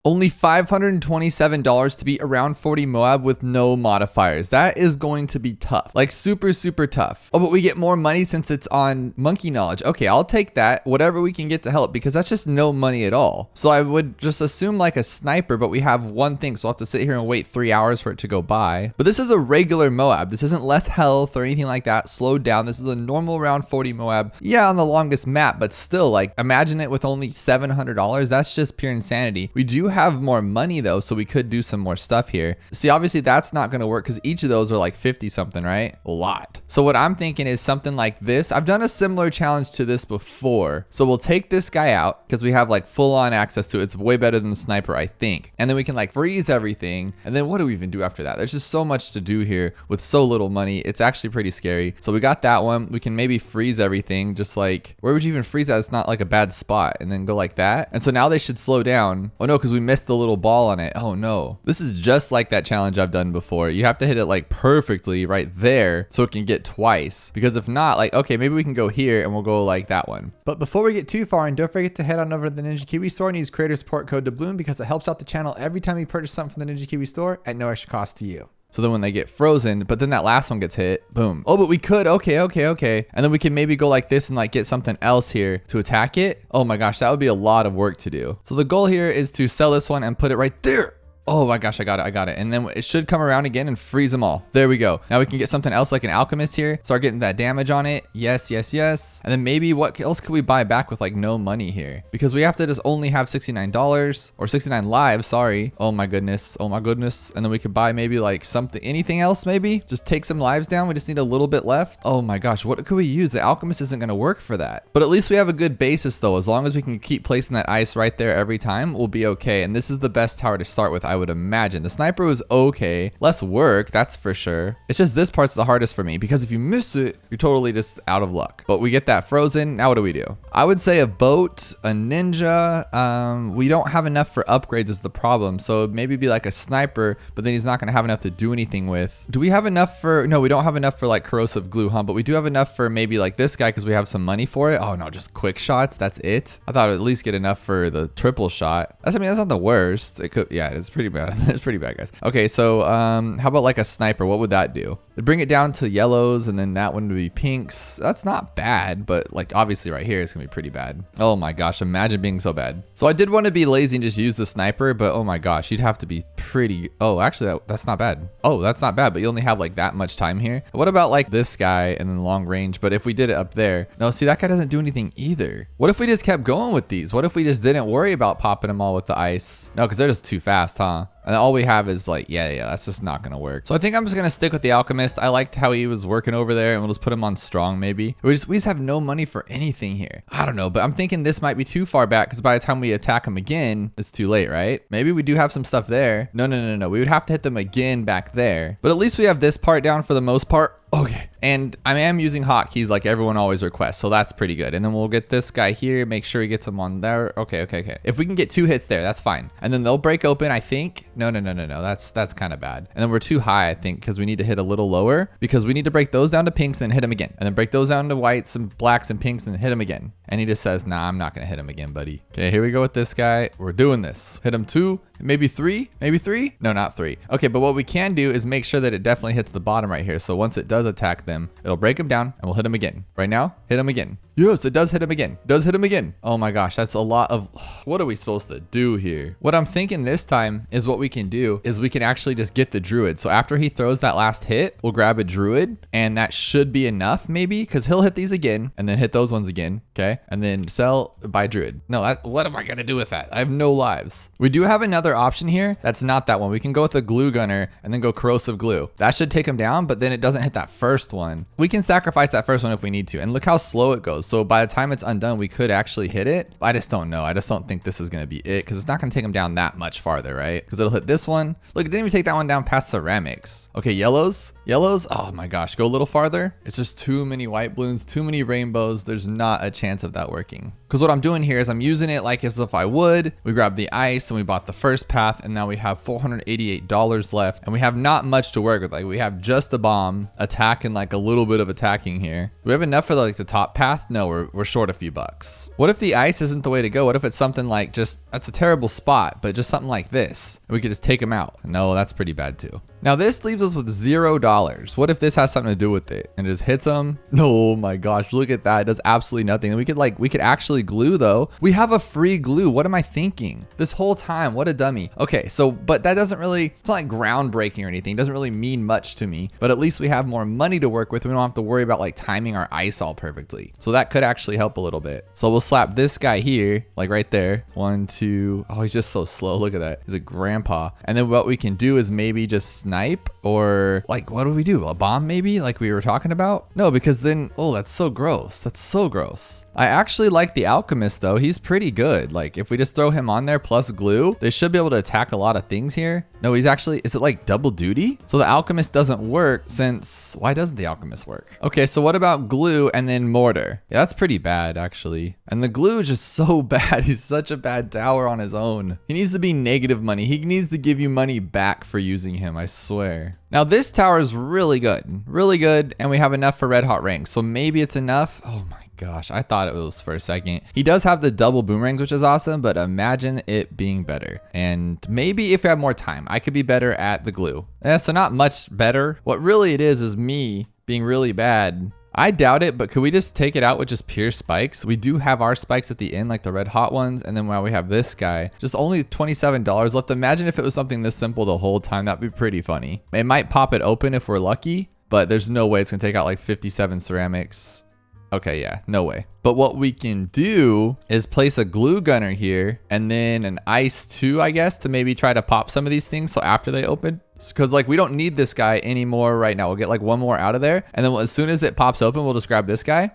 Only $527 to beat around 40 MOAB with no modifiers. That is going to be tough. Like super, super tough. Oh, but we get more money since it's on monkey knowledge. Okay, I'll take that. Whatever we can get to help, because that's just no money at all. So I would just assume like a sniper, but we have one thing. So I'll have to sit here and wait 3 hours for it to go by. But this is a regular MOAB. This isn't less health or anything like that. Slowed down. This is a normal round 40 MOAB. Yeah, on the longest map, but still, like, imagine it with only $700. That's just pure insanity. We do have more money though, so we could do some more stuff here. See, obviously that's not going to work because each of those are like 50 something, right? A lot. So what I'm thinking is something like this. I've done a similar challenge to this before. So we'll take this guy out because we have like full on access to it. It's way better than the sniper, I think. And then we can like freeze everything. And then what do we even do after that? There's just so much to do here with so little money. It's actually pretty scary. So we got that one. We can maybe freeze everything. Just like, where would you even freeze that? It's not like a bad spot. And then go like that. And so now they should slow down. Oh no, because we missed the little ball on it. Oh no. This is just like that challenge I've done before. You have to hit it like perfectly right there so it can get twice. Because if not, like, okay, maybe we can go here and we'll go like that one. But before we get too far, and don't forget to head on over to the Ninja Kiwi store and use creator support code Doubloon because it helps out the channel every time you purchase something from the Ninja Kiwi store at no extra cost to you. So then when they get frozen, but then that last one gets hit, boom. Oh, but we could, okay. And then we can maybe go like this and like get something else here to attack it. Oh my gosh, that would be a lot of work to do. So the goal here is to sell this one and put it right there. Oh my gosh, I got it. And then it should come around again and freeze them all. There we go. Now we can get something else like an alchemist here. Start getting that damage on it. Yes. And then maybe what else could we buy back with like no money here? Because we have to just only have $69 or 69 lives, sorry. Oh my goodness. And then we could buy maybe like something, anything else maybe? Just take some lives down. We just need a little bit left. Oh my gosh, what could we use? The alchemist isn't gonna work for that. But at least we have a good basis though. As long as we can keep placing that ice right there every time, we'll be okay. And this is the best tower to start with, I would imagine. The sniper was okay. Less work, that's for sure. It's just this part's the hardest for me because if you miss it, you're totally just out of luck. But we get that frozen. Now what do we do? I would say a boat, a ninja. We don't have enough for upgrades is the problem. So maybe be like a sniper, but then he's not going to have enough to do anything with. Do we have enough for, no, we don't have enough for like corrosive glue, huh? But we do have enough for maybe like this guy because we have some money for it. Oh no, just quick shots. That's it. I thought I'd at least get enough for the triple shot. That's not the worst. It could, yeah, it's pretty bad. It's pretty bad, guys. Okay, so how about like a sniper? What would that do? It'd bring it down to yellows and then that one would be pinks. That's not bad, but like obviously right here it's gonna be pretty bad. Oh my gosh, imagine being so bad. So I did want to be lazy and just use the sniper, but oh my gosh, you'd have to be pretty, oh actually that's not bad. Oh, that's not bad, but you only have like that much time here. What about like this guy and then long range? But if we did it up there, no, see that guy doesn't do anything either. What if we just kept going with these? What if we just didn't worry about popping them all with the ice? No, because they're just too fast, huh? And all we have is like, yeah, that's just not gonna work. So I think I'm just gonna stick with the alchemist. I liked how he was working over there, and we'll just put him on strong maybe. We just have no money for anything here. I don't know, but I'm thinking this might be too far back because by the time we attack him again, it's too late, right? Maybe we do have some stuff there. No. We would have to hit them again back there. But at least we have this part down for the most part. Okay. And I am using hotkeys like everyone always requests, so that's pretty good. And then we'll get this guy here, make sure he gets him on there. Okay. If we can get 2 hits there, that's fine. And then they'll break open, I think. No. That's kind of bad. And then we're too high, I think, because we need to hit a little lower because we need to break those down to pinks and hit him again. And then break those down to whites and blacks and pinks and hit him again. And he just says, nah, I'm not going to hit him again, buddy. Okay, here we go with this guy. We're doing this. Hit him 2, maybe 3, maybe 3. No, not 3. Okay, but what we can do is make sure that it definitely hits the bottom right here. So once it does attack them, it'll break them down and we'll hit them again. Right now, hit them again. Yes, it does hit him again. Does hit him again. Oh my gosh, that's a lot of, what are we supposed to do here? What I'm thinking this time is what we can do is we can actually just get the druid. So after he throws that last hit, we'll grab a druid and that should be enough maybe because he'll hit these again and then hit those ones again. Okay. And then sell by druid. No, what am I going to do with that? I have no lives. We do have another option here. That's not that one. We can go with a glue gunner and then go corrosive glue. That should take him down, but then it doesn't hit that first one. We can sacrifice that first one if we need to. And look how slow it goes. So by the time it's undone, we could actually hit it. I just don't know. I just don't think this is going to be it because it's not going to take him down that much farther, right? Because it'll hit this one. Look, it didn't even take that one down past ceramics. Okay, yellows. Yellows, oh my gosh, go a little farther. It's just too many white balloons, too many rainbows. There's not a chance of that working. Because what I'm doing here is I'm using it like as if I would. We grabbed the ice and we bought the first path, and now we have $488 left, and we have not much to work with. Like we have just the bomb, attack, and like a little bit of attacking here. Do we have enough for like the top path? No, we're short a few bucks. What if the ice isn't the way to go? What if it's something like just, that's a terrible spot, but just something like this, and we could just take them out? No, that's pretty bad too. Now this leaves us with $0. What if this has something to do with it and it just hits them? Oh my gosh, look at that. It does absolutely nothing. And we could actually glue though. We have a free glue. What am I thinking? This whole time, what a dummy. Okay, so, but that doesn't really, it's not like groundbreaking or anything. It doesn't really mean much to me, but at least we have more money to work with. We don't have to worry about like timing our ice all perfectly. So that could actually help a little bit. So we'll slap this guy here, like right there. 1, 2, oh, he's just so slow. Look at that. He's a grandpa. And then what we can do is maybe just snipe, or like, what do we do? A bomb maybe, like we were talking about? No, because then, oh, that's so gross. That's so gross. I actually like the alchemist though. He's pretty good. Like if we just throw him on there plus glue, they should be able to attack a lot of things here. No, he's actually, is it like double duty? So the alchemist doesn't work since, why doesn't the alchemist work? Okay, so what about glue and then mortar? Yeah, that's pretty bad actually. And the glue is just so bad. He's such a bad tower on his own. He needs to be negative money. He needs to give you money back for using him, I swear. Now this tower is really good, and we have enough for red hot ranks. So maybe it's enough. Oh my gosh, I thought it was for a second. He does have the double boomerangs, which is awesome, but imagine it being better. And maybe if we have more time, I could be better at the glue. So not much better. What really it is me being really bad. I doubt it, but could we just take it out with just pure spikes? We do have our spikes at the end, like the red hot ones. And then while we have this guy, just only $27 left. Imagine if it was something this simple the whole time. That'd be pretty funny. It might pop it open if we're lucky, but there's no way it's gonna take out like 57 ceramics. Okay, yeah, no way. But what we can do is place a glue gunner here and then an ice too, I guess, to maybe try to pop some of these things so after they open. Because like we don't need this guy anymore right now. We'll get like one more out of there. And then as soon as it pops open, we'll just grab this guy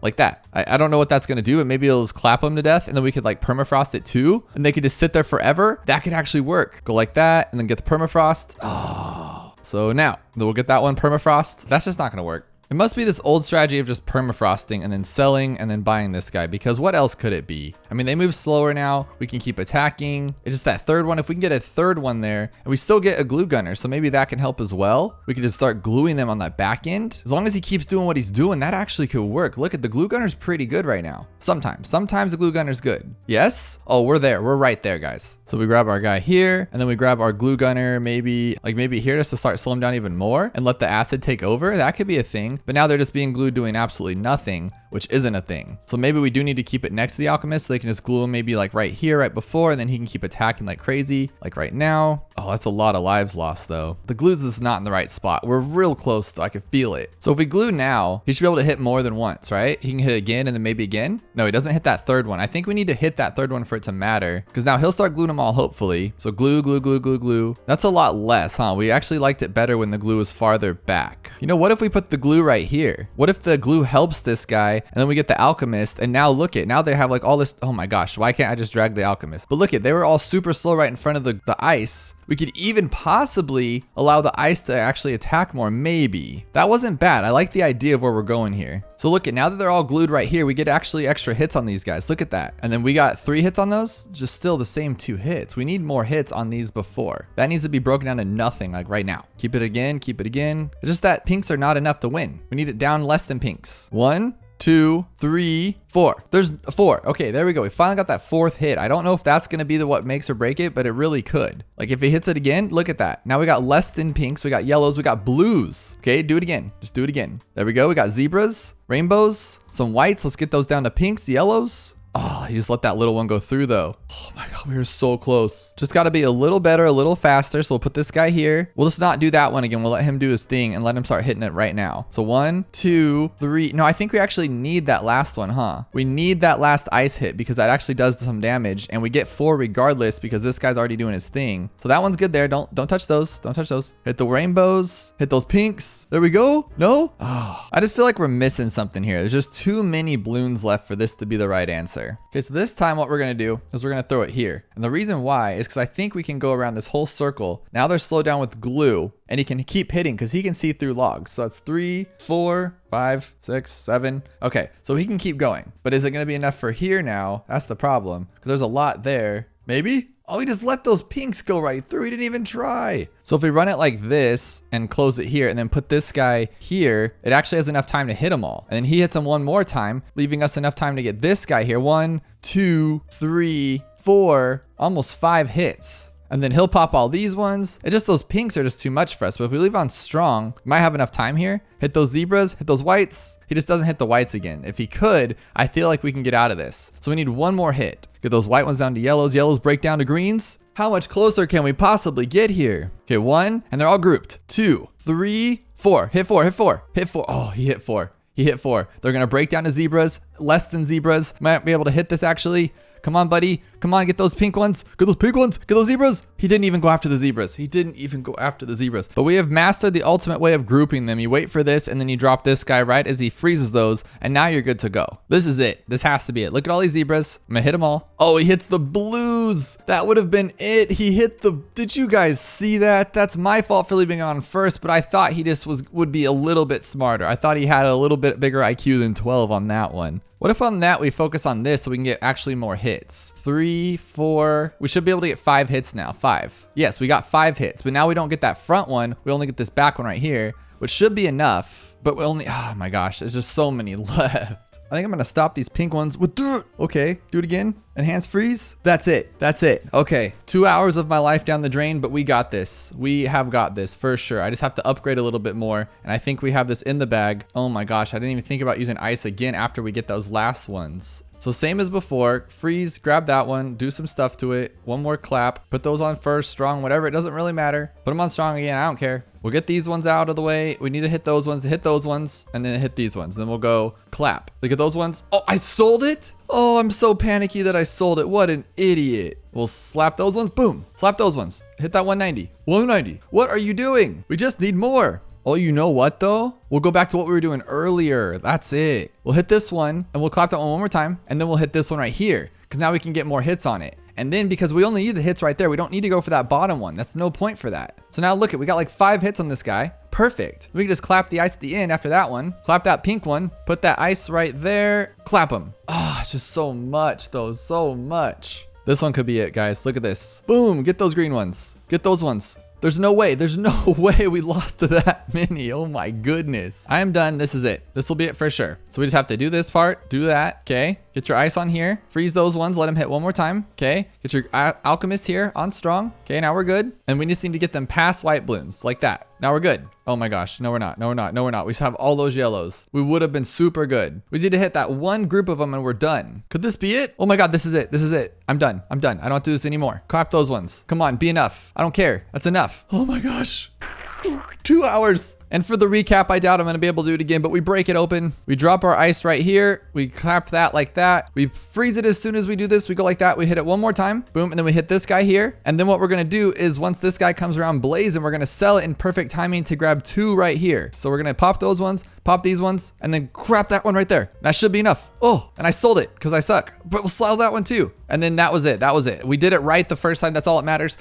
like that. I don't know what that's going to do, but maybe it'll just clap them to death. And then we could like permafrost it too. And they could just sit there forever. That could actually work. Go like that and then get the permafrost. Oh, so now we'll get that one permafrost. That's just not going to work. It must be this old strategy of just permafrosting and then selling and then buying this guy, because what else could it be? I mean, they move slower now. We can keep attacking. It's just that third one. If we can get a third one there, and we still get a glue gunner, so maybe that can help as well. We can just start gluing them on that back end. As long as he keeps doing what he's doing, that actually could work. Look at the glue gunner's pretty good right now. Sometimes the glue gunner's good. Yes? Oh, we're there. We're right there, guys. So we grab our guy here, and then we grab our glue gunner, maybe here just to start slowing down even more and let the acid take over. That could be a thing. But now they're just being glued doing absolutely nothing, which isn't a thing. So maybe we do need to keep it next to the alchemist so they can just glue him maybe like right here, right before, and then he can keep attacking like crazy, like right now. Oh, that's a lot of lives lost though. The glue is not in the right spot. We're real close though. I can feel it. So if we glue now, he should be able to hit more than once, right? He can hit again and then maybe again. No, he doesn't hit that third one. I think we need to hit that third one for it to matter, because now he'll start gluing them all, hopefully. So glue, glue, glue, glue, glue. That's a lot less, huh? We actually liked it better when the glue was farther back. You know, what if we put the glue right here? What if the glue helps this guy and then we get the alchemist, and now look it, now they have like all this. Oh my gosh, why can't I just drag the alchemist? But look it, they were all super slow right in front of the ice. We could even possibly allow the ice to actually attack more, maybe. That wasn't bad. I like the idea of where we're going here. So look at, now that they're all glued right here, we get actually extra hits on these guys. Look at that. And then we got 3 hits on those, just still the same 2 hits. We need more hits on these before. That needs to be broken down to nothing like right now. Keep it again, keep it again. It's just that pinks are not enough to win. We need it down less than pinks. 1, 2, 3, 4. There's 4. Okay, there we go. We finally got that 4th hit. I don't know if that's going to be what makes or break it, but it really could. Like if it hits it again, look at that. Now we got less than pinks. We got yellows. We got blues. Okay, do it again. Just do it again. There we go. We got zebras, rainbows, some whites. Let's get those down to pinks, yellows. Oh, he just let that little one go through though. Oh my God, we were so close. Just got to be a little better, a little faster. So we'll put this guy here. We'll just not do that one again. We'll let him do his thing and let him start hitting it right now. So 1, 2, 3. No, I think we actually need that last one, huh? We need that last ice hit because that actually does some damage, and we get 4 regardless because this guy's already doing his thing. So that one's good there. Don't touch those. Don't touch those. Hit the rainbows. Hit those pinks. There we go. No? Oh, I just feel like we're missing something here. There's just too many balloons left for this to be the right answer. farther. Okay, so this time what we're gonna do is we're gonna throw it here. And the reason why is because I think we can go around this whole circle. Now they're slowed down with glue, and he can keep hitting because he can see through logs. So that's 3, 4, 5, 6, 7. Okay, so he can keep going. But is it gonna be enough for here now? That's the problem, because there's a lot there. Maybe? Oh, he just let those pinks go right through. He didn't even try. So if we run it like this and close it here and then put this guy here, it actually has enough time to hit them all. And then he hits them one more time, leaving us enough time to get this guy here. 1, 2, 3, 4, almost 5 hits. And then he'll pop all these ones. It's just those pinks are just too much for us. But if we leave on strong, we might have enough time here. Hit those zebras, hit those whites. He just doesn't hit the whites again. If he could, I feel like we can get out of this. So we need one more hit. Get those white ones down to yellows. Yellows break down to greens. How much closer can we possibly get here? Okay, 1, and they're all grouped. 2, 3, 4. Hit 4, hit 4, hit 4. Oh, he hit 4. He hit 4. They're gonna break down to zebras, less than zebras. Might be able to hit this actually. Come on, buddy. Come on, get those pink ones. Get those pink ones. Get those zebras. He didn't even go after the zebras. He didn't even go after the zebras. But we have mastered the ultimate way of grouping them. You wait for this, and then you drop this guy right as he freezes those, and now you're good to go. This is it. This has to be it. Look at all these zebras. I'm gonna hit them all. Oh, he hits the blues. That would have been it. He hit the... Did you guys see that? That's my fault for leaving on first, but I thought he just would be a little bit smarter. I thought he had a little bit bigger IQ than 12 on that one. What if on that we focus on this so we can get actually more hits? 3, 4, we should be able to get 5 hits now. 5. Yes, we got 5 hits, but now we don't get that front one. We only get this back one right here, which should be enough, but we only, oh my gosh, there's just so many left. I think I'm gonna stop these pink ones with dirt. Okay, do it again. Enhance freeze. That's it. That's it. Okay, 2 hours of my life down the drain, but we got this. We have got this for sure. I just have to upgrade a little bit more, and I think we have this in the bag. Oh my gosh, I didn't even think about using ice again after we get those last ones. So same as before, freeze, grab that one, do some stuff to it. One more clap, put those on first, strong, whatever, it doesn't really matter. Put them on strong again, I don't care. We'll get these ones out of the way. We need to hit those ones, and then hit these ones. Then we'll go clap. Look at those ones. Oh, I sold it? Oh, I'm so panicky that I sold it. What an idiot. We'll slap those ones, boom. Slap those ones. Hit that 190. 190. What are you doing? We just need more. Oh, you know what though? We'll go back to what we were doing earlier. That's it. We'll hit this one and we'll clap that one more time. And then we'll hit this one right here because now we can get more hits on it. And then because we only need the hits right there, we don't need to go for that bottom one. That's no point for that. So now look, we got like 5 hits on this guy. Perfect. We can just clap the ice at the end after that one. Clap that pink one. Put that ice right there. Clap them. Ah, it's just so much though. So much. This one could be it, guys. Look at this. Boom. Get those green ones. Get those ones. There's no way we lost to that many. Oh my goodness. I am done. This is it. This will be it for sure. So we just have to do this part, do that. Okay. Get your ice on here. Freeze those ones. Let them hit one more time. Okay. Get your alchemist here on strong. Okay. Now we're good. And we just need to get them past white balloons like that. Now we're good. Oh my gosh. No, we're not. No, we're not. No, we're not. We still have all those yellows. We would have been super good. We just need to hit that one group of them and we're done. Could this be it? Oh my God. This is it. This is it. I'm done. I'm done. I don't have to do this anymore. Clap those ones. Come on. Be enough. I don't care. That's enough. Oh my gosh. 2 hours. And for the recap, I doubt I'm going to be able to do it again, but we break it open. We drop our ice right here. We clap that like that. We freeze it as soon as we do this. We go like that. We hit it one more time. Boom. And then we hit this guy here. And then what we're going to do is once this guy comes around blazing, we're going to sell it in perfect timing to grab 2 right here. So we're going to pop those ones, pop these ones, and then crap that one right there. That should be enough. Oh, and I sold it because I suck. But we'll sell that one too. And then that was it. That was it. We did it right the first time. That's all that matters.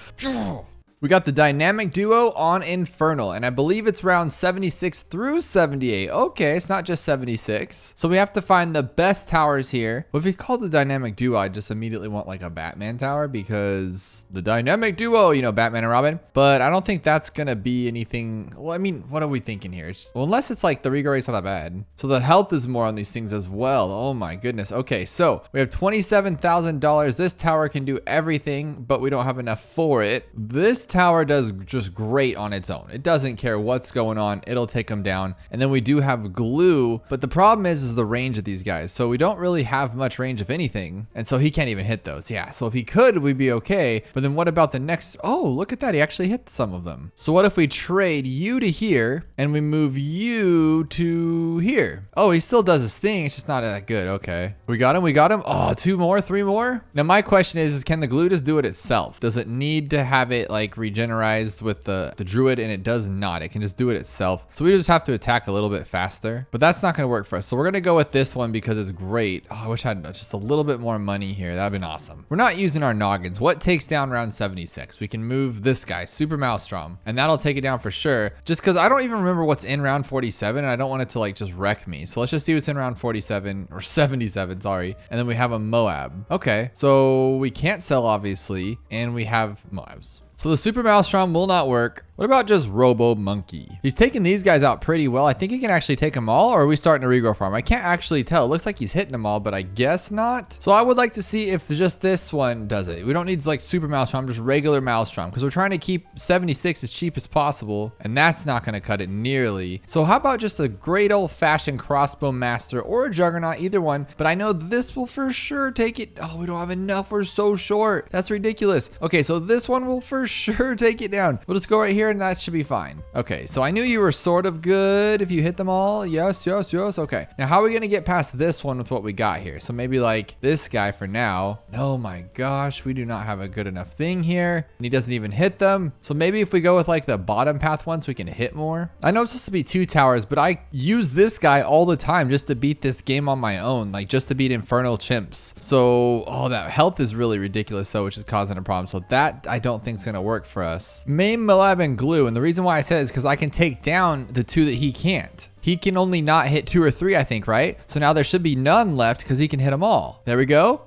We got the dynamic duo on Infernal, and I believe it's round 76 through 78. Okay, it's not just 76. So we have to find the best towers here. But if we call the dynamic duo, I just immediately want like a Batman tower because the dynamic duo, you know, Batman and Robin. But I don't think that's gonna be anything. Well, I mean, what are we thinking here? Well, unless it's like the Rigo rate's not that bad. So the health is more on these things as well. Oh my goodness. Okay, so we have $27,000. This tower can do everything, but we don't have enough for it. This tower does just great on its own. It doesn't care what's going on. It'll take them down. And then we do have glue, but the problem is the range of these guys. So we don't really have much range of anything. And so he can't even hit those. Yeah. So if he could, we'd be okay. But then what about the next? Oh, look at that. He actually hit some of them. So what if we trade you to here and we move you to here? Oh, he still does his thing. It's just not that good. Okay. We got him. We got him. Oh, 2 more, 3 more. Now my question is can the glue just do it itself? Does it need to have it like regenerized with the druid, and it does not. It can just do it itself. So we just have to attack a little bit faster, but that's not going to work for us. So we're going to go with this one because it's great. Oh, I wish I had just a little bit more money here. That'd been awesome. We're not using our noggins. What takes down round 76? We can move this guy, Super Maelstrom, and that'll take it down for sure. Just because I don't even remember what's in round 47, and I don't want it to like just wreck me. So let's just see what's in round 47 or 77, sorry. And then we have a MOAB. Okay, so we can't sell obviously, and we have MOABs. So the Super Maelstrom will not work. What about just Robo Monkey? He's taking these guys out pretty well. I think he can actually take them all, or are we starting a regrow farm? I can't actually tell. It looks like he's hitting them all, but I guess not. So I would like to see if just this one does it. We don't need like Super Maelstrom, just regular Maelstrom, because we're trying to keep 76 as cheap as possible, and that's not going to cut it nearly. So how about just a great old fashioned Crossbow Master or a Juggernaut, either one, but I know this will for sure take it. Oh, we don't have enough. We're so short. That's ridiculous. Okay, so this one will for sure take it down. We'll just go right here and that should be fine. Okay, so I knew you were sort of good if you hit them all. Yes. Okay, now how are we gonna get past this one with what we got here? So maybe like this guy for now. Oh my gosh, we do not have a good enough thing here, and he doesn't even hit them. So maybe if we go with like the bottom path ones, we can hit more. I know it's supposed to be 2 towers, but I use this guy all the time just to beat this game on my own, like just to beat Infernal Chimps. So that health is really ridiculous though, which is causing a problem. So that I don't think is gonna work for us. Main MOAB and glue, and the reason why I said it is because I can take down the 2 that he can't. He can only not hit 2 or 3, I think, right? So now there should be none left because he can hit them all. There we go.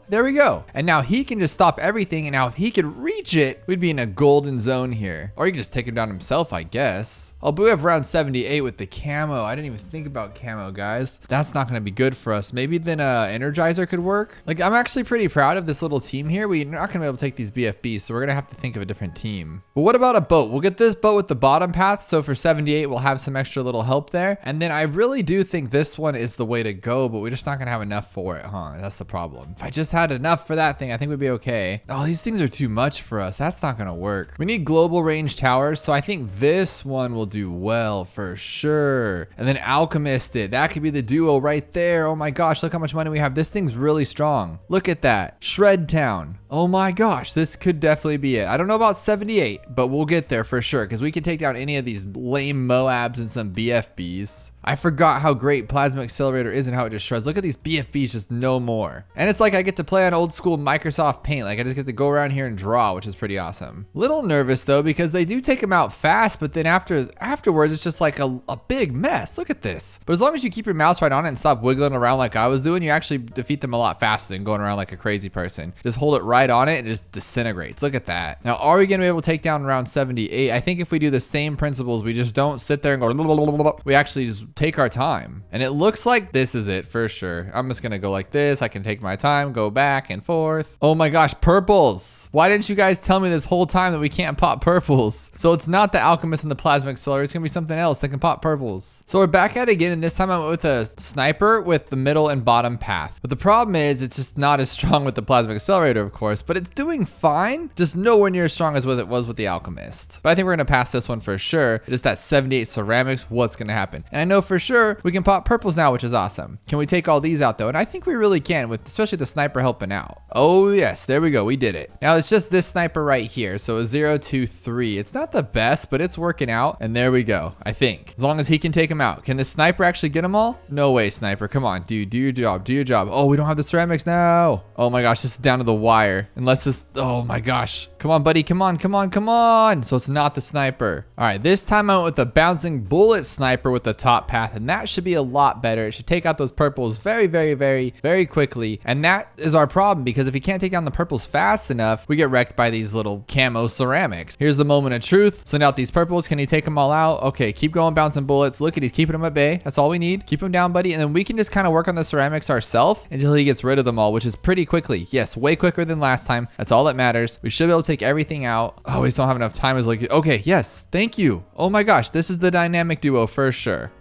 And now he can just stop everything. And now if he could reach it, we'd be in a golden zone here. Or he can just take him down himself, I guess. Oh, but we have round 78 with the camo. I didn't even think about camo, guys. That's not going to be good for us. Maybe then Energizer could work. Like, I'm actually pretty proud of this little team here. We're not going to be able to take these BFBs, so we're going to have to think of a different team. But what about a boat? We'll get this boat with the bottom path. So for 78, we'll have some extra little help there. And then I really do think this one is the way to go, but we're just not gonna have enough for it, huh? That's the problem. If I just had enough for that thing, I think we'd be okay. Oh, these things are too much for us. That's not gonna work. We need global range towers, so I think this one will do well for sure. And then Alchemist it. That could be the duo right there. Oh my gosh, look how much money we have. This thing's really strong. Look at that. Shred Town. Oh my gosh, this could definitely be it. I don't know about 78, but we'll get there for sure because we can take down any of these lame MOABs and some BFBs. I forgot how great Plasma Accelerator is and how it just shreds. Look at these BFBs, just no more. And it's like I get to play on old school Microsoft Paint. Like I just get to go around here and draw, which is pretty awesome. Little nervous though, because they do take them out fast, but then afterwards, it's just like a big mess. Look at this. But as long as you keep your mouse right on it and stop wiggling around like I was doing, you actually defeat them a lot faster than going around like a crazy person. Just hold it right on it and it just disintegrates. Look at that. Now, are we gonna be able to take down round 78? I think if we do the same principles, we just don't sit there and go, we actually just take our time. And it looks like this is it for sure. I'm just gonna go like this. I can take my time, go back and forth. Oh my gosh, purples. Why didn't you guys tell me this whole time that we can't pop purples? So it's not the Alchemist and the Plasma Accelerator. It's gonna be something else that can pop purples. So we're back at it again, and this time I went with a sniper with the middle and bottom path. But the problem is it's just not as strong with the Plasma Accelerator, of course, but it's doing fine. Just nowhere near as strong as what it was with the Alchemist. But I think we're gonna pass this one for sure. Just that 78 ceramics, what's gonna happen? And I know for sure we can pop purples now, which is awesome. Can we take all these out though? And I think we really can, with especially the sniper helping out. Oh yes, there we go, we did it. Now it's just this sniper right here. So a 0, 2, 3. It's not the best, but it's working out. And there we go, I think. As long as he can take them out. Can the sniper actually get them all? No way, sniper. Come on, dude, do your job, do your job. Oh, we don't have the ceramics now. Oh my gosh, this is down to the wire. Unless this, oh my gosh. Come on, buddy, come on, come on, come on. So it's not the sniper. All right, this time I went with the bouncing bullet sniper with the top path, and that should be a lot better. It should take out those purples very, very, very, very quickly. And that is our problem, because if he can't take down the purples fast enough, we get wrecked by these little camo ceramics. Here's the moment of truth. Send out these purples. Can he take them all out? Okay, keep going, bouncing bullets. Look at, he's keeping them at bay. That's all we need. Keep them down, buddy. And then we can just kind of work on the ceramics ourselves until he gets rid of them all, which is pretty quickly. Yes, way quicker than last time. That's all that matters. We should be able to take everything out. Oh, we just don't have enough time. Is like, okay, yes, thank you. Oh my gosh, this is the dynamic duo for sure.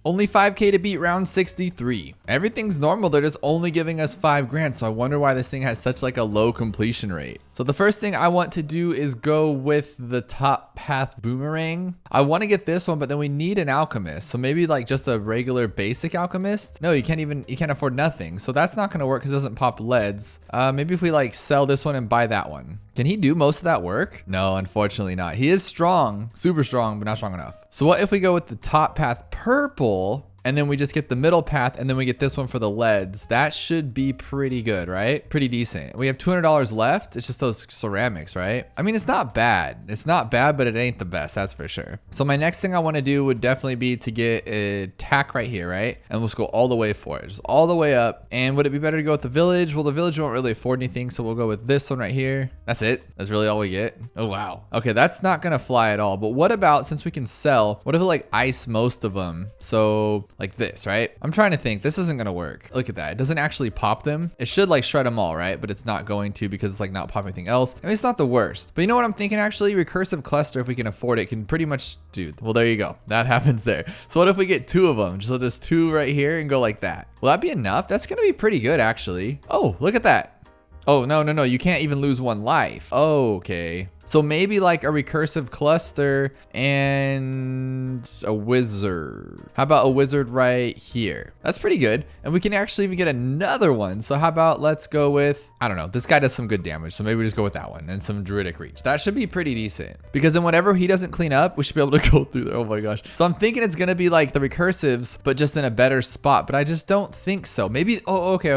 Only 5K to beat round 63. Everything's normal. They're just only giving us 5 grand. So I wonder why this thing has such like a low completion rate. So the first thing I want to do is go with the top path boomerang. I want to get this one, but then we need an alchemist. So maybe like just a regular basic alchemist. No, you can't afford nothing. So that's not going to work because it doesn't pop leads. Maybe if we like sell this one and buy that one. Can he do most of that work? No, unfortunately not. He is strong, super strong, but not strong enough. So what if we go with the top path purple? And then we just get the middle path, and then we get this one for the leads. That should be pretty good, right? Pretty decent. We have $200 left. It's just those ceramics, right? I mean, it's not bad. It's not bad, but it ain't the best, that's for sure. So my next thing I want to do would definitely be to get a tack right here, right? And we'll just go all the way for it, just all the way up. And would it be better to go with the village? Well, the village won't really afford anything, so we'll go with this one right here. That's it. That's really all we get. Oh, wow. Okay, that's not gonna fly at all. But what about, since we can sell, what if we like ice most of them? So like this, right? I'm trying to think. This isn't gonna work. Look at that. It doesn't actually pop them. It should like shred them all, right? But it's not going to because it's like not popping anything else. I mean, it's not the worst. But you know what I'm thinking actually? Recursive cluster, if we can afford it, can pretty much do. Well, there you go. That happens there. So what if we get 2 of them? Just 2 right here and go like that. Will that be enough? That's gonna be pretty good actually. Oh, look at that. Oh, no. You can't even lose 1 life. Okay. So maybe like a recursive cluster and a wizard. How about a wizard right here? That's pretty good. And we can actually even get another one. So how about let's go with, I don't know, this guy does some good damage. So maybe we just go with that one and some druidic reach. That should be pretty decent because then whatever he doesn't clean up, we should be able to go through there. Oh my gosh. So I'm thinking it's going to be like the recursives, but just in a better spot. But I just don't think so. Maybe, oh, okay.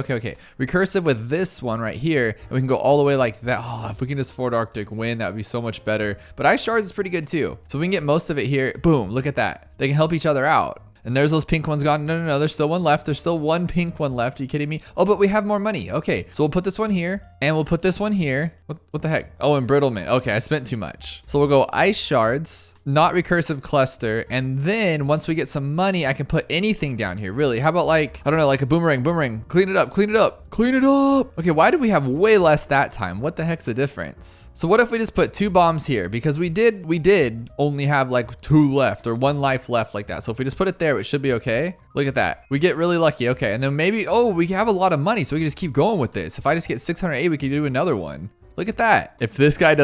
Recursive with this one right here. And we can go all the way like that. Oh, if we can just Ford Arctic win, that would be so much better. But ice shards is pretty good too. So we can get most of it here. Boom, look at that. They can help each other out. And there's those pink ones gone. No, there's still one left. There's still 1 pink one left. Are you kidding me? Oh, but we have more money. Okay, so we'll put this one here and we'll put this one here. What the heck? Oh, embrittlement. Okay, I spent too much. So we'll go ice shards, not recursive cluster. And then once we get some money, I can put anything down here. Really? How about like, I don't know, like a boomerang. Clean it up. Okay, why did we have way less that time? What the heck's the difference? So what if we just put 2 bombs here? Because we did only have like 2 left or 1 life left like that. So if we just put it there, it should be okay. Look at that. We get really lucky. Okay, and then maybe, oh, we have a lot of money, so we can just keep going with this. If I just get 608, we can do another one. Look at that. If this guy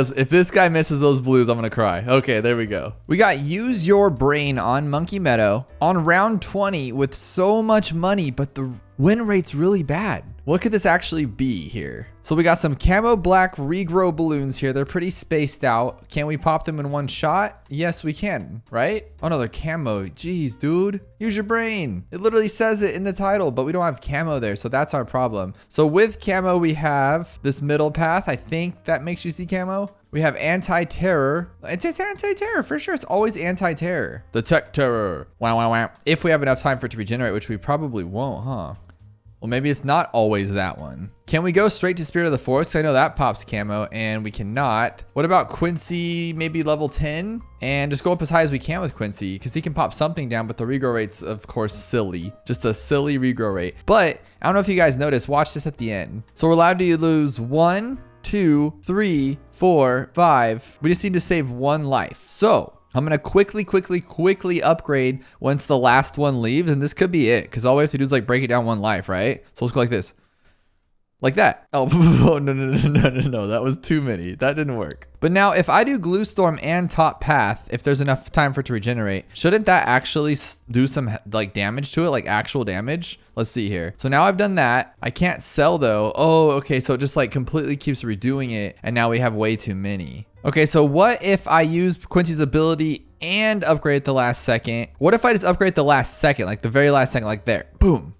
misses those blues, I'm gonna cry. Okay, there we go. We got use your brain on Monkey Meadow on round 20 with so much money, but the win rate's really bad. What could this actually be here? So we got some camo black regrow balloons here. They're pretty spaced out. Can we pop them in 1 shot? Yes, we can, right? Oh no, they're camo. Jeez, dude. Use your brain. It literally says it in the title, but we don't have camo there, so that's our problem. So with camo, we have this middle path. I think that makes you see camo. We have anti-terror. It's anti-terror for sure. It's always anti-terror. The tech terror. Wow. If we have enough time for it to regenerate, which we probably won't, huh? Well, maybe it's not always that one. Can we go straight to Spirit of the Forest? I know that pops camo and we cannot. What about Quincy, maybe level 10? And just go up as high as we can with Quincy because he can pop something down, but the regrow rate's of course silly. Just a silly regrow rate. But I don't know if you guys noticed, watch this at the end. So we're allowed to lose 1, 2, 3, 4, 5. We just need to save 1 life. So I'm going to quickly upgrade once the last one leaves. And this could be it because all we have to do is like break it down 1 life, right? So let's go like this. Like that. Oh, no. That was too many. That didn't work. But now if I do Glue Storm and Top Path, if there's enough time for it to regenerate, shouldn't that actually do some like damage to it, like actual damage? Let's see here. So now I've done that. I can't sell though. Oh, okay. So it just like completely keeps redoing it. And now we have way too many. Okay, so what if I use Quincy's ability and upgrade at the last second? What if I just upgrade the last second, like the very last second, like there, boom.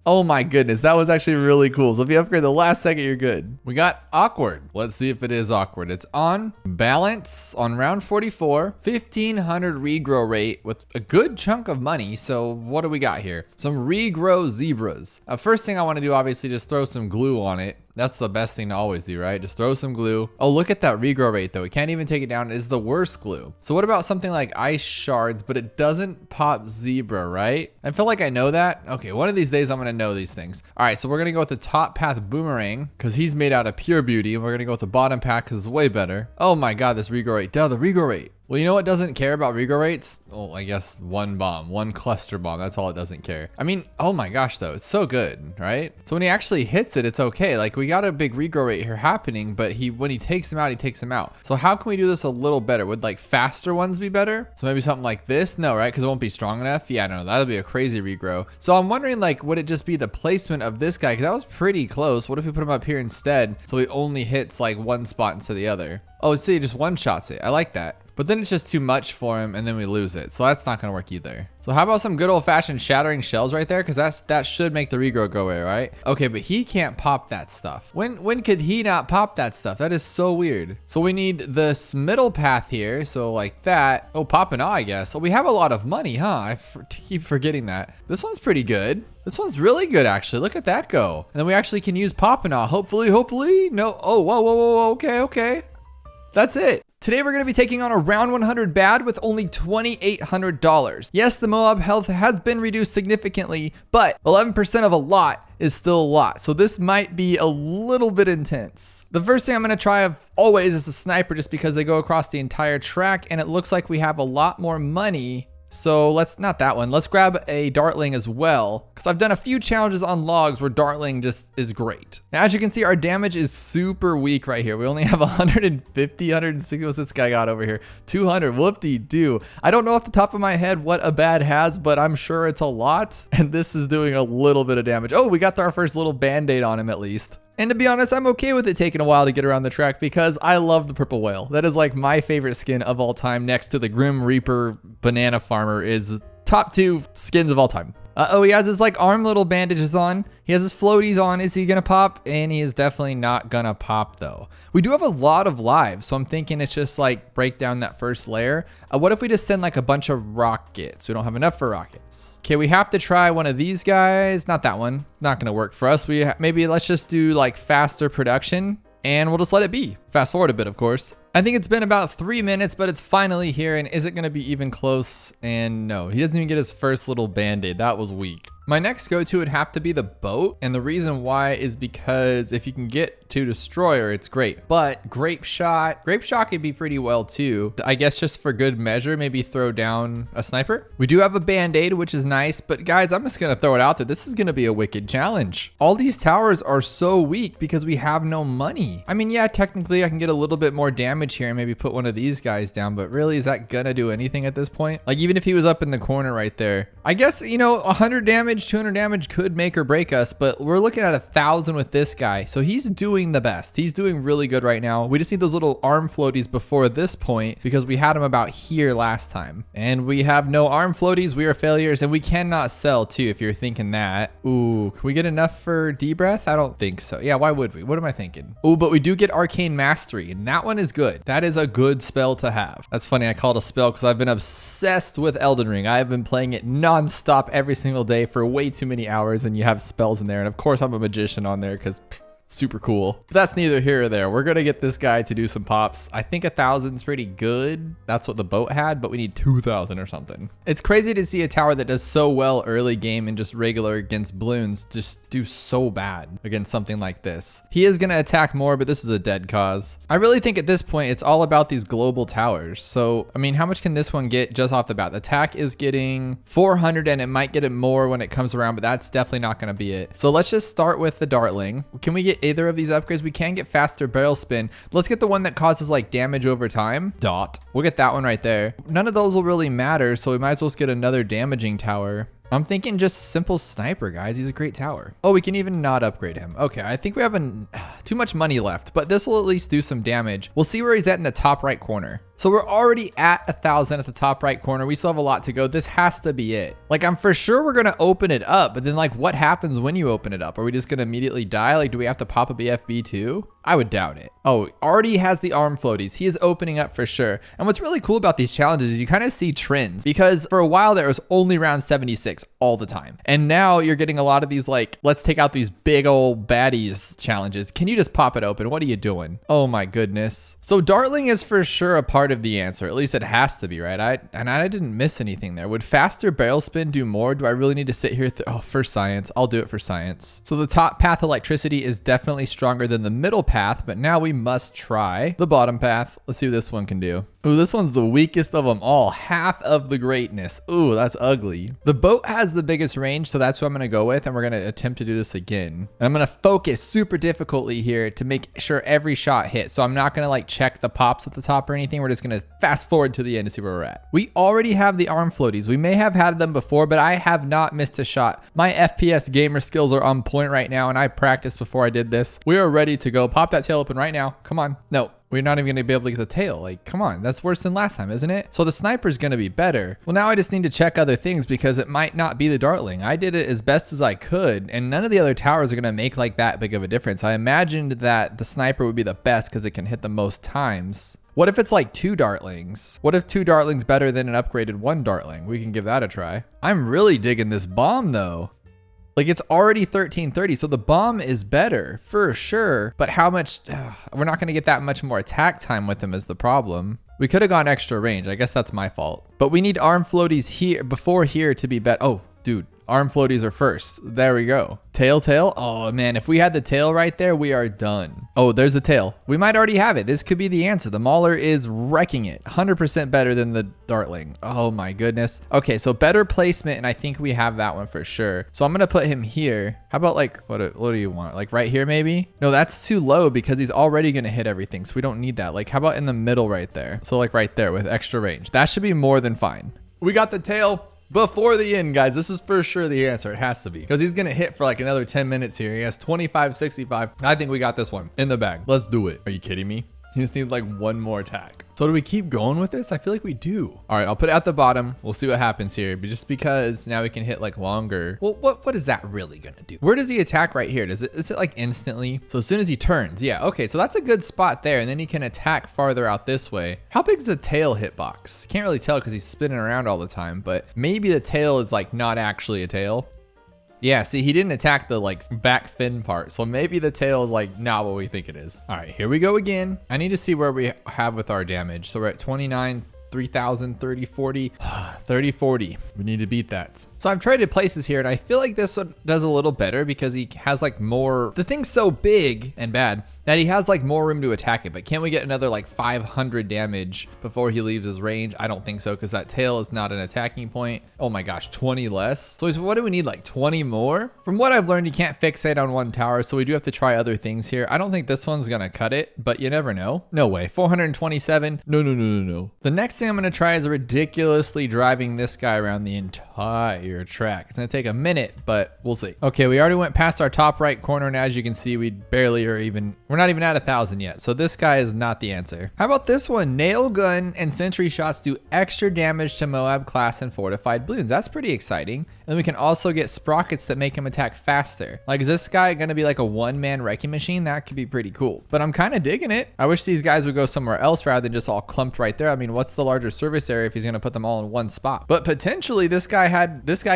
Oh my goodness, that was actually really cool. So if you upgrade the last second, you're good. We got awkward. Let's see if it is awkward. It's on balance on round 44, 1500 regrow rate with a good chunk of money. So what do we got here? Some regrow zebras. First thing I want to do, obviously, just throw some glue on it. That's the best thing to always do, right? Just throw some glue. Oh, look at that regrow rate though. We can't even take it down. It is the worst glue. So what about something like ice shards, but it doesn't pop zebra, right? I feel like I know that. Okay, one of these days I'm gonna know these things. All right, so we're gonna go with the top path boomerang because he's made out of pure beauty. And we're gonna go with the bottom path because it's way better. Oh my God, this regrow rate. Duh, the regrow rate. Well, you know what doesn't care about regrow rates? Oh, I guess one bomb, one cluster bomb. That's all it doesn't care. I mean, oh my gosh, though. It's so good, right? So when he actually hits it, it's okay. Like we got a big regrow rate here happening, but when he takes him out, he takes him out. So how can we do this a little better? Would like faster ones be better? So maybe something like this? No, right? Because it won't be strong enough. Yeah, no, that'll be a crazy regrow. So I'm wondering like, would it just be the placement of this guy? Because that was pretty close. What if we put him up here instead? So he only hits like one spot instead of the other. Oh, see, just one shots it. I like that. But then it's just too much for him and then we lose it. So that's not gonna work either. So how about some good old fashioned shattering shells right there? Cause that should make the regrow go away, right? Okay, but he can't pop that stuff. When could he not pop that stuff? That is so weird. So we need this middle path here. So like that. Oh, pop and I guess. So we have a lot of money, huh? I keep forgetting that. This one's pretty good. This one's really good, actually. Look at that go. And then we actually can use pop and all. Hopefully. No. Oh, whoa. Okay. That's it. Today we're going to be taking on a round 100 bad with only $2,800. Yes, the MOAB health has been reduced significantly, but 11% of a lot is still a lot. So this might be a little bit intense. The first thing I'm going to try always is a sniper just because they go across the entire track and it looks like we have a lot more money. So not that one. Let's grab a Dartling as well, because I've done a few challenges on logs where Dartling just is great. Now, as you can see, our damage is super weak right here. We only have 150, 160. What's this guy got over here? 200. Whoop-de-doo. I don't know off the top of my head what a bad has, but I'm sure it's a lot. And this is doing a little bit of damage. Oh, we got our first little band-aid on him at least. And to be honest, I'm okay with it taking a while to get around the track because I love the purple whale. That is like my favorite skin of all time. Next to the Grim Reaper Banana Farmer is top 2 skins of all time. Oh, he has his like arm little bandages on. He has his floaties on. Is he gonna pop? And he is definitely not gonna pop though. We do have a lot of lives, so I'm thinking it's just like break down that first layer. What if we just send like a bunch of rockets? We don't have enough for rockets. Okay, we have to try one of these guys. Not that one. Not gonna work for us. Maybe let's just do like faster production and we'll just let it be. Fast forward a bit, of course. I think it's been about 3 minutes, but it's finally here. And is it going to be even close? And no, he doesn't even get his first little band-aid. That was weak. My next go-to would have to be the boat. And the reason why is because if you can get to destroyer, it's great. But grape shot could be pretty well too. I guess just for good measure, maybe throw down a sniper. We do have a band-aid, which is nice. But guys, I'm just going to throw it out there. This is going to be a wicked challenge. All these towers are so weak because we have no money. I mean, yeah, technically I can get a little bit more damage here and maybe put one of these guys down, but really, is that gonna do anything at this point? Like, even if he was up in the corner right there, I guess, you know, 100 damage, 200 damage could make or break us, but we're looking at 1,000 with this guy. So he's doing the best. He's doing really good right now. We just need those little arm floaties before this point because we had them about here last time. And we have no arm floaties. We are failures and we cannot sell too, if you're thinking that. Ooh, can we get enough for D-Breath? I don't think so. Yeah, why would we? What am I thinking? Ooh, but we do get Arcane Mastery and that one is good. That is a good spell to have. That's funny. I call it a spell because I've been obsessed with Elden Ring. I have been playing it non-stop every single day for way too many hours and you have spells in there. And of course I'm a magician on there because super cool. But that's neither here or there. We're gonna get this guy to do some pops. I think 1,000's pretty good. That's what the boat had, but we need 2,000 or something. It's crazy to see a tower that does so well early game and just regular against balloons just do so bad against something like this. He is gonna attack more, but this is a dead cause. I really think at this point it's all about these global towers. So I mean, how much can this one get just off the bat? The attack is getting 400 and it might get it more when it comes around, but that's definitely not gonna be it. So let's just start with the Dartling. Can we get either of these upgrades? We can get faster barrel spin. Let's get the one that causes like damage over time. We'll get that one right there. None of those will really matter, so we might as well just get another damaging tower. I'm thinking just simple sniper, guys. He's a great tower. Oh, we can even not upgrade him. Okay, I think we have too much money left, but this will at least do some damage. We'll see where he's at in the top right corner. So we're already at 1,000 at the top right corner. We still have a lot to go. This has to be it. Like, I'm for sure we're going to open it up, but then like what happens when you open it up? Are we just going to immediately die? Like, do we have to pop a BFB too? I would doubt it. Oh, already has the arm floaties. He is opening up for sure. And what's really cool about these challenges is you kind of see trends because for a while there was only round 76 all the time. And now you're getting a lot of these like, let's take out these big old baddies challenges. Can you just pop it open? What are you doing? Oh my goodness. So Dartling is for sure a part of the answer. At least it has to be, right? I didn't miss anything there. Would faster barrel spin do more? Do I really need to sit here? Oh, for science. I'll do it for science. So the top path electricity is definitely stronger than the middle path, but now we must try the bottom path. Let's see what this one can do. Ooh, this one's the weakest of them all. Half of the greatness. Ooh, that's ugly. The boat has the biggest range, so that's what I'm going to go with. And we're going to attempt to do this again. And I'm going to focus super difficultly here to make sure every shot hits. So I'm not going to like check the pops at the top or anything. We're just going to fast forward to the end to see where we're at. We already have the arm floaties. We may have had them before, but I have not missed a shot. My FPS gamer skills are on point right now, and I practiced before I did this. We are ready to go. Pop that tail open right now. Come on. No. We're not even going to be able to get the tail. Like, come on. That's worse than last time, isn't it? So the sniper's going to be better. Well, now I just need to check other things because it might not be the Dartling. I did it as best as I could, and none of the other towers are going to make like that big of a difference. I imagined that the sniper would be the best because it can hit the most times. What if it's like 2 Dartlings? What if 2 Dartlings better than an upgraded 1 Dartling? We can give that a try. I'm really digging this bomb though. Like it's already 1330, so the bomb is better for sure. But how much, we're not gonna get that much more attack time with him is the problem. We could have gone extra range. I guess that's my fault. But we need arm floaties here before here to be better. Oh, dude. Arm floaties are first. There we go. Tail. Oh man, if we had the tail right there, we are done. Oh, there's the tail. We might already have it. This could be the answer. The Mauler is wrecking it. 100% better than the Dartling. Oh my goodness. Okay, so better placement, and I think we have that one for sure. So I'm gonna put him here. How about like, what do you want? Like right here maybe? No, that's too low because he's already gonna hit everything, so we don't need that. Like how about in the middle right there? So like right there with extra range. That should be more than fine. We got the tail. Before the end, guys, this is for sure the answer. It has to be because he's going to hit for like another 10 minutes here. He has 2565. I think we got this one in the bag. Let's do it. Are you kidding me? He just needs like one more attack. So do we keep going with this? I feel like we do. All right, I'll put it at the bottom. We'll see what happens here. But just because now we can hit like longer. Well, what is that really gonna do? Where does he attack right here? Is it like instantly? So as soon as he turns, yeah, okay. So that's a good spot there. And then he can attack farther out this way. How big is the tail hitbox? Can't really tell because he's spinning around all the time, but maybe the tail is like not actually a tail. Yeah, see, he didn't attack the like back fin part. So maybe the tail is like not what we think it is. All right, here we go again. I need to see where we have with our damage. So we're at 29, 3,000, 30, 40, 30, 40. We need to beat that. So I've traded places here and I feel like this one does a little better because he has like more, the thing's so big and bad that he has like more room to attack it. But can we get another like 500 damage before he leaves his range? I don't think so because that tail is not an attacking point. Oh my gosh, 20 less. So what do we need, like 20 more? From what I've learned, you can't fixate on one tower. So we do have to try other things here. I don't think this one's gonna cut it, but you never know. No way, 427. No. The next thing I'm gonna try is ridiculously driving this guy around the entire track. It's gonna take a minute, but we'll see. Okay, we already went past our top right corner, and as you can see, we barely are even, we're not even at 1,000 yet. So this guy is not the answer. How about this one? Nail gun and sentry shots do extra damage to MOAB class and fortified balloons. That's pretty exciting. And we can also get sprockets that make him attack faster. Like, is this guy gonna be like a one-man wrecking machine? That could be pretty cool. But I'm kind of digging it. I wish these guys would go somewhere else rather than just all clumped right there. I mean, what's the larger service area if he's gonna put them all in one spot? But potentially this guy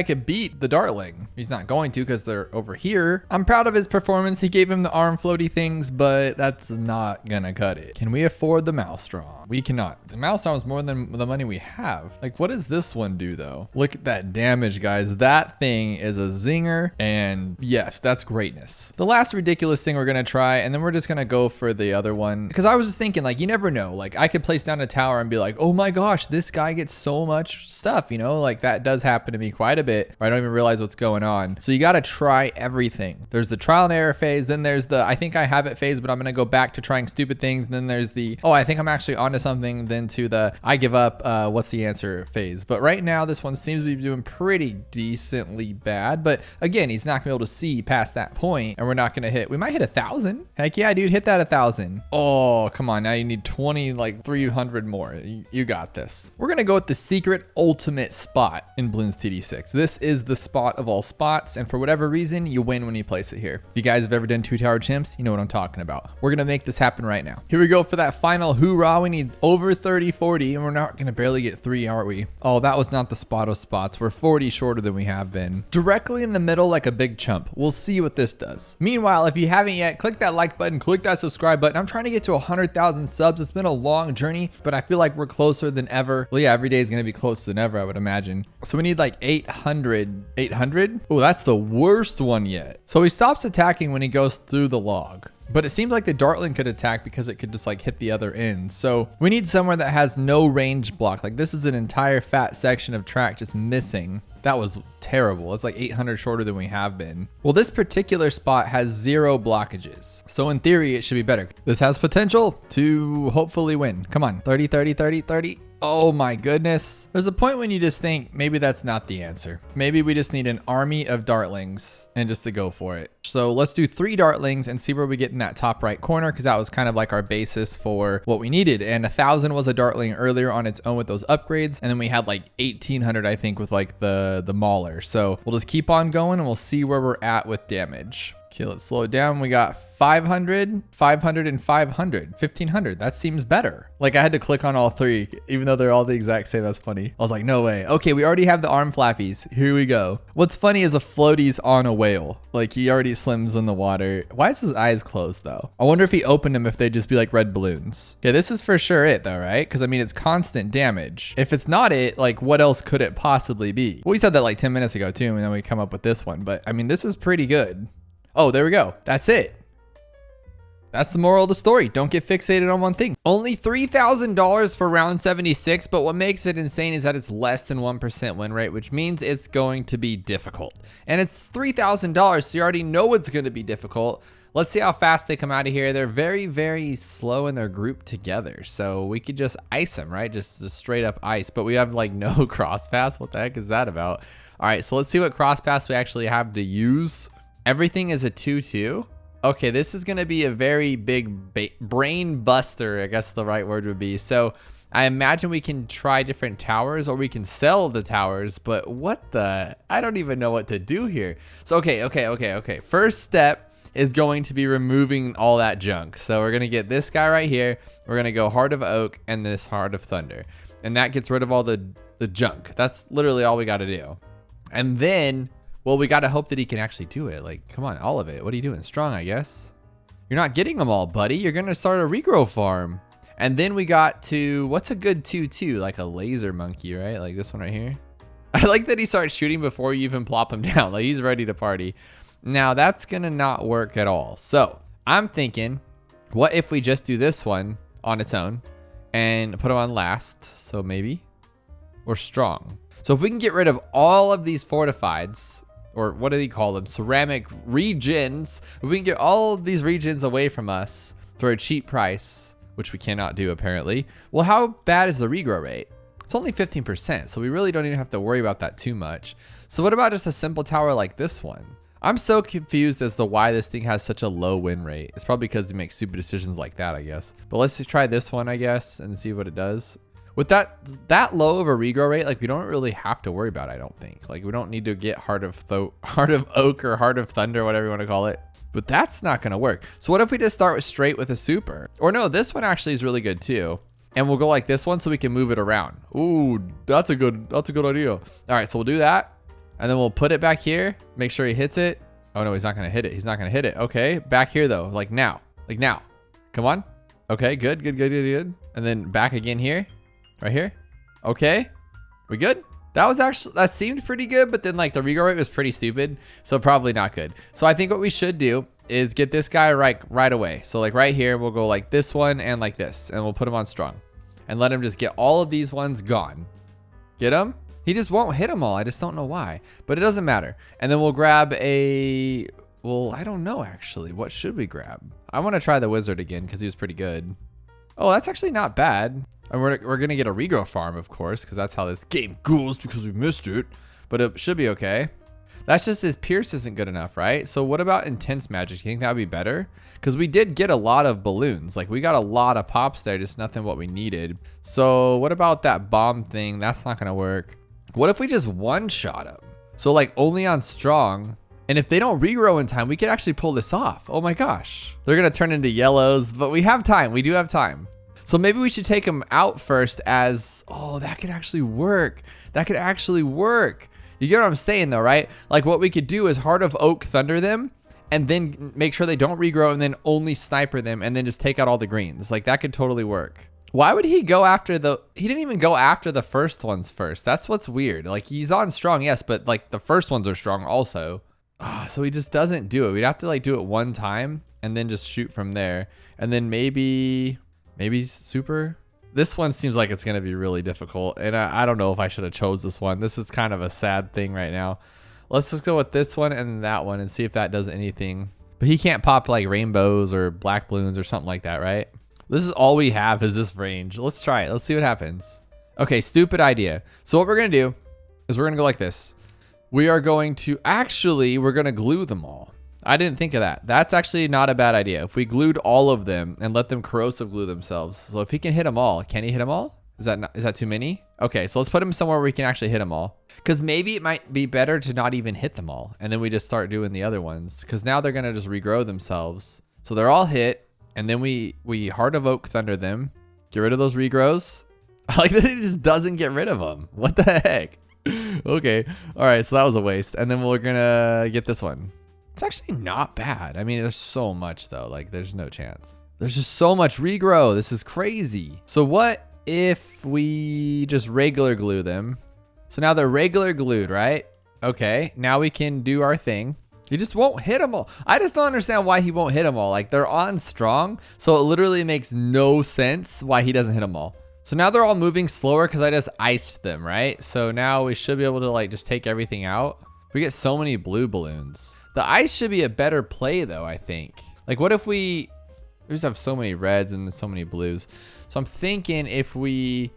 could beat the Dartling. He's not going to because they're over here. I'm proud of his performance. He gave him the arm floaty things, but that's not gonna cut it. Can we afford the Maelstrom? We cannot. The Maelstrom is more than the money we have. Like, what does this one do though? Look at that damage, guys. That thing is a zinger, and yes, that's greatness. The last ridiculous thing we're gonna try, and then we're just gonna go for the other one, because I was just thinking, like, you never know. Like, I could place down a tower and be like, oh my gosh, this guy gets so much stuff, you know? Like, that does happen to me quite a bit, where I don't even realize what's going on. So you gotta try everything. There's the trial and error phase, then there's the I think I have it phase, but I'm gonna go back to trying stupid things, and then there's the oh, I think I'm actually onto something, then to the I give up, what's the answer phase. But right now, this one seems to be doing pretty decently bad, but again, he's not gonna be able to see past that point, and we're not gonna hit. We might hit 1,000. Heck yeah, dude, hit that 1,000. Oh, come on, now you need 20, like 300 more. You got this. We're gonna go with the secret ultimate spot in Bloons TD6. This is the spot of all spots, and for whatever reason, you win when you place it here. If you guys have ever done 2-tower chimps, you know what I'm talking about. We're gonna make this happen right now. Here we go for that final hoorah. We need over 30, 40, and we're not gonna barely get 3, are we? Oh, that was not the spot of spots. We're 40 shorter than we have been. Directly in the middle like a big chump. We'll see what this does. Meanwhile, if you haven't yet, click that like button, click that subscribe button. I'm trying to get to 100,000 subs. It's been a long journey, but I feel like we're closer than ever. Well, yeah, every day is gonna be closer than ever, I would imagine. So we need like 800. 800? Oh, that's the worst one yet. So he stops attacking when he goes through the log. But it seemed like the Dartling could attack because it could just like hit the other end. So we need somewhere that has no range block. Like this is an entire fat section of track just missing. That was terrible. It's like 800 shorter than we have been. Well, this particular spot has 0 blockages. So in theory, it should be better. This has potential to hopefully win. Come on, 30, 30, 30, 30. Oh my goodness. There's a point when you just think maybe that's not the answer. Maybe we just need an army of Dartlings and just to go for it. So let's do 3 Dartlings and see where we get in that top right corner, because that was kind of like our basis for what we needed. And 1,000 was a Dartling earlier on its own with those upgrades. And then we had like 1,800, I think, with like the Mauler. So we'll just keep on going and we'll see where we're at with damage. Okay, let's slow it down. We got 500, 500, and 500. 1,500. That seems better. Like I had to click on all 3, even though they're all the exact same. That's funny. I was like, no way. Okay, we already have the arm flappies. Here we go. What's funny is a floatie's on a whale. Like he already swims in the water. Why is his eyes closed though? I wonder if he opened them if they'd just be like red balloons. Okay, this is for sure it though, right? Because I mean, it's constant damage. If it's not it, like what else could it possibly be? Well, we said that like 10 minutes ago too, and then we come up with this one. But I mean, this is pretty good. Oh, there we go. That's it. That's the moral of the story. Don't get fixated on one thing. Only $3,000 for round 76, but what makes it insane is that it's less than 1% win rate, which means it's going to be difficult. And it's $3,000, so you already know it's going to be difficult. Let's see how fast they come out of here. They're very, very slow in their group together. So we could just ice them, right? Just straight up ice, but we have like no cross pass. What the heck is that about? All right, so let's see what cross pass we actually have to use. Everything is a 2-2. Okay, this is going to be a very big brain buster, I guess the right word would be. So I imagine we can try different towers or we can sell the towers, but what the? I don't even know what to do here. So, okay. First step is going to be removing all that junk. So we're going to get this guy right here. We're going to go Heart of Oak and this Heart of Thunder. And that gets rid of all the junk. That's literally all we got to do. And then... well, we got to hope that he can actually do it. Like, come on, all of it. What are you doing? Strong, I guess. You're not getting them all, buddy. You're going to start a regrow farm. And then we got to, what's a good 2-2? Like a laser monkey, right? Like this one right here. I like that he starts shooting before you even plop him down. Like he's ready to party. Now that's going to not work at all. So I'm thinking, what if we just do this one on its own and put him on last? So maybe, or strong. So if we can get rid of all of these fortifieds, or what do they call them? Ceramic regions. If we can get all of these regions away from us for a cheap price, which we cannot do apparently. Well, how bad is the regrow rate? It's only 15%, so we really don't even have to worry about that too much. So what about just a simple tower like this one? I'm so confused as to why this thing has such a low win rate. It's probably because you make stupid decisions like that, I guess. But let's just try this one, I guess, and see what it does. With that low of a regrow rate, like we don't really have to worry about it, I don't think. Like we don't need to get Heart of Oak or Heart of Thunder, whatever you want to call it. But that's not going to work. So what if we just start straight with a super? Or no, this one actually is really good too. And we'll go like this one so we can move it around. Ooh, that's a good idea. All right, so we'll do that. And then we'll put it back here. Make sure he hits it. Oh no, he's not going to hit it. He's not going to hit it. Okay, back here though, like now. Come on. Okay, good. And then back again here. Right here. Okay. We good? That seemed pretty good, but then like the regrow rate was pretty stupid. So probably not good. So I think what we should do is get this guy right away. So like right here, we'll go like this one and like this, and we'll put him on strong and let him just get all of these ones gone. Get him? He just won't hit them all. I just don't know why, but it doesn't matter. And then we'll grab well, I don't know actually. What should we grab? I want to try the wizard again because he was pretty good. Oh, that's actually not bad. And we're going to get a regrow farm, of course, because that's how this game goes because we missed it. But it should be okay. That's just his Pierce isn't good enough, right? So what about Intense Magic? You think that would be better? Because we did get a lot of balloons. Like we got a lot of pops there, just nothing what we needed. So what about that bomb thing? That's not going to work. What if we just one-shot him? So like only on strong. And if they don't regrow in time, we could actually pull this off. Oh my gosh. They're going to turn into yellows, but we have time. We do have time. So maybe we should take them out first as, oh, that could actually work. That could actually work. You get what I'm saying though, right? Like what we could do is Heart of Oak Thunder them and then make sure they don't regrow and then only sniper them and then just take out all the greens. Like that could totally work. Why would he go after he didn't even go after the first ones first. That's what's weird. Like he's on strong, yes, but like the first ones are strong also. So he just doesn't do it. We'd have to like do it one time. and then just shoot from there. And then maybe super. This one seems like it's going to be really difficult. And I don't know if I should have chose this one. This is kind of a sad thing right now. Let's just go with this one and that one and see if that does anything. But he can't pop like rainbows or black balloons or something like that, right? This is all we have is this range. Let's try it. Let's see what happens. Okay, stupid idea. So what we're going to do is we're going to go like this. We're going to glue them all. I didn't think of that. That's actually not a bad idea. If we glued all of them and let them corrosive glue themselves. So if he can hit them all, can he hit them all? Is that too many? Okay, so let's put him somewhere where we can actually hit them all. Because maybe it might be better to not even hit them all. And then we just start doing the other ones. Because now they're going to just regrow themselves. So they're all hit. And then we Heart of Oak Thunder them. Get rid of those regrows. I like that it just doesn't get rid of them. What the heck? Okay. All right, so that was a waste. And then we're going to get this one. It's actually not bad. I mean, there's so much though. Like there's no chance. There's just so much regrow. This is crazy. So what if we just regular glue them? So now they're regular glued, right? Okay, now we can do our thing. He just won't hit them all. I just don't understand why he won't hit them all. Like they're on strong. So it literally makes no sense why he doesn't hit them all. So now they're all moving slower because I just iced them, right? So now we should be able to like just take everything out. We get so many blue balloons. The ice should be a better play though, I think. Like what if we just have so many reds and so many blues. So I'm thinking if we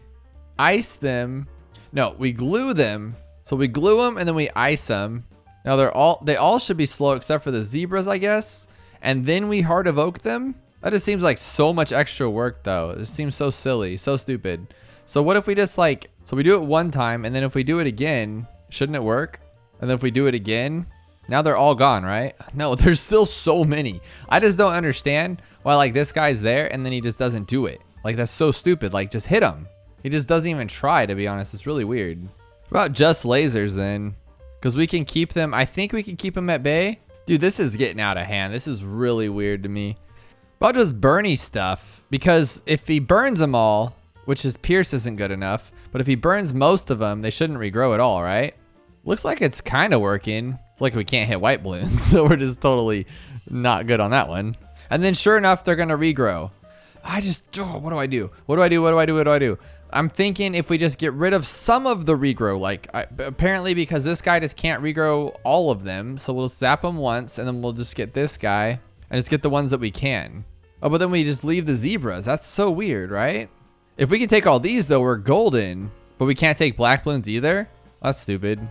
ice them, no, we glue them. So we glue them and then we ice them. Now they all should be slow except for the zebras, I guess. And then we Heart of Oak them. That just seems like so much extra work though. It seems so silly, so stupid. So what if we just like, so we do it one time and then if we do it again, shouldn't it work? And then if we do it again, now they're all gone, right? No, there's still so many. I just don't understand why like this guy's there and then he just doesn't do it. Like that's so stupid. Like just hit him. He just doesn't even try, to be honest. It's really weird. What about just lasers then? Because we can keep them. I think we can keep them at bay. Dude, this is getting out of hand. This is really weird to me. About just Bernie stuff. Because if he burns them all, which his Pierce isn't good enough, but if he burns most of them, they shouldn't regrow at all, right? Looks like it's kind of working. It's like we can't hit white balloons, so we're just totally not good on that one. And then sure enough, they're gonna regrow. What do I do? What do I do? I'm thinking if we just get rid of some of the regrow, like apparently because this guy just can't regrow all of them, so we'll zap them once and then we'll just get this guy and just get the ones that we can. Oh, but then we just leave the zebras. That's so weird, right? If we can take all these though, we're golden, but we can't take black balloons either. That's stupid.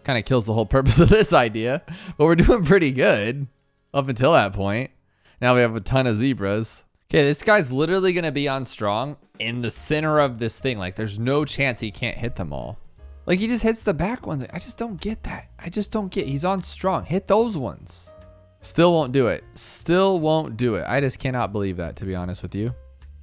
Kind of kills the whole purpose of this idea, but we're doing pretty good up until that point. Now we have a ton of zebras. Okay, this guy's literally going to be on strong in the center of this thing. Like there's no chance he can't hit them all. Like he just hits the back ones. I just don't get that. He's on strong. Hit those ones. Still won't do it. Still won't do it. I just cannot believe that, to be honest with you.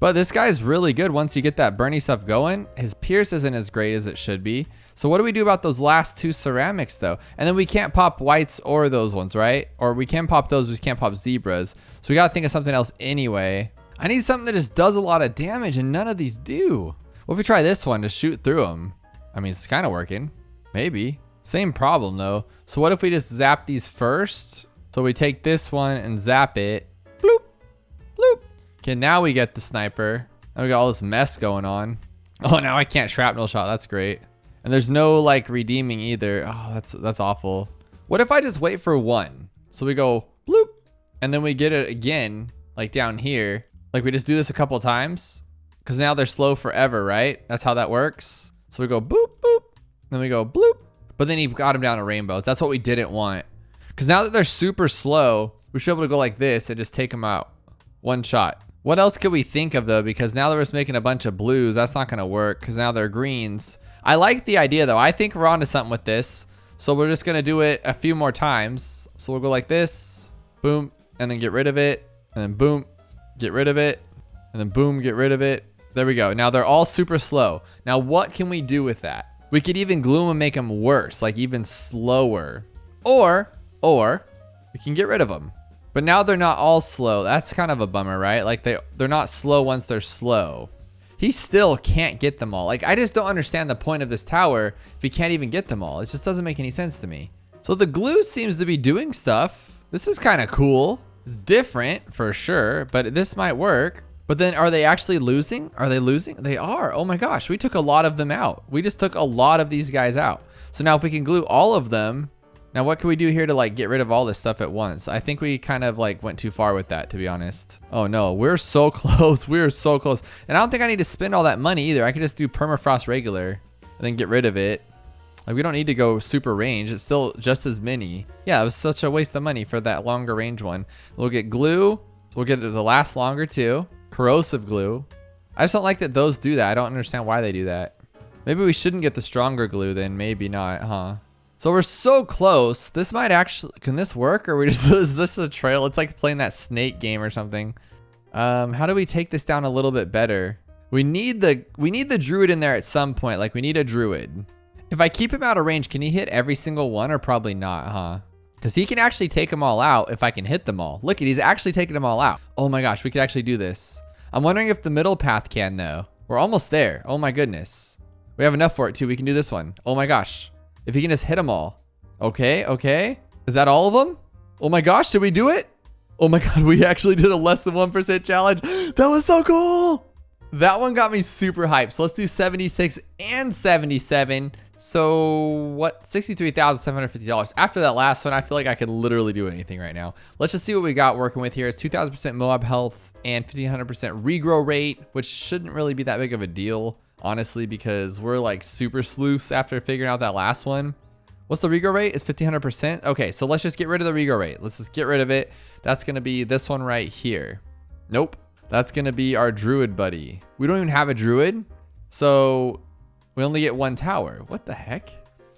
But this guy's really good once you get that Bernie stuff going. His Pierce isn't as great as it should be. So what do we do about those last two ceramics though? And then we can't pop whites or those ones, right? Or we can pop those, we just can't pop zebras. So we gotta think of something else anyway. I need something that just does a lot of damage and none of these do. What if we try this one to shoot through them? I mean, it's kind of working. Maybe. Same problem though. So what if we just zap these first? So we take this one and zap it. Bloop, bloop. Okay, now we get the sniper. Now we got all this mess going on. Oh, now I can't shrapnel shot. That's great. And there's no like redeeming either. Oh, that's awful. What if I just wait for one? So we go bloop, and then we get it again, like down here. Like we just do this a couple times, because now they're slow forever, right? That's how that works. So we go boop, boop, then we go bloop. But then he got him down to rainbows. That's what we didn't want. Because now that they're super slow, we should be able to go like this and just take them out. One shot. What else could we think of though? Because now they're just making a bunch of blues. That's not going to work because now they're greens. I like the idea though. I think we're onto something with this. So we're just going to do it a few more times. So we'll go like this, boom, and then get rid of it. And then boom, get rid of it. And then boom, get rid of it. There we go. Now they're all super slow. Now what can we do with that? We could even glue them and make them worse, like even slower. Or we can get rid of them. But now they're not all slow. That's kind of a bummer, right? Like they're not slow once they're slow. He still can't get them all. Like I just don't understand the point of this tower if he can't even get them all. It just doesn't make any sense to me. So the glue seems to be doing stuff. This is kind of cool. It's different for sure, but this might work. But then are they actually losing? Are they losing? They are. Oh my gosh, we took a lot of them out. We just took a lot of these guys out. So now if we can glue all of them, now what can we do here to like get rid of all this stuff at once? I think we kind of like went too far with that, to be honest. Oh no, we're so close. We're so close. And I don't think I need to spend all that money either. I could just do permafrost regular and then get rid of it. Like we don't need to go super range. It's still just as many. Yeah, it was such a waste of money for that longer range one. We'll get glue. We'll get it to last longer too. Corrosive glue. I just don't like that those do that. I don't understand why they do that. Maybe we shouldn't get the stronger glue then. Maybe not, huh? So we're so close. This might actually, can this work? Or we just, is this a trail? It's like playing that snake game or something. How do we take this down a little bit better? We need the druid in there at some point. Like we need a druid. If I keep him out of range, can he hit every single one or probably not, huh? Because he can actually take them all out if I can hit them all. Look, he's actually taking them all out. Oh my gosh, we could actually do this. I'm wondering if the middle path can though. We're almost there. Oh my goodness. We have enough for it too. We can do this one. Oh my gosh. If he can just hit them all. Okay, okay. Is that all of them? Oh my gosh, did we do it? Oh my God, we actually did a less than 1% challenge. That was so cool. That one got me super hyped. So let's do 76 and 77. So what? $63,750. After that last one, I feel like I could literally do anything right now. Let's just see what we got working with here. It's 2,000% MOAB health and 1,500% regrow rate, which shouldn't really be that big of a deal, honestly, because we're like super sleuths after figuring out that last one. What's the regrow rate? It's 1,500%. Okay, so let's just get rid of the regrow rate. Let's just get rid of it. That's going to be this one right here. Nope. That's going to be our druid buddy. We don't even have a druid. So we only get one tower. What the heck?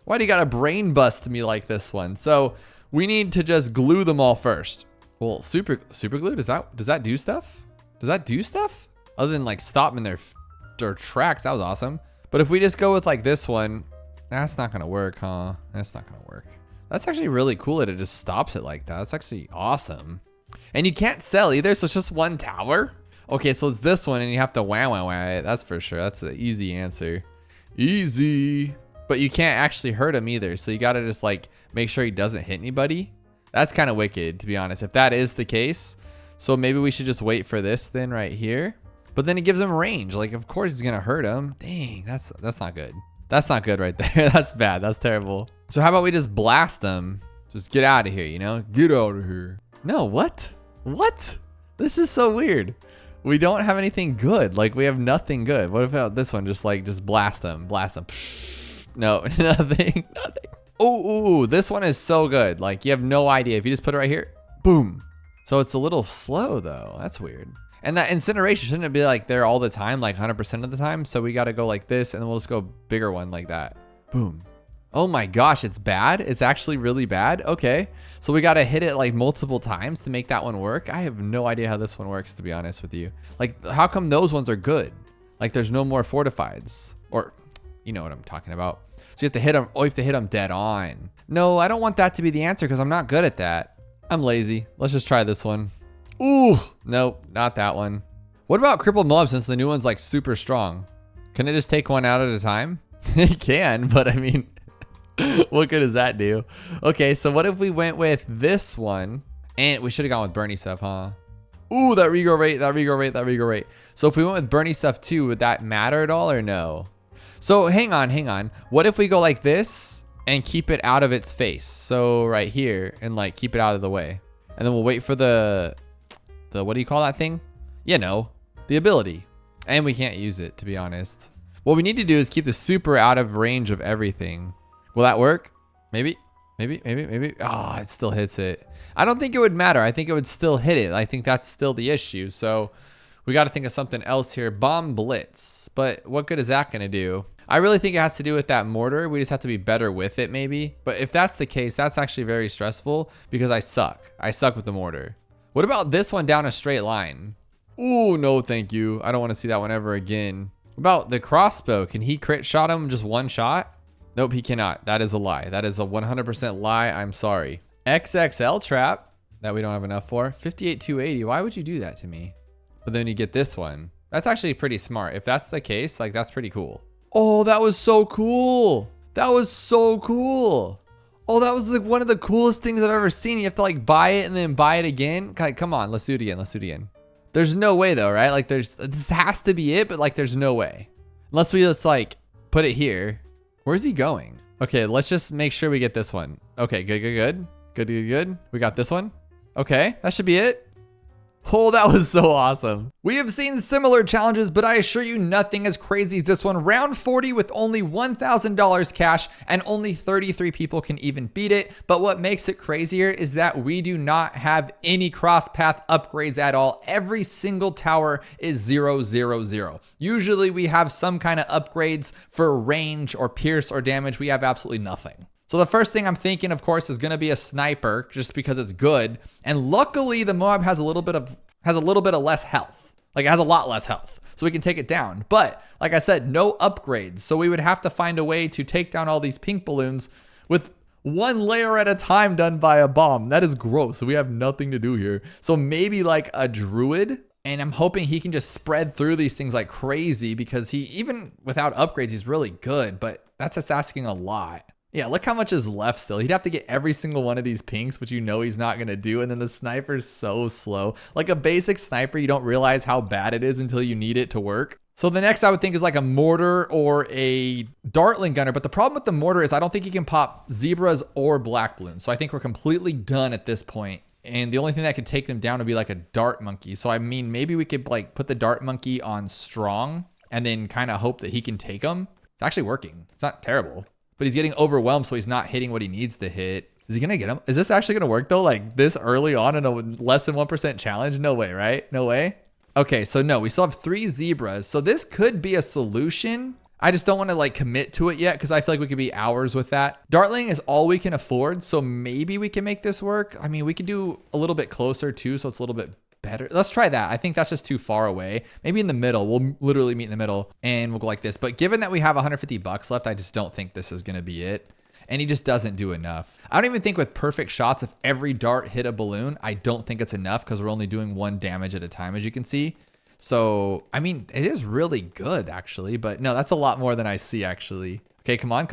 Why do you got to brain bust me like this one? So we need to just glue them all first. Well, super glue, does that do stuff? Does that do stuff? Other than like stop them in their tracks, that was awesome. But if we just go with like this one, that's not gonna work, huh? That's not gonna work. That's actually really cool that it just stops it like that. That's actually awesome. And you can't sell either, so it's just one tower. Okay, so it's this one and you have to wow it. That's for sure. That's the easy answer. Easy. But you can't actually hurt him either. So you gotta just like make sure he doesn't hit anybody. That's kind of wicked, to be honest, if that is the case. So maybe we should just wait for this then right here. But then it gives him range. Like, of course he's gonna hurt him. Dang, that's not good. That's not good right there. That's bad. That's terrible. So how about we just blast them? Just get out of here, you know? Get out of here. No, what? What? This is so weird. We don't have anything good. Like, we have nothing good. What about this one? Just blast them. Blast them. No, nothing. Nothing. Oh, this one is so good. Like, you have no idea. If you just put it right here, boom. So it's a little slow though. That's weird. And that incineration, shouldn't it be like there all the time, like 100% of the time? So we got to go like this and then we'll just go bigger one like that. Boom. Oh my gosh, it's bad. It's actually really bad. Okay. So we got to hit it like multiple times to make that one work. I have no idea how this one works, to be honest with you. Like, how come those ones are good? Like, there's no more fortifieds, or you know what I'm talking about. So you have to hit them. Oh, you have to hit them dead on. No, I don't want that to be the answer because I'm not good at that. I'm lazy. Let's just try this one. Ooh, nope, not that one. What about crippled MOAB, since the new one's like super strong? Can it just take one out at a time? It can, but I mean, what good does that do? Okay, so what if we went with this one? And we should have gone with Bernie stuff, huh? Ooh, that regrow rate. So if we went with Bernie stuff too, would that matter at all or no? So hang on. What if we go like this and keep it out of its face? So right here, and like keep it out of the way. And then we'll wait for the what do you call that thing? You know, the ability. And we can't use it, to be honest. What we need to do is keep the super out of range of everything. Will that work? Maybe. Oh, it still hits it. I don't think it would matter. I think it would still hit it. I think that's still the issue. So we got to think of something else here. Bomb Blitz. But what good is that going to do? I really think it has to do with that mortar. We just have to be better with it maybe. But if that's the case, that's actually very stressful because I suck. I suck with the mortar. What about this one down a straight line? Ooh, no, thank you. I don't want to see that one ever again. What about the crossbow? Can he crit shot him just one shot? Nope, he cannot. That is a lie. That is a 100% lie. I'm sorry. XXL trap that we don't have enough for. 58,280. Why would you do that to me? But then you get this one. That's actually pretty smart. If that's the case, like, that's pretty cool. Oh, that was so cool. That was so cool. Oh, that was like one of the coolest things I've ever seen. You have to like buy it and then buy it again. Come on, let's do it again. Let's do it again. There's no way though, right? Like this has to be it, but like there's no way. Unless we just like put it here. Where's he going? Okay, let's just make sure we get this one. Okay, good. We got this one. Okay, that should be it. Oh, that was so awesome. We have seen similar challenges, but I assure you nothing as crazy as this one. Round 40 with only $1,000 cash and only 33 people can even beat it. But what makes it crazier is that we do not have any cross path upgrades at all. Every single tower is 0, 0, 0. Usually we have some kind of upgrades for range or pierce or damage. We have absolutely nothing. So the first thing I'm thinking, of course, is going to be a sniper just because it's good. And luckily the MOAB has a little bit of less health. Like it has a lot less health. So we can take it down. But like I said, no upgrades. So we would have to find a way to take down all these pink balloons with one layer at a time done by a bomb. That is gross. So we have nothing to do here. So maybe like a druid. And I'm hoping he can just spread through these things like crazy because he, even without upgrades, he's really good. But that's just asking a lot. Yeah, look how much is left still. He'd have to get every single one of these pinks, which you know he's not going to do. And then the sniper's so slow. Like a basic sniper, you don't realize how bad it is until you need it to work. So the next I would think is like a mortar or a dartling gunner. But the problem with the mortar is I don't think you can pop zebras or black balloons. So I think we're completely done at this point. And the only thing that could take them down would be like a dart monkey. So I mean, maybe we could like put the dart monkey on strong and then kind of hope that he can take them. It's actually working. It's not terrible. But he's getting overwhelmed, so he's not hitting what he needs to hit. Is he gonna get him? Is this actually gonna work though? Like this early on in a less than 1% challenge? No way, right? No way. Okay, so no, we still have 3 zebras. So this could be a solution. I just don't want to like commit to it yet because I feel like we could be hours with that. Dartling is all we can afford, so maybe we can make this work. I mean, we could do a little bit closer too, so it's a little bit better. Let's try that. I think that's just too far away. Maybe in the middle. We'll literally meet in the middle and we'll go like this. But given that we have $150 left, I just don't think this is going to be it. And he just doesn't do enough. I don't even think with perfect shots, if every dart hit a balloon, I don't think it's enough because we're only doing 1 damage at a time, as you can see. So, I mean, it is really good actually, but no, that's a lot more than I see actually. Okay, come on.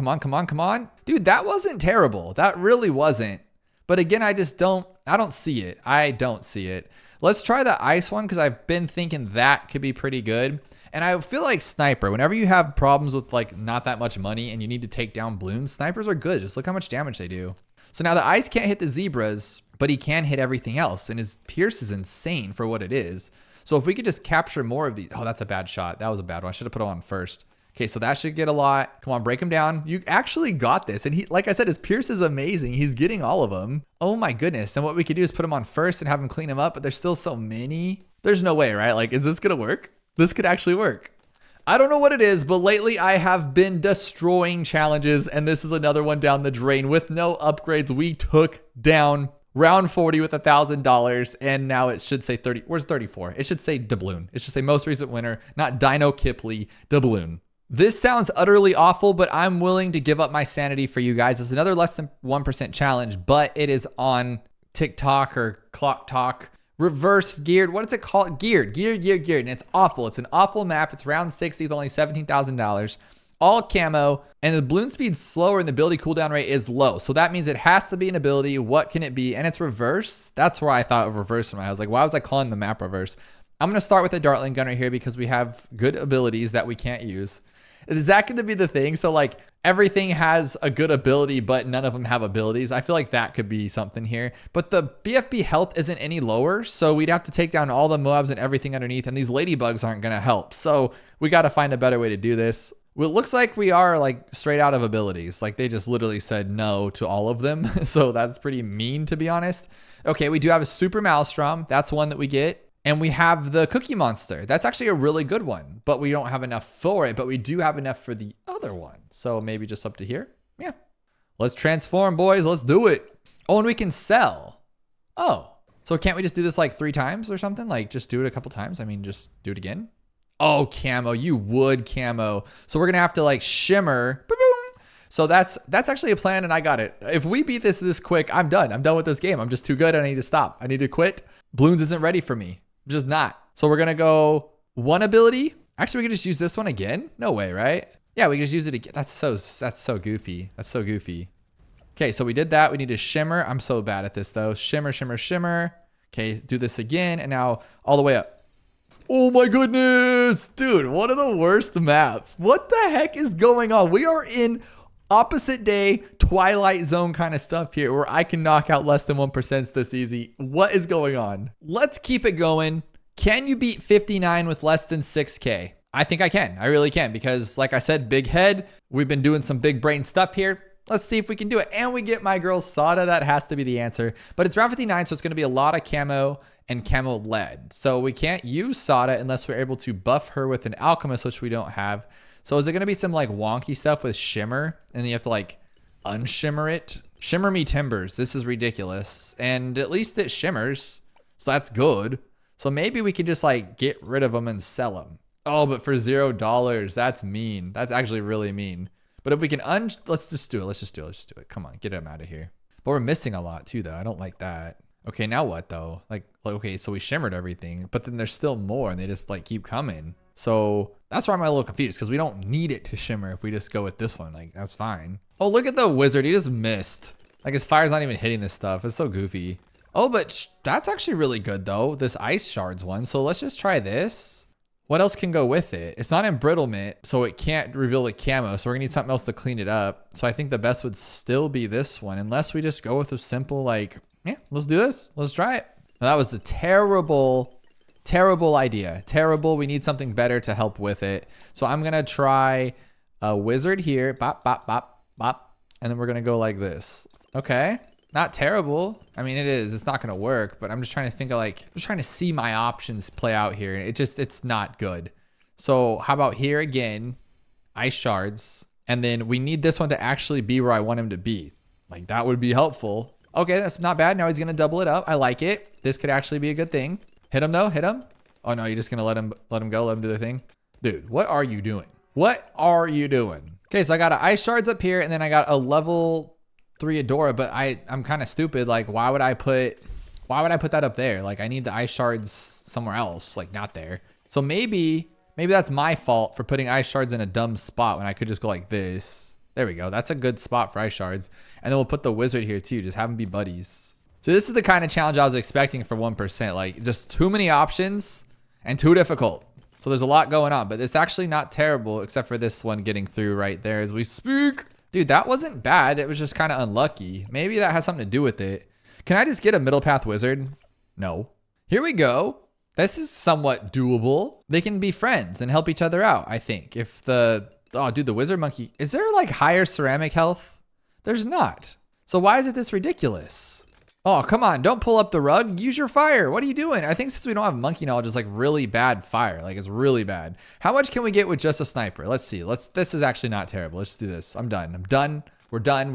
Dude, that wasn't terrible. That really wasn't. But again, I don't see it. I don't see it. Let's try the ice one because I've been thinking that could be pretty good. And I feel like sniper, whenever you have problems with like not that much money and you need to take down balloons, snipers are good. Just look how much damage they do. So now the ice can't hit the zebras, but he can hit everything else. And his pierce is insane for what it is. So if we could just capture more of these. Oh, that's a bad shot. That was a bad one. I should have put it on first. Okay, so that should get a lot. Come on, break him down. You actually got this. And he, like I said, his pierce is amazing. He's getting all of them. Oh my goodness. And what we could do is put him on first and have him clean him up, but there's still so many. There's no way, right? Like, is this gonna work? This could actually work. I don't know what it is, but lately I have been destroying challenges, and this is another one down the drain. With no upgrades, we took down round 40 with $1,000, and now it should say 30. Where's 34? It should say doubloon. It should say most recent winner, not Dino Kipley, doubloon. This sounds utterly awful, but I'm willing to give up my sanity for you guys. It's another less than 1% challenge, but it is on TikTok or Clock Talk. Reverse geared. What is it called? Geared. And it's awful. It's an awful map. It's round 60. It's only $17,000. All camo. And the balloon speed's slower and the ability cooldown rate is low. So that means it has to be an ability. What can it be? And it's reverse. That's where I thought of reverse in my head. I was like, why was I calling the map reverse? I'm going to start with a Dartling Gunner here because we have good abilities that we can't use. Is that going to be the thing? So like everything has a good ability, but none of them have abilities. I feel like that could be something here. But the BFB health isn't any lower. So we'd have to take down all the MOABs and everything underneath. And these ladybugs aren't going to help. So we got to find a better way to do this. Well, it looks like we are like straight out of abilities. Like they just literally said no to all of them. So that's pretty mean, to be honest. Okay, we do have a Super Maelstrom. That's one that we get. And we have the Cookie Monster. That's actually a really good one, but we don't have enough for it, but we do have enough for the other one. So maybe just up to here. Yeah. Let's transform, boys. Let's do it. Oh, and we can sell. Oh, so can't we just do this like 3 times or something? Like just do it a couple times. I mean, just do it again. Oh, camo, you would camo. So we're going to have to like shimmer. Boom. So that's actually a plan and I got it. If we beat this quick, I'm done. I'm done with this game. I'm just too good. I need to stop. I need to quit. Balloons isn't ready for me. Just not. So we're going to go 1 ability. Actually, we could just use this one again. No way, right? Yeah, we can just use it again. That's so goofy. That's so goofy. Okay, so we did that. We need to shimmer. I'm so bad at this though. Shimmer, shimmer, shimmer. Okay, do this again. And now all the way up. Oh my goodness. Dude, one of the worst maps. What the heck is going on? We are in opposite day, Twilight Zone kind of stuff here where I can knock out less than 1% this easy. What is going on? Let's keep it going. Can you beat 59 with less than 6K? I think I can. I really can because like I said, big head. We've been doing some big brain stuff here. Let's see if we can do it. And we get my girl Sada. That has to be the answer. But it's round 59, so it's going to be a lot of camo and camo lead. So we can't use Sada unless we're able to buff her with an alchemist, which we don't have. So is it going to be some like wonky stuff with shimmer? And then you have to like unshimmer it? Shimmer me timbers. This is ridiculous. And at least it shimmers. So that's good. So maybe we could just like get rid of them and sell them. Oh, but for $0, that's mean. That's actually really mean. But if we can let's just do it. Let's just do it. Come on, get him out of here. But we're missing a lot too though. I don't like that. Okay, now what though? Like, okay, so we shimmered everything, but then there's still more and they just like keep coming. So that's why I'm a little confused because we don't need it to shimmer if we just go with this one. Like, that's fine. Oh, look at the wizard. He just missed. Like his fire's not even hitting this stuff. It's so goofy. Oh, but that's actually really good though. This ice shards one. So let's just try this. What else can go with it? It's not embrittlement, so it can't reveal the camo. So we're gonna need something else to clean it up. So I think the best would still be this one, unless we just go with a simple like, yeah, let's do this. Let's try it. Well, that was a terrible idea. Terrible. We need something better to help with it. So I'm gonna try a wizard here. Bop, bop, bop, bop. And then we're gonna go like this. Okay. Not terrible. I mean, it is. It's not going to work, but I'm just trying to think of like, I'm just trying to see my options play out here. It's not good. So how about here again, ice shards. And then we need this one to actually be where I want him to be. Like that would be helpful. Okay, that's not bad. Now he's going to double it up. I like it. This could actually be a good thing. Hit him though. Hit him. Oh no, you're just going to let him go. Let him do their thing. Dude, what are you doing? What are you doing? Okay, so I got an ice shards up here and then I got a level 3 Adora, but I'm kind of stupid. Like, why would I put that up there? Like, I need the ice shards somewhere else, like not there. So maybe that's my fault for putting ice shards in a dumb spot when I could just go like this. There we go. That's a good spot for ice shards. And then we'll put the wizard here too. Just have them be buddies. So this is the kind of challenge I was expecting for 1%. Like, just too many options and too difficult. So there's a lot going on, but it's actually not terrible except for this one getting through right there as we speak. Dude, that wasn't bad. It was just kind of unlucky. Maybe that has something to do with it. Can I just get a middle path wizard? No. Here we go. This is somewhat doable. They can be friends and help each other out, I think. If the, oh dude, the wizard monkey, is there like higher ceramic health? There's not. So why is it this ridiculous? Oh, come on. Don't pull up the rug. Use your fire. What are you doing? I think since we don't have monkey knowledge, it's like really bad fire. Like it's really bad. How much can we get with just a sniper? Let's see. This is actually not terrible. Let's do this. I'm done. We're done.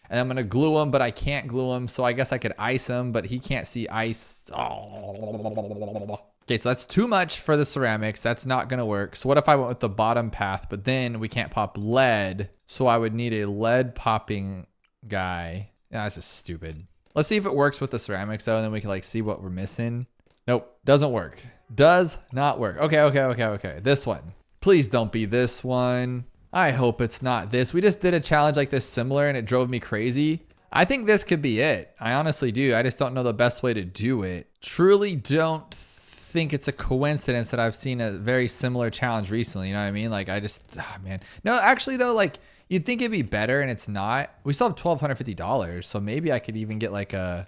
And I'm going to glue him, but I can't glue him. So I guess I could ice him, but he can't see ice. Oh. Okay, so that's too much for the ceramics. That's not going to work. So what if I went with the bottom path, but then we can't pop lead. So I would need a lead popping guy. Yeah, that's just stupid. Let's see if it works with the ceramics though, and then we can like see what we're missing. Nope, doesn't work. Does not work. Okay. This one. Please don't be this one. I hope it's not this. We just did a challenge like this similar and it drove me crazy. I think this could be it. I honestly do. I just don't know the best way to do it. Truly don't think it's a coincidence that I've seen a very similar challenge recently. You know what I mean? Like I just, oh man. No, actually though, like, you'd think it'd be better and it's not. We still have $1,250, so maybe I could even get like a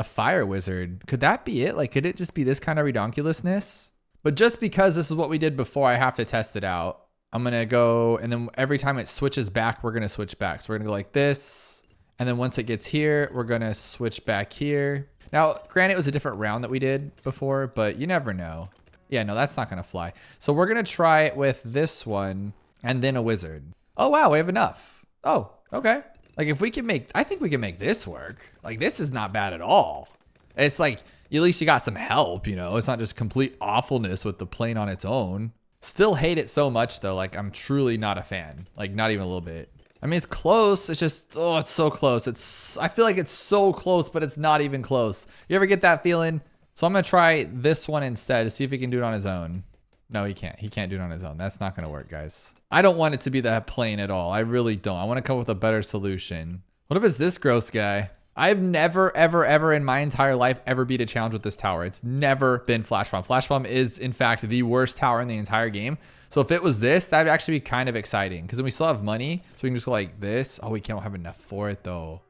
fire wizard. Could that be it? Like, could it just be this kind of redonkulousness? But just because this is what we did before, I have to test it out. I'm gonna go, and then every time it switches back, we're gonna switch back. So we're gonna go like this, and then once it gets here, we're gonna switch back here. Now, granted, it was a different round that we did before, but you never know. Yeah, no, that's not gonna fly. So we're gonna try it with this one, and then a wizard. Oh, wow, we have enough. Oh, okay. Like if we can make, I think we can make this work. Like this is not bad at all. It's like, at least you got some help, you know? It's not just complete awfulness with the plane on its own. Still hate it so much though. Like I'm truly not a fan. Like not even a little bit. I mean, it's close. It's just, oh, it's so close. I feel like it's so close, but it's not even close. You ever get that feeling? So I'm gonna try this one instead to see if he can do it on his own. No, he can't. He can't do it on his own. That's not gonna work, guys. I don't want it to be that plain at all. I really don't. I want to come up with a better solution. What if it's this gross guy? I've never, ever, ever in my entire life ever beat a challenge with this tower. It's never been Flash Bomb. Flash Bomb is, in fact, the worst tower in the entire game. So if it was this, that'd actually be kind of exciting because then we still have money. So we can just go like this. Oh, we can't have enough for it though.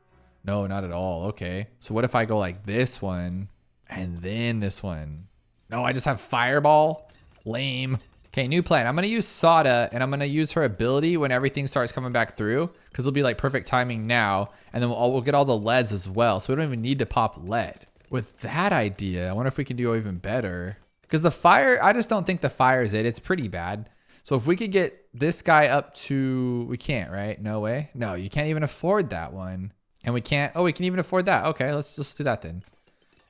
No, not at all. Okay. So what if I go like this one and then this one? No, I just have Fireball. Lame. Okay, new plan. I'm going to use Sada and I'm going to use her ability when everything starts coming back through because it'll be like perfect timing now. And then we'll get all the leads as well. So we don't even need to pop lead. With that idea, I wonder if we can do even better. Because the fire, I just don't think the fire is it. It's pretty bad. So if we could get this guy up to, we can't, right? No way. No, you can't even afford that one. And we can't, oh, we can even afford that. Okay, let's just do that then.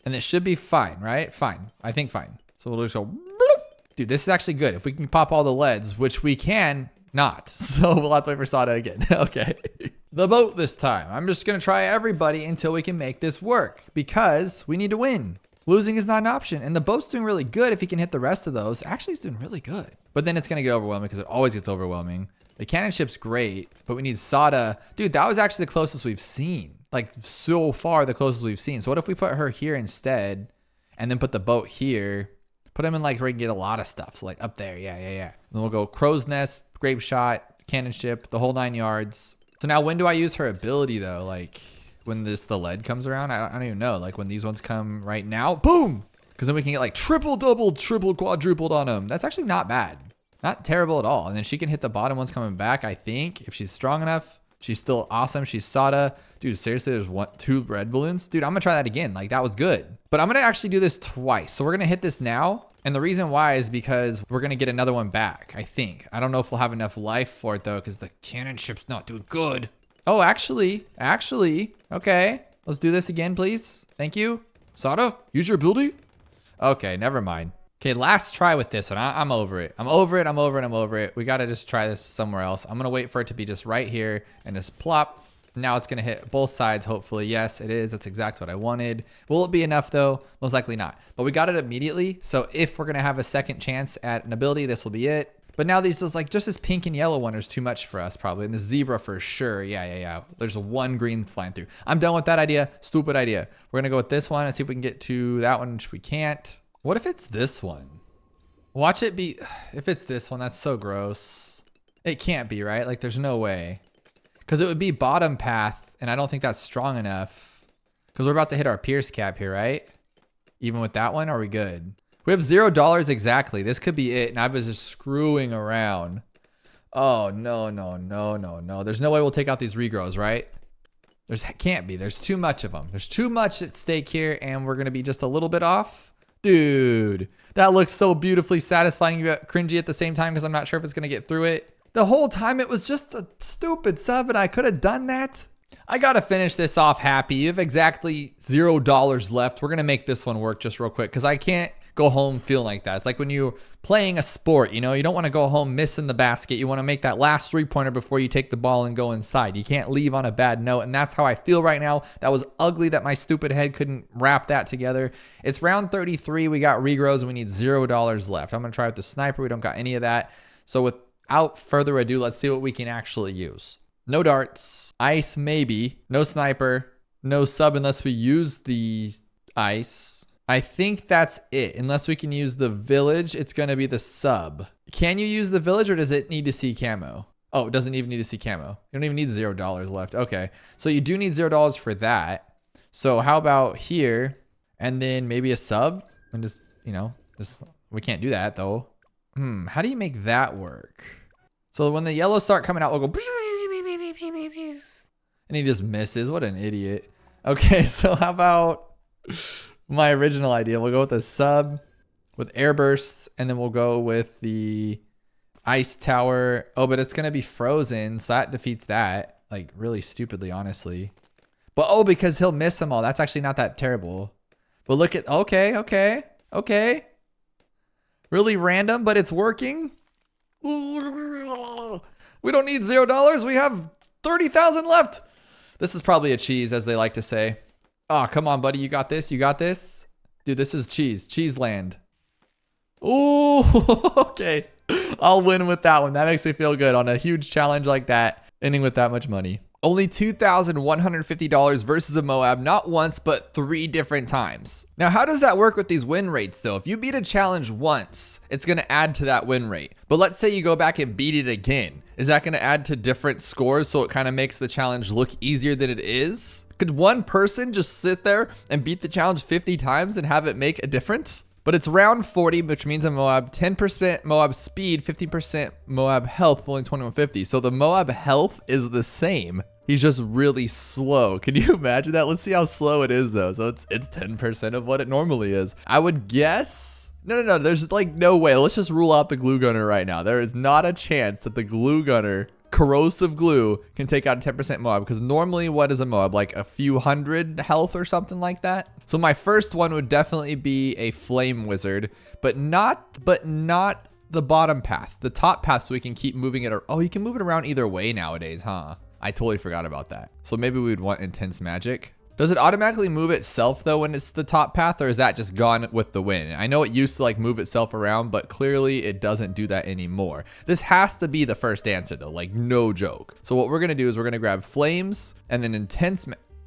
And it should be fine, right? Fine. I think fine. So we'll just go, bloop. Dude, this is actually good. If we can pop all the leads, which we can not. So we'll have to wait for Sada again. Okay. The boat this time. I'm just going to try everybody until we can make this work because we need to win. Losing is not an option. And the boat's doing really good if he can hit the rest of those. Actually, he's doing really good. But then it's going to get overwhelming because it always gets overwhelming. The cannon ship's great, but we need Sada. Dude, that was actually the closest we've seen. Like so far the closest we've seen. So what if we put her here instead and then put the boat here? Put him in like where we can get a lot of stuff. So like up there. Yeah. Then we'll go Crow's Nest, Grape Shot, Cannon Ship, the whole 9 yards. So now when do I use her ability though? Like when the lead comes around? I don't even know. Like when these ones come right now, boom. Because then we can get like triple, double, triple, quadrupled on them. That's actually not bad. Not terrible at all. And then she can hit the bottom ones coming back, I think. If she's strong enough, she's still awesome. She's Sada. Dude, seriously, there's 2 red balloons. Dude, I'm going to try that again. Like that was good. But I'm going to actually do this twice. So we're going to hit this now. And the reason why is because we're going to get another one back, I think. I don't know if we'll have enough life for it though, because the cannon ship's not doing good. Oh, actually, okay. Let's do this again, please. Thank you. Sada, use your ability. Okay, never mind. Okay, last try with this one. I'm over it. I'm over it. We got to just try this somewhere else. I'm going to wait for it to be just right here and just plop. Now it's going to hit both sides, hopefully. Yes, it is. That's exactly what I wanted. Will it be enough, though? Most likely not. But we got it immediately. So if we're going to have a second chance at an ability, this will be it. But now these is like just this pink and yellow one is too much for us probably. And the zebra for sure. Yeah. There's one green flying through. I'm done with that idea. Stupid idea. We're going to go with this one and see if we can get to that one, which we can't. What if it's this one? Watch it be. If it's this one, that's so gross. It can't be, right? Like there's no way. Because it would be bottom path. And I don't think that's strong enough. Because we're about to hit our Pierce cap here, right? Even with that one, are we good? We have $0 exactly. This could be it. And I was just screwing around. Oh, no. There's no way we'll take out these regrows, right? Can't be. There's too much of them. There's too much at stake here. And we're going to be just a little bit off. Dude, that looks so beautifully satisfying yet cringy at the same time because I'm not sure if it's going to get through it. The whole time it was just a stupid sub and I could have done that. I got to finish this off happy. You have exactly $0 left. We're going to make this one work just real quick because I can't go home feeling like that. It's like when you're playing a sport, you know, you don't want to go home missing the basket. You want to make that last 3-pointer before you take the ball and go inside. You can't leave on a bad note. And that's how I feel right now. That was ugly that my stupid head couldn't wrap that together. It's round 33. We got regrows and we need $0 left. I'm going to try with the sniper. We don't got any of that. So without further ado, let's see what we can actually use. No darts, ice maybe, no sniper, no sub unless we use the ice. I think that's it. Unless we can use the village, it's going to be the sub. Can you use the village or does it need to see camo? Oh, it doesn't even need to see camo. You don't even need $0 left. Okay. So you do need $0 for that. So how about here and then maybe a sub and just, you know, we can't do that though. How do you make that work? So when the yellows start coming out, we'll go and he just misses. What an idiot. Okay. So how about my original idea? We'll go with a sub with air bursts and then we'll go with the ice tower. Oh, but it's going to be frozen. So that defeats that like really stupidly, honestly. But oh, because he'll miss them all. That's actually not that terrible. But look at, okay. Really random, but it's working. We don't need $0. We have 30,000 left. This is probably a cheese, as they like to say. Oh, come on, buddy. You got this. Dude, this is cheese land. Ooh, okay. I'll win with that one. That makes me feel good on a huge challenge like that, ending with that much money. Only $2,150 versus a MOAB, not once, but 3 different times. Now, how does that work with these win rates though? If you beat a challenge once, it's gonna add to that win rate. But let's say you go back and beat it again. Is that gonna add to different scores so it kind of makes the challenge look easier than it is? Could one person just sit there and beat the challenge 50 times and have it make a difference? But it's round 40, which means a MOAB, 10% MOAB speed, 15% MOAB health, only 2150. So the MOAB health is the same. He's just really slow. Can you imagine that? Let's see how slow it is though. So it's 10% of what it normally is. I would guess. No. There's like no way. Let's just rule out the glue gunner right now. There is not a chance that the glue gunner, corrosive glue, can take out a 10% MOAB, because normally what is a MOAB? Like a few hundred health or something like that. So my first one would definitely be a flame wizard, but not the bottom path, the top path, so we can keep moving it. Oh, you can move it around either way nowadays, huh? I totally forgot about that. So maybe we would want intense magic. Does it automatically move itself though when it's the top path, or is that just gone with the wind? I know it used to like move itself around, but clearly it doesn't do that anymore. This has to be the first answer though, like no joke. So what we're gonna do is we're gonna grab flames and then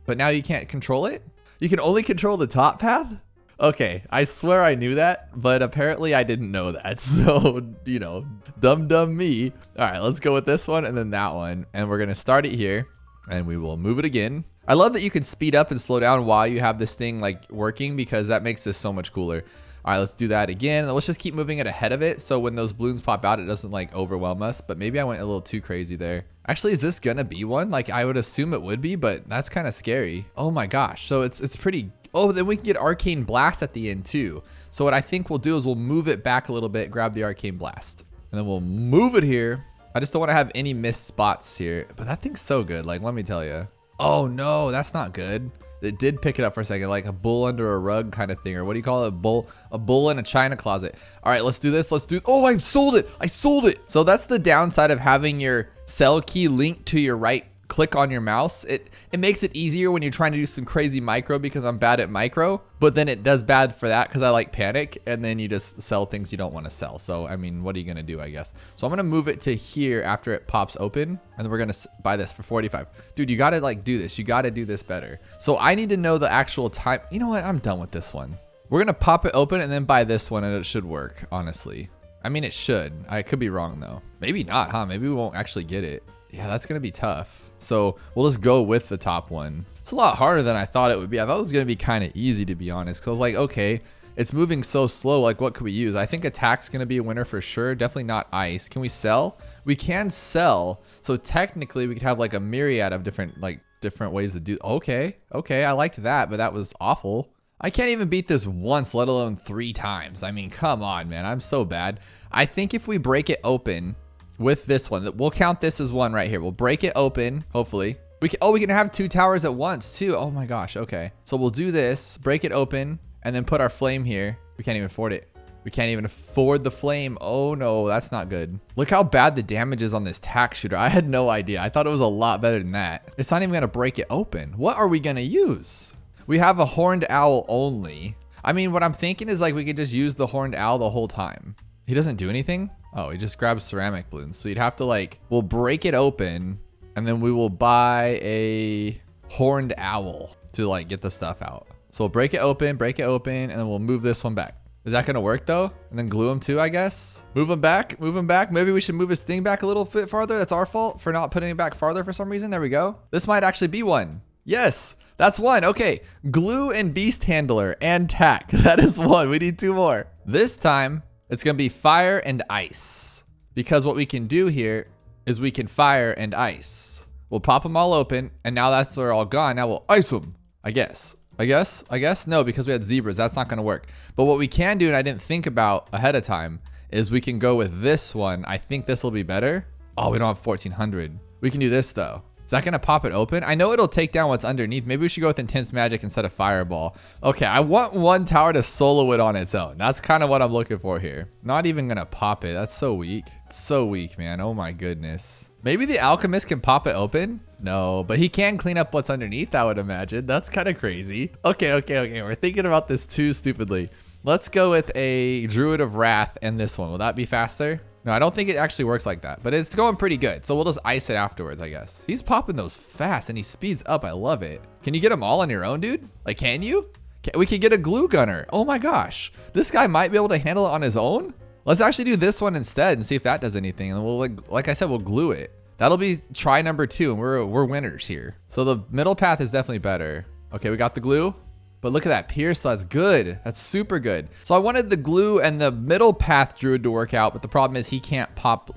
but now you can't control it? You can only control the top path? Okay, I swear I knew that, but apparently I didn't know that. So, you know, dumb me. All right, let's go with this one and then that one. And we're gonna start it here and we will move it again. I love that you can speed up and slow down while you have this thing like working, because that makes this so much cooler. All right, let's do that again. Let's just keep moving it ahead of it, so when those balloons pop out, it doesn't like overwhelm us. But maybe I went a little too crazy there. Actually, is this gonna be one? Like I would assume it would be, but that's kind of scary. Oh my gosh, so it's pretty. Oh, then we can get arcane blast at the end too. So what I think we'll do is we'll move it back a little bit, grab the arcane blast, and then we'll move it here. I just don't want to have any missed spots here, but that thing's so good. Like, let me tell you. Oh no, that's not good. It did pick it up for a second, like a bull under a rug kind of thing, or what do you call it? A bull in a china closet. All right, let's do this. Oh, I sold it. So that's the downside of having your cell key linked to your right click on your mouse. It makes it easier when you're trying to do some crazy micro, because I'm bad at micro, but then it does bad for that because I like panic, and then you just sell things you don't want to sell. So I mean, what are you gonna do, I guess? So I'm gonna move it to here after it pops open, and then we're gonna buy this for 45. Dude, you gotta like do this. You gotta do this better. So I need to know the actual time. You know what? I'm done with this one. We're gonna pop it open and then buy this one, and it should work, honestly. I mean, it should. I could be wrong though. Maybe not, huh? Maybe we won't actually get it. Yeah, that's gonna be tough. So we'll just go with the top one. It's a lot harder than I thought it would be. I thought it was gonna be kind of easy, to be honest, because I was like, okay, it's moving so slow. Like, what could we use? I think attack's gonna be a winner for sure. Definitely not ice. Can we sell? We can sell. So technically, we could have like a myriad of different ways to do. Okay, I liked that, but that was awful. I can't even beat this once, let alone 3 times. I mean, come on, man. I'm so bad. I think if we break it open with this one, we'll count this as one right here. We'll break it open, hopefully. We can have 2 towers at once too. Oh my gosh, okay. So we'll do this, break it open, and then put our flame here. We can't even afford it. We can't even afford the flame. Oh no, that's not good. Look how bad the damage is on this tack shooter. I had no idea. I thought it was a lot better than that. It's not even gonna break it open. What are we gonna use? We have a horned owl only. I mean, what I'm thinking is like we could just use the horned owl the whole time. He doesn't do anything? Oh, he just grabs ceramic balloons. So you'd have to like, we'll break it open and then we will buy a horned owl to like get the stuff out. So we'll break it open, and then we'll move this one back. Is that gonna work though? And then glue him too, I guess. Move him back. Maybe we should move his thing back a little bit farther. That's our fault for not putting it back farther for some reason. There we go. This might actually be one. Yes, that's one. Okay, glue and beast handler and tack. That is one. We need 2 more. This time, it's gonna be fire and ice, because what we can do here is we can fire and ice. We'll pop them all open, and now that's they're all gone. Now we'll ice them, I guess. No, because we had zebras. That's not gonna work. But what we can do, and I didn't think about ahead of time, is we can go with this one. I think this will be better. Oh, we don't have 1400. We can do this though. Is that gonna pop it open? I know it'll take down what's underneath. Maybe we should go with intense magic instead of fireball. Okay, I want one tower to solo it on its own. That's kind of what I'm looking for here. Not even gonna pop it. That's so weak. It's so weak, man. Oh my goodness. Maybe the alchemist can pop it open? No, but he can clean up what's underneath, I would imagine. That's kind of crazy. Okay. We're thinking about this too stupidly. Let's go with a Druid of Wrath and this one. Will that be faster? No, I don't think it actually works like that, but it's going pretty good. So we'll just ice it afterwards, I guess. He's popping those fast and he speeds up. I love it. Can you get them all on your own, dude? Like, can you? We could get a glue gunner. Oh my gosh. This guy might be able to handle it on his own. Let's actually do this one instead and see if that does anything. And we'll, like I said, we'll glue it. That'll be try number 2, and we're winners here. So the middle path is definitely better. Okay, we got the glue. But look at that pierce, that's good. That's super good. So I wanted the glue and the middle path druid to work out, but the problem is he can't pop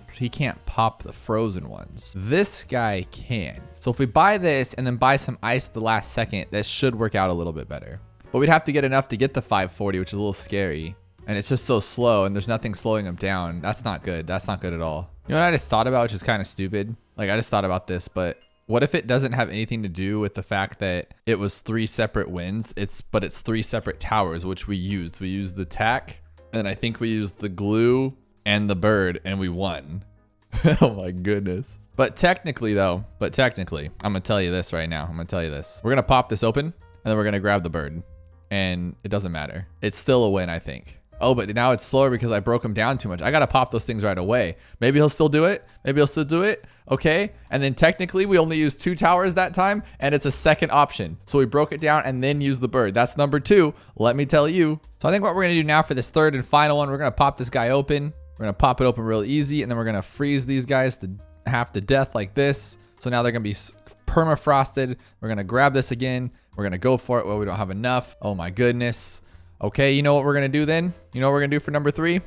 the frozen ones. This guy can. So if we buy this and then buy some ice at the last second, this should work out a little bit better. But we'd have to get enough to get the 540, which is a little scary. And it's just so slow and there's nothing slowing him down. That's not good. That's not good at all. You know what I just thought about, which is kind of stupid? Like I just thought about this, but what if it doesn't have anything to do with the fact that it was 3 separate wins? But it's 3 separate towers, which we used. We used the tack, and I think we used the glue and the bird, and we won. Oh my goodness. But technically, I'm gonna tell you this right now. We're gonna pop this open, and then we're gonna grab the bird, and it doesn't matter. It's still a win, I think. Oh, but now it's slower because I broke him down too much. I gotta pop those things right away. Maybe he'll still do it. Okay, and then technically we only used 2 towers that time, and it's a second option. So we broke it down and then used the bird. That's number 2, let me tell you. So I think what we're gonna do now for this third and final one, we're gonna pop this guy open. We're gonna pop it open real easy, and then we're gonna freeze these guys to half to death like this. So now they're gonna be permafrosted. We're gonna grab this again. We're gonna go for it. Well, we don't have enough. Oh my goodness. Okay, you know what we're gonna do then? You know what we're gonna do for number 3?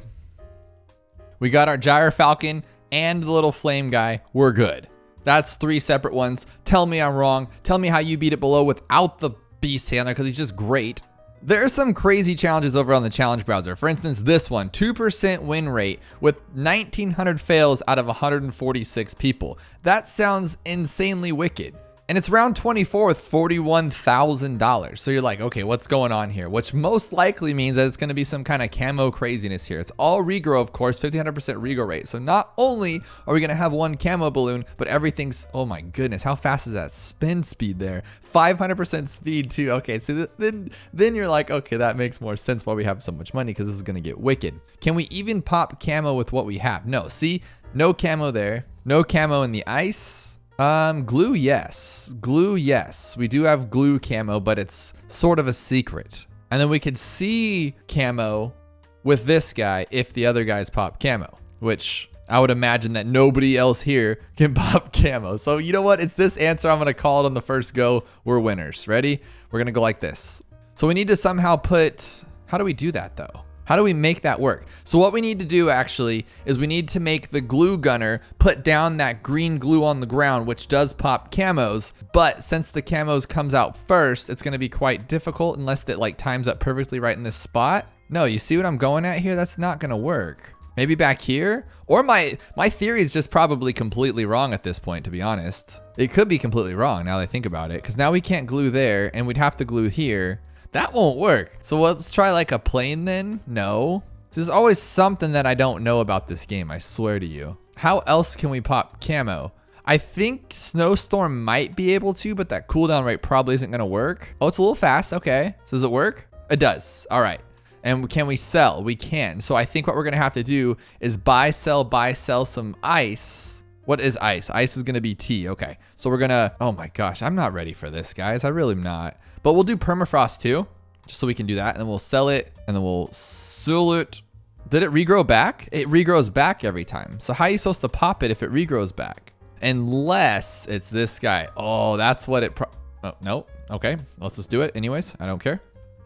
We got our Gyrofalcon and the little flame guy. We're good. That's 3 separate ones. Tell me I'm wrong. Tell me how you beat it below without the beast handler, because he's just great. There are some crazy challenges over on the challenge browser. For instance, this one, 2% win rate with 1,900 fails out of 146 people. That sounds insanely wicked. And it's round 24 with $41,000. So you're like, okay, what's going on here? Which most likely means that it's going to be some kind of camo craziness here. It's all regrow, of course, 1500% regrow rate. So not only are we going to have 1 camo balloon, but everything's, oh my goodness, how fast is that spin speed there? 500% speed too. Okay, so then you're like, okay, that makes more sense why we have so much money, because this is going to get wicked. Can we even pop camo with what we have? No, see, no camo there. No camo in the ice. Glue, yes. Glue, yes. We do have glue camo, but it's sort of a secret. And then we could see camo with this guy if the other guys pop camo, which I would imagine that nobody else here can pop camo. So you know what? It's this answer. I'm going to call it on the first go. We're winners. Ready? We're going to go like this. So we need to somehow put, how do we do that though? How do we make that work? So what we need to do actually is we need to make the glue gunner put down that green glue on the ground, which does pop camos. But since the camos comes out first, it's gonna be quite difficult unless it like times up perfectly right in this spot. No, you see what I'm going at here? That's not gonna work. Maybe back here? Or my theory is just probably completely wrong at this point, to be honest. It could be completely wrong now that I think about it, because now we can't glue there and we'd have to glue here. That won't work. So let's try like a plane then. No. There's always something that I don't know about this game, I swear to you. How else can we pop camo? I think Snowstorm might be able to, but that cooldown rate probably isn't gonna work. Oh, it's a little fast, okay. So does it work? It does, all right. And can we sell? We can. So I think what we're gonna have to do is buy, sell some ice. What is ice? Ice is gonna be tea, okay. So we're gonna, oh my gosh, I'm not ready for this, guys. I really am not. But we'll do permafrost too, just so we can do that. And then we'll sell it, and then we'll sell it. Did it regrow back? It regrows back every time. So how are you supposed to pop it if it regrows back? Unless it's this guy. Oh, that's what it, oh, no. Okay, let's just do it anyways. I don't care.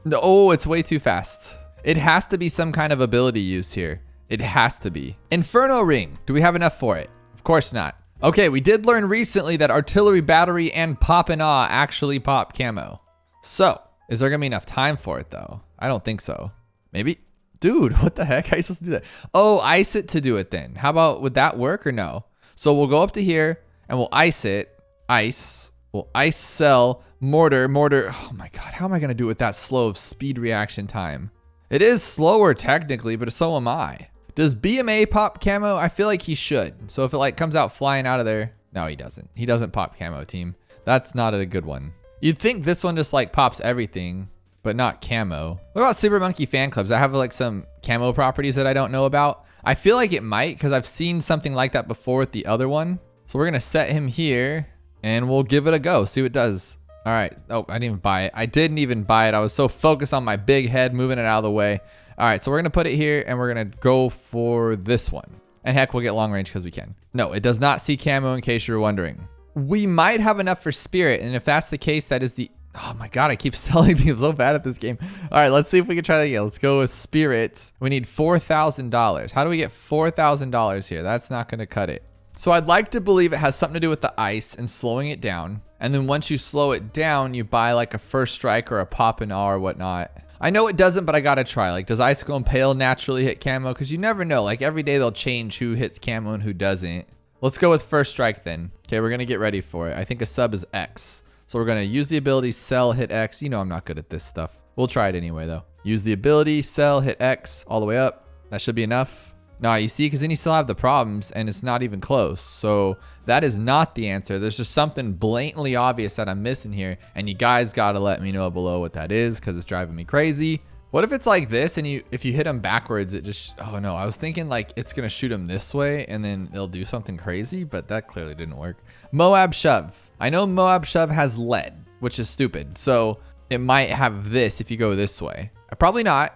No, oh, it's way too fast. It has to be some kind of ability used here. It has to be. Inferno Ring. Do we have enough for it? Of course not. Okay, we did learn recently that Artillery Battery and Pop and Awe actually pop camo. So, is there gonna be enough time for it though? I don't think so. Maybe? Dude, what the heck? How are you supposed to do that? Oh, ice it to do it then. How about, would that work or no? So we'll go up to here and we'll ice it. Ice. We'll ice sell. Mortar. Oh my God, how am I gonna do it with that slow of speed reaction time? It is slower technically, but so am I. Does BMA pop camo? I feel like he should. So if it like comes out flying out of there. No, he doesn't. He doesn't pop camo, team. That's not a good one. You'd think this one just like pops everything, but not camo. What about Super Monkey Fan Clubs? I have like some camo properties that I don't know about. I feel like it might because I've seen something like that before with the other one. So we're going to set him here and we'll give it a go. See what it does. All right. Oh, I didn't even buy it. I didn't even buy it. I was so focused on my big head moving it out of the way. All right. So we're going to put it here and we're going to go for this one. And heck, we'll get long range because we can. No, it does not see camo in case you're wondering. We might have enough for spirit. And if that's the case, that is the... Oh my God, I keep selling things. I'm so bad at this game. All right, let's see if we can try that again. Let's go with spirit. We need $4,000. How do we get $4,000 here? That's not going to cut it. So I'd like to believe it has something to do with the ice and slowing it down. And then once you slow it down, you buy like a first strike or a pop and all or whatnot. I know it doesn't, but I got to try. Like, does Icicle and Pale naturally hit camo? Because you never know. Like, every day they'll change who hits camo and who doesn't. Let's go with first strike then. Okay, we're going to get ready for it. I think a sub is X. So we're going to use the ability, sell, hit X. You know I'm not good at this stuff. We'll try it anyway, though. Use the ability, sell, hit X all the way up. That should be enough. Now, you see, because then you still have the problems, and it's not even close. So that is not the answer. There's just something blatantly obvious that I'm missing here, and you guys got to let me know below what that is because it's driving me crazy. What if it's like this, and if you hit them backwards, it just... Oh, no. I was thinking, like, it's going to shoot them this way, and then it'll do something crazy, but that clearly didn't work. MOAB Shove. I know MOAB Shove has lead, which is stupid. So it might have this if you go this way. Probably not.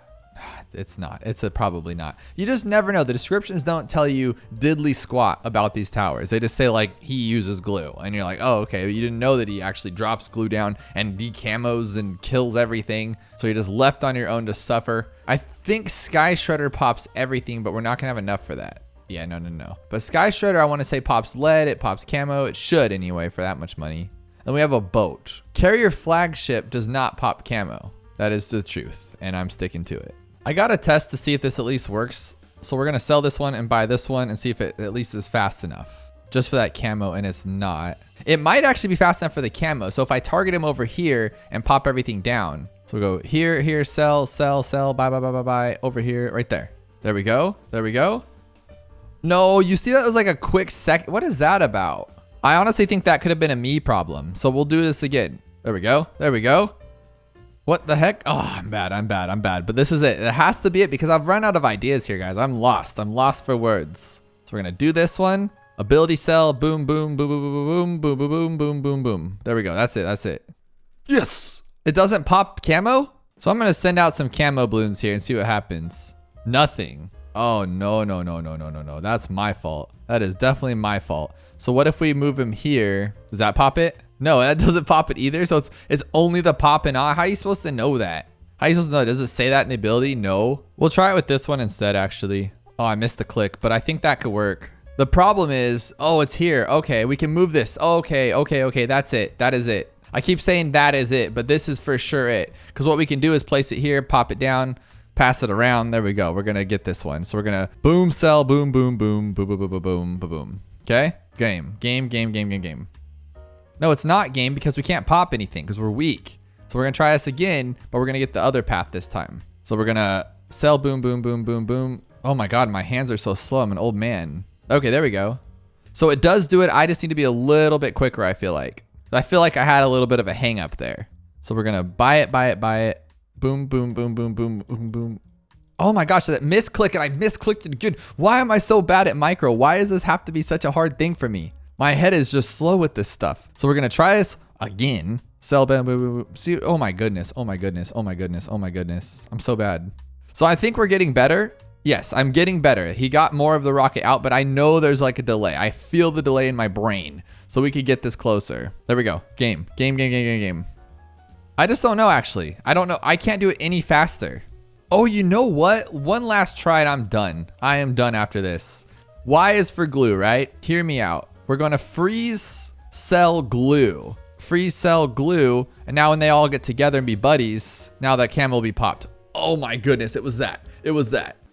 It's not. It's a probably not. You just never know. The descriptions don't tell you diddly squat about these towers. They just say like he uses glue and you're like, oh, okay. You didn't know that he actually drops glue down and decamos and kills everything. So you're just left on your own to suffer. I think Sky Shredder pops everything, but we're not gonna have enough for that. Yeah, no. But Sky Shredder, I want to say pops lead. It pops camo. It should anyway for that much money. Then we have a boat. Carrier Flagship does not pop camo. That is the truth, and I'm sticking to it. I got to test to see if this at least works. So we're going to sell this one and buy this one and see if it at least is fast enough. Just for that camo, and it's not. It might actually be fast enough for the camo. So if I target him over here and pop everything down. So we go here, sell, buy, over here, right there. There we go. No, you see that was like a quick second. What is that about? I honestly think that could have been a me problem. So we'll do this again. There we go. What the heck? Oh, I'm bad. But this is it. It has to be it because I've run out of ideas here, guys. I'm lost for words. So we're going to do this one. Ability cell. Boom. There we go. That's it. Yes. It doesn't pop camo. So I'm going to send out some camo balloons here and see what happens. Nothing. Oh, no. That's my fault. That is definitely my fault. So what if we move him here? Does that pop it? No, that doesn't pop it either. So it's only the pop and How are you supposed to know that? How are you supposed to know? Does it say that in the ability? No. We'll try it with this one instead, actually. Oh, I missed the click, but I think that could work. The problem is, oh, it's here. Okay, we can move this. Okay. That's it. That is it. I keep saying that is it, but this is for sure it. Because what we can do is place it here, pop it down, pass it around. There we go. We're going to get this one. So we're going to boom, sell, boom. Okay? Game. No, it's not game because we can't pop anything because we're weak. So we're going to try this again, but we're going to get the other path this time. So we're going to sell, boom. Oh my God, my hands are so slow. I'm an old man. Okay, there we go. So it does do it. I just need to be a little bit quicker, I feel like. I feel like I had a little bit of a hang up there. So we're going to buy it. Boom. Oh my gosh, that misclick and I misclicked it good. Why am I so bad at micro? Why does this have to be such a hard thing for me? My head is just slow with this stuff. So we're going to try this again. Sell, boom. See, oh my goodness. I'm so bad. So I think we're getting better. Yes, I'm getting better. He got more of the rocket out, but I know there's like a delay. I feel the delay in my brain. So we could get this closer. There we go. Game. I just don't know, actually. I don't know. I can't do it any faster. Oh, you know what? One last try and I'm done. I am done after this. Y is for glue, right? Hear me out. We're going to freeze, sell, glue. And now when they all get together and be buddies, now that cam will be popped. Oh my goodness, it was that.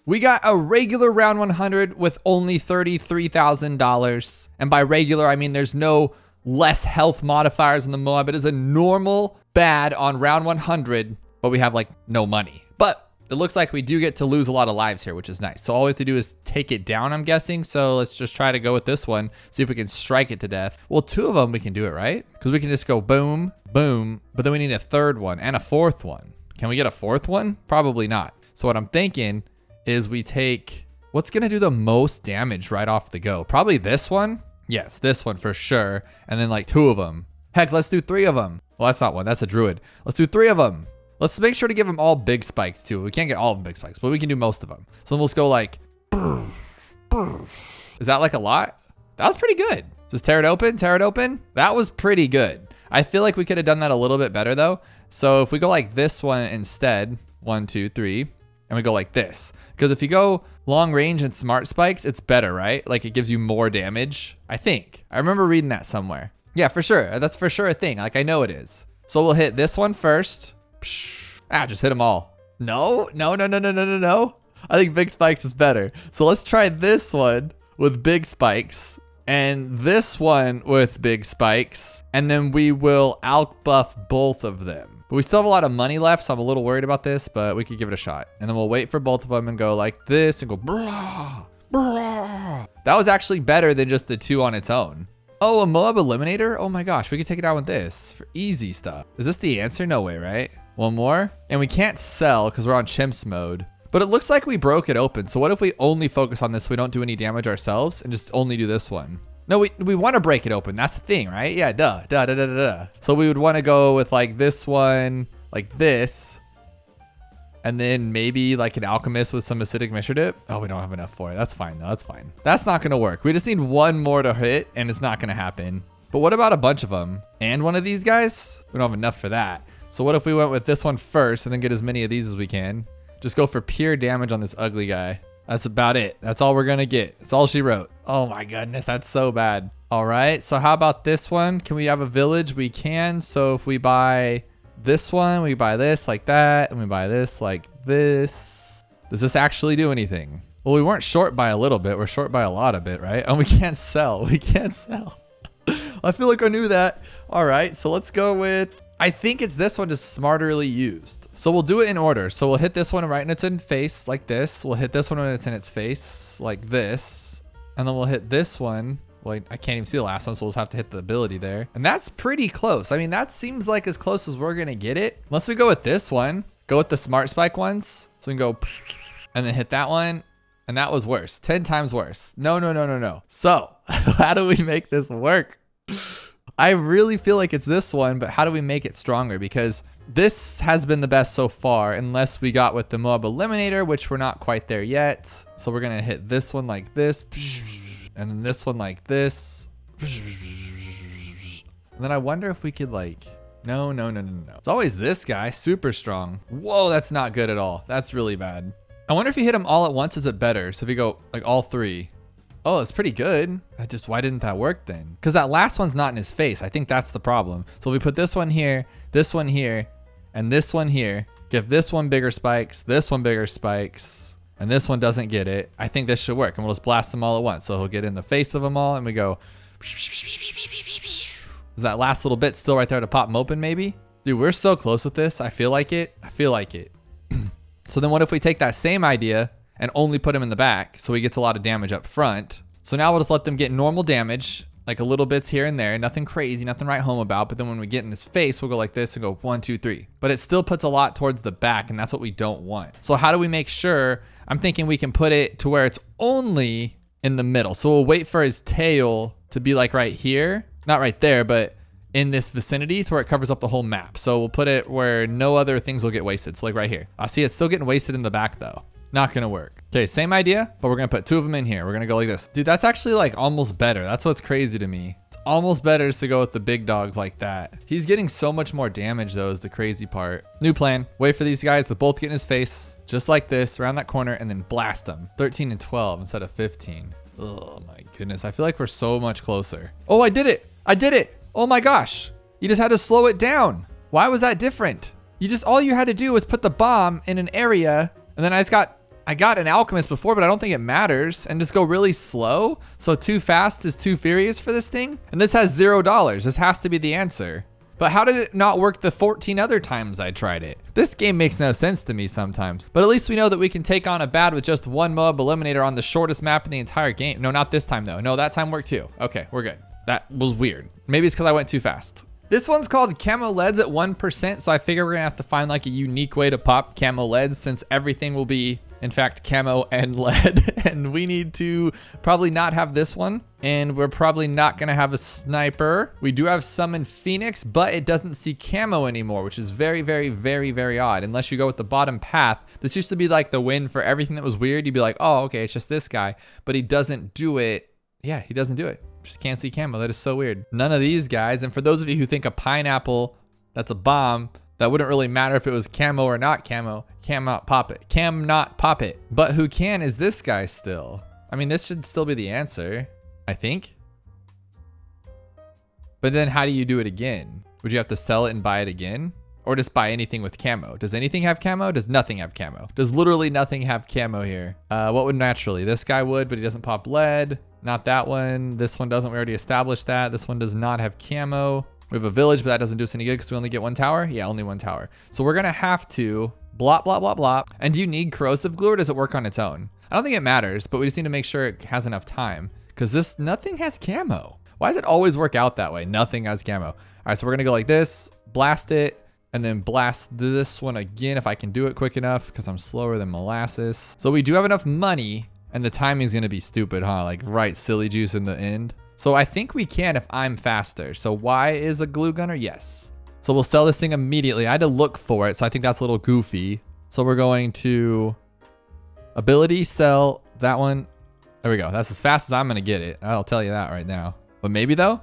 We got a regular round 100 with only $33,000. And by regular, I mean there's no less health modifiers in the MOAB. It is a normal bad on round 100, but we have like no money. But it looks like we do get to lose a lot of lives here, which is nice. So all we have to do is take it down, I'm guessing. So let's just try to go with this one. See if we can strike it to death. Well, two of them we can do it, right? Because we can just go boom. But then we need a third one and a fourth one. Can we get a fourth one? Probably not. So what I'm thinking is we take What's going to do the most damage right off the go? Probably this one. Yes, this one for sure. And then like 2 of them. Heck, let's do 3 of them. Well, that's not one. That's a druid. Let's do 3 of them. Let's make sure to give them all big spikes too. We can't get all of them big spikes, but we can do most of them. So let's go like, is that like a lot? That was pretty good. Just tear it open, tear it open. That was pretty good. I feel like we could have done that a little bit better though. So if we go like this one instead, 1, 2, 3, and we go like this, because if you go long range and smart spikes, it's better, right? Like it gives you more damage. I think. I remember reading that somewhere. Yeah, for sure. That's for sure a thing. Like I know it is. So we'll hit this one first. Just hit them all. No. I think big spikes is better. So let's try this one with big spikes and this one with big spikes. And then we will outbuff both of them. But we still have a lot of money left, so I'm a little worried about this, but we could give it a shot. And then we'll wait for both of them and go like this and go brah, brah. That was actually better than just the 2 on its own. Oh, a MOAB eliminator? Oh my gosh, we could take it out with this for easy stuff. Is this the answer? No way, right? One more. And we can't sell because we're on chimps mode. But it looks like we broke it open. So what if we only focus on this so we don't do any damage ourselves and just only do this one? No, we want to break it open. That's the thing, right? Yeah, duh. So we would want to go with like this one, like this. And then maybe like an alchemist with some acidic mixture dip. Oh, we don't have enough for it. That's fine though, that's fine. That's not gonna work. We just need 1 more to hit and it's not gonna happen. But what about a bunch of them? And one of these guys? We don't have enough for that. So what if we went with this one first and then get as many of these as we can? Just go for pure damage on this ugly guy. That's about it. That's all we're gonna get. That's all she wrote. Oh my goodness, that's so bad. All right, so how about this one? Can we have a village? We can. So if we buy this one, we buy this like that, and we buy this like this. Does this actually do anything? Well, we weren't short by a little bit. We're short by a lot of it, right? And we can't sell. We can't sell. I feel like I knew that. All right, so let's go with, I think it's this one, just smarterly used. So we'll do it in order. So we'll hit this one right in its face like this. We'll hit this one when it's in its face like this. And then we'll hit this one. Well, I can't even see the last one, so we'll just have to hit the ability there. And that's pretty close. I mean, that seems like as close as we're gonna get it. Unless we go with this one. Go with the smart spike ones. So we can go and then hit that one. And that was worse. 10 times worse. No. So how do we make this work? I really feel like it's this one, but how do we make it stronger? Because this has been the best so far, unless we got with the MOAB eliminator, which we're not quite there yet. So we're gonna hit this one like this, and then this one like this. And then I wonder if we could like, no. It's always this guy, super strong. Whoa, that's not good at all. That's really bad. I wonder if you hit them all at once, is it better? So if you go like all 3. Oh, it's pretty good. Why didn't that work then? Because that last one's not in his face. I think that's the problem. So if we put this one here, and this one here, give this one bigger spikes, this one bigger spikes, and this one doesn't get it, I think this should work. And we'll just blast them all at once. So he'll get in the face of them all, and we go. Is that last little bit still right there to pop them open maybe? Dude, we're so close with this. I feel like it. So then what if we take that same idea and only put him in the back so he gets a lot of damage up front? So now we'll just let them get normal damage, like a little bits here and there, nothing crazy, nothing to write home about. But then when we get in his face, we'll go like this and go 1, 2, 3. But it still puts a lot towards the back, and that's what we don't want. So how do we make sure? I'm thinking we can put it to where it's only in the middle. So we'll wait for his tail to be like right here, not right there, but in this vicinity to where it covers up the whole map. So we'll put it where no other things will get wasted. So like right here. I see it's still getting wasted in the back though. Not gonna work. Okay, same idea, but we're gonna put 2 of them in here. We're gonna go like this. Dude, that's actually like almost better. That's what's crazy to me. It's almost better to go with the big dogs like that. He's getting so much more damage though, is the crazy part. New plan, wait for these guys to both get in his face, just like this, around that corner, and then blast them. 13 and 12 instead of 15. Oh my goodness, I feel like we're so much closer. Oh, I did it. Oh my gosh. You just had to slow it down. Why was that different? All you had to do was put the bomb in an area, and then I got an alchemist before, but I don't think it matters, and just go really slow. So too fast is too furious for this thing. And this has $0. This has to be the answer. But how did it not work the 14 other times I tried it? This game makes no sense to me sometimes. But at least we know that we can take on a bad with just 1 MOAB eliminator on the shortest map in the entire game. No, not this time though. No, that time worked too. Okay, we're good. That was weird. Maybe it's because I went too fast. This one's called camo leads at 1%. So I figure we're gonna have to find like a unique way to pop camo leads, since everything will be In fact, camo and lead. And we need to probably not have this one. And we're probably not going to have a sniper. We do have summon Phoenix, but it doesn't see camo anymore, which is very, very, very, very odd. Unless you go with the bottom path. This used to be like the win for everything that was weird. You'd be like, oh, okay, it's just this guy. But he doesn't do it. Yeah, he doesn't do it. Just can't see camo. That is so weird. None of these guys. And for those of you who think a pineapple, that's a bomb, that wouldn't really matter if it was camo or not camo. Cam not pop it. Cam not pop it. But who can is this guy still. I mean, this should still be the answer, I think. But then how do you do it again? Would you have to sell it and buy it again? Or just buy anything with camo? Does anything have camo? Does nothing have camo? Does literally nothing have camo here? What would naturally? This guy would, but he doesn't pop lead. Not that one. This one doesn't. We already established that. This one does not have camo. We have a village, but that doesn't do us any good because we only get one tower. Yeah, only one tower. So we're going to have to blop, blop, blop, blop. And do you need corrosive glue or does it work on its own? I don't think it matters, but we just need to make sure it has enough time because this, nothing has camo. Why does it always work out that way? Nothing has camo. All right, so we're going to go like this, blast it, and then blast this one again if I can do it quick enough because I'm slower than molasses. So we do have enough money and the timing is going to be stupid, huh? Like right silly juice in the end. So I think we can if I'm faster. So Y is a glue gunner? Yes. So we'll sell this thing immediately. I had to look for it, so I think that's a little goofy. So we're going to ability, sell that one. There we go. That's as fast as I'm going to get it. I'll tell you that right now. But maybe though?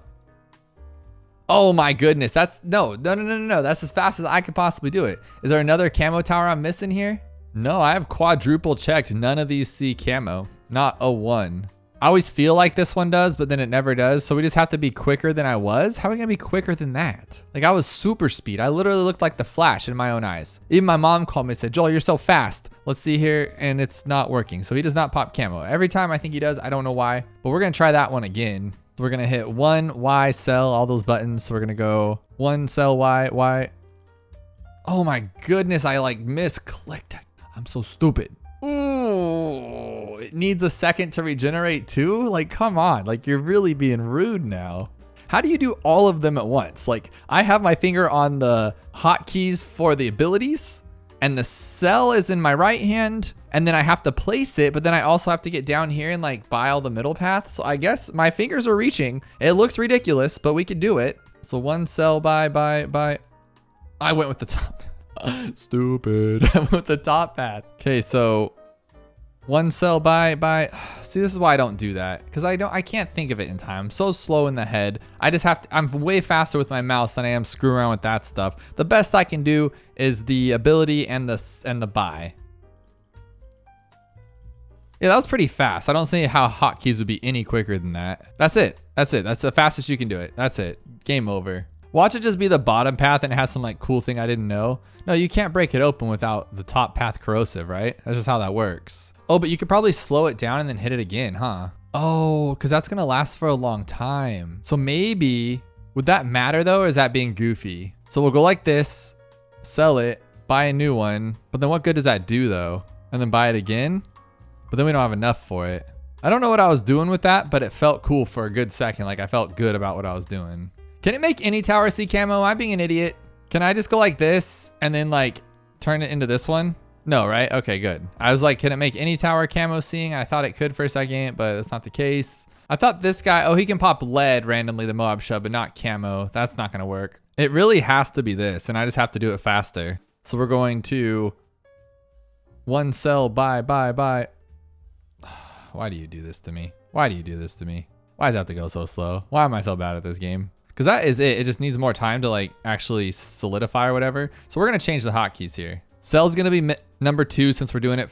Oh my goodness. That's no. That's as fast as I could possibly do it. Is there another camo tower I'm missing here? No, I have quadruple checked. None of these see camo. Not a one. I always feel like this one does, but then it never does. So we just have to be quicker than I was. How are we gonna be quicker than that? Like I was super speed. I literally looked like the Flash in my own eyes. Even my mom called me and said, Joel, you're so fast. Let's see here. And it's not working. So he does not pop camo. Every time I think he does, I don't know why, but we're gonna try that one again. We're gonna hit 1, Y, sell, all those buttons. So we're gonna go 1, sell, Y, Y. Oh my goodness, I like misclicked. I'm so stupid. Ooh, it needs a second to regenerate too? Like, come on, like you're really being rude now. How do you do all of them at once? Like I have my finger on the hotkeys for the abilities and the cell is in my right hand and then I have to place it, but then I also have to get down here and like buy all the middle paths. So I guess my fingers are reaching. It looks ridiculous, but we could do it. So 1 cell, buy. I went with the top. Stupid. I went with the top path. Okay, so 1 cell, buy. See, this is why I don't do that because I can't think of it in time. I'm so slow in the head. I just have to. I'm way faster with my mouse than I am screwing around with that stuff. The best I can do is the ability and the buy. Yeah, that was pretty fast. I don't see how hotkeys would be any quicker than that. That's it. That's the fastest you can do it. That's it. Game over. Watch it just be the bottom path and it has some like cool thing I didn't know. No, you can't break it open without the top path corrosive, right? That's just how that works. Oh, but you could probably slow it down and then hit it again, huh? Oh, because that's going to last for a long time. So maybe, would that matter though, or is that being goofy? So we'll go like this, sell it, buy a new one. But then what good does that do though? And then buy it again? But then we don't have enough for it. I don't know what I was doing with that, but it felt cool for a good second. Like I felt good about what I was doing. Can it make any tower see camo? I'm being an idiot. Can I just go like this and then like turn it into this one? No, right? Okay, good. I was like, can it make any tower camo seeing? I thought it could for a second, but that's not the case. I thought this guy, oh, he can pop lead randomly, the MOAB shove, but not camo. That's not gonna work. It really has to be this, and I just have to do it faster. So we're going to 1 cell, buy. Why do you do this to me? Why do you do this to me? Why does it have to go so slow? Why am I so bad at this game? Because that is it. It just needs more time to like actually solidify or whatever. So we're going to change the hotkeys here. Cell's going to be number 2 since we're doing it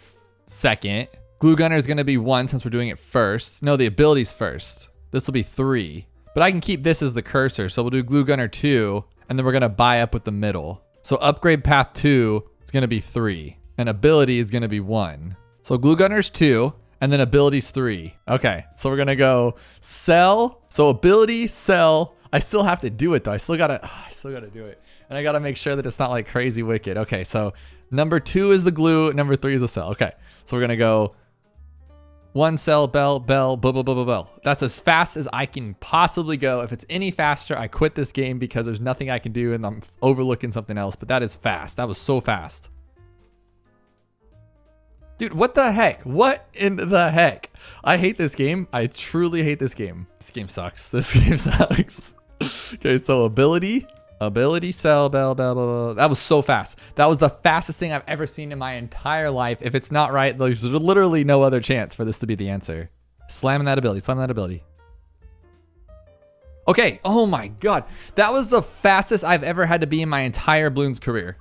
second. Glue gunner is going to be 1 since we're doing it first. No, the ability's first. This will be 3. But I can keep this as the cursor. So we'll do glue gunner 2 and then we're going to buy up with the middle. So upgrade path 2 is going to be 3 and ability is going to be 1. So glue gunner's 2 and then ability's 3. Okay, so we're going to go sell. So ability, sell. I still have to do it though. I still gotta do it. And I gotta make sure that it's not like crazy wicked. Okay, so number 2 is the glue, number 3 is the cell. Okay, so we're gonna go 1 cell, bell, bell. That's as fast as I can possibly go. If it's any faster, I quit this game because there's nothing I can do and I'm overlooking something else, but that is fast. That was so fast. Dude, what the heck? What in the heck? I hate this game. I truly hate this game. This game sucks. This game sucks. Okay, so ability, sell, bell. That was so fast. That was the fastest thing I've ever seen in my entire life. If it's not right, there's literally no other chance for this to be the answer. Slamming that ability. Okay, oh my God. That was the fastest I've ever had to be in my entire Bloons career.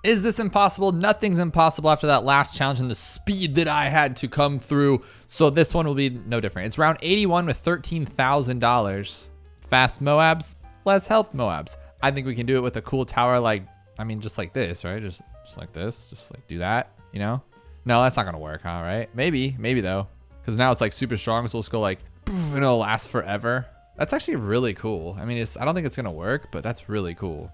Is this impossible? Nothing's impossible after that last challenge and the speed that I had to come through. So this one will be no different. It's round 81 with $13,000. Fast MOABs, less health MOABs. I think we can do it with a cool tower like, I mean, just like this, right? Just like this, just like do that, you know? No, that's not gonna work, huh, right? Maybe though. Because now it's like super strong, so let's go like, and it'll last forever. That's actually really cool. I mean, I don't think it's gonna work, but that's really cool.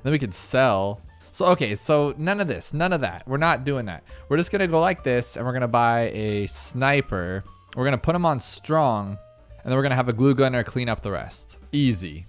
Then we could sell. So, okay, so none of this, none of that. We're not doing that. We're just gonna go like this and we're gonna buy a sniper. We're gonna put him on strong and then we're gonna have a glue gunner clean up the rest. Easy.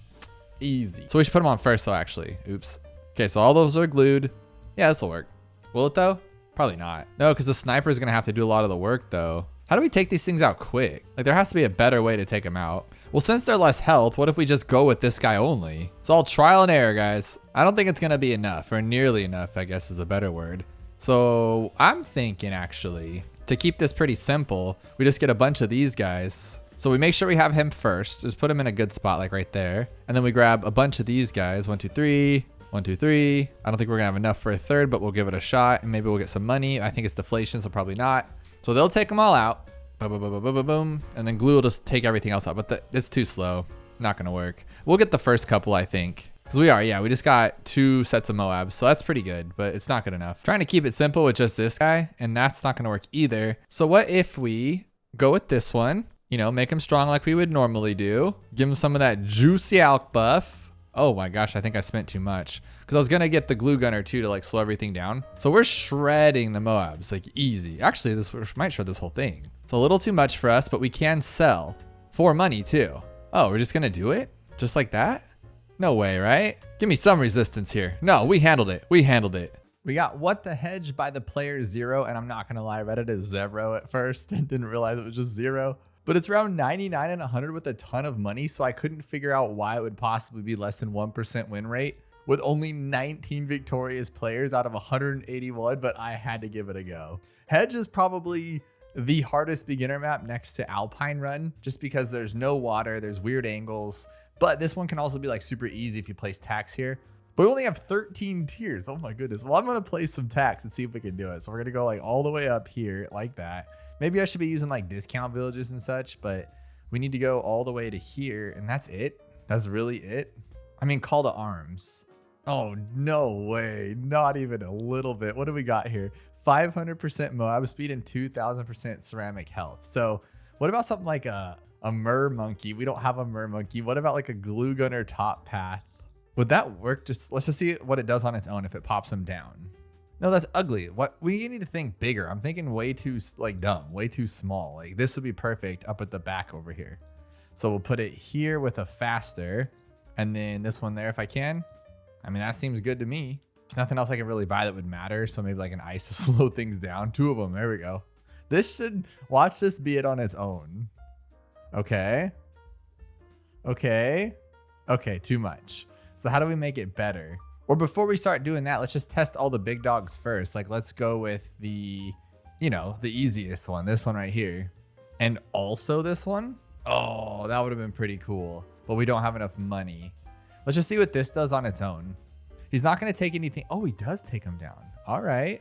So we should put him on first though, actually. Oops. Okay, so all those are glued. Yeah, this will work. Will it though? Probably not. No, because the sniper is gonna have to do a lot of the work though. How do we take these things out quick? Like there has to be a better way to take them out. Well, since they're less health, what if we just go with this guy only? It's all trial and error, guys. I don't think it's gonna be enough, or nearly enough, I guess is a better word. So I'm thinking actually, to keep this pretty simple, we just get a bunch of these guys. So we make sure we have him first, just put him in a good spot like right there. And then we grab a bunch of these guys, 1, 2, 3, 1, 2, 3. I don't think we're gonna have enough for a third, but we'll give it a shot and maybe we'll get some money. I think it's deflation, so probably not. So they'll take them all out. Boom, and then glue will just take everything else out, but it's too slow. Not gonna work. We'll get the first couple, I think, because we just got 2 sets of MOABs, so that's pretty good, but it's not good enough. Trying to keep it simple with just this guy, and that's not gonna work either. So what if we go with this one, you know, make him strong like we would normally do, give him some of that juicy alk buff. Oh my gosh, I think I spent too much because I was gonna get the glue gunner too to like slow everything down. So we're shredding the MOABs like easy. Actually, this might shred this whole thing. It's a little too much for us, but we can sell for money too. Oh, we're just gonna do it just like that? No way, right? Give me some resistance here. No, we handled it. We got what the hedge by the player 0, and I'm not gonna lie, I read it as 0 at first and didn't realize it was just 0. But it's around 99 and 100 with a ton of money, so I couldn't figure out why it would possibly be less than 1% win rate with only 19 victorious players out of 181, but I had to give it a go. Hedge is probably the hardest beginner map next to Alpine Run, just because there's no water, there's weird angles, but this one can also be like super easy if you place tax here. But we only have 13 tiers. Oh my goodness. Well, I'm gonna place some tax and see if we can do it. So we're gonna go like all the way up here like that. Maybe I should be using like discount villages and such, but we need to go all the way to here and that's it. That's really it. I mean, call to arms. Oh, no way. Not even a little bit. What do we got here? 500% MOAB speed and 2000% ceramic health. So what about something like a mer monkey? We don't have a mer monkey. What about like a glue gunner top path? Would that work? Let's just see what it does on its own if it pops them down. No, that's ugly. What we need to think bigger. I'm thinking way too like dumb, way too small. Like this would be perfect up at the back over here. So we'll put it here with a faster and then this one there if I can. I mean, that seems good to me. There's nothing else I can really buy that would matter. So maybe like an ice to slow things down. 2 of them. There we go. This should watch this be it on its own. Okay. Too much. So how do we make it better? Or before we start doing that, let's just test all the big dogs first. Like let's go with the, you know, the easiest one, this one right here. And also this one. Oh, that would have been pretty cool, but we don't have enough money. Let's just see what this does on its own. He's not going to take anything. Oh, he does take him down. All right.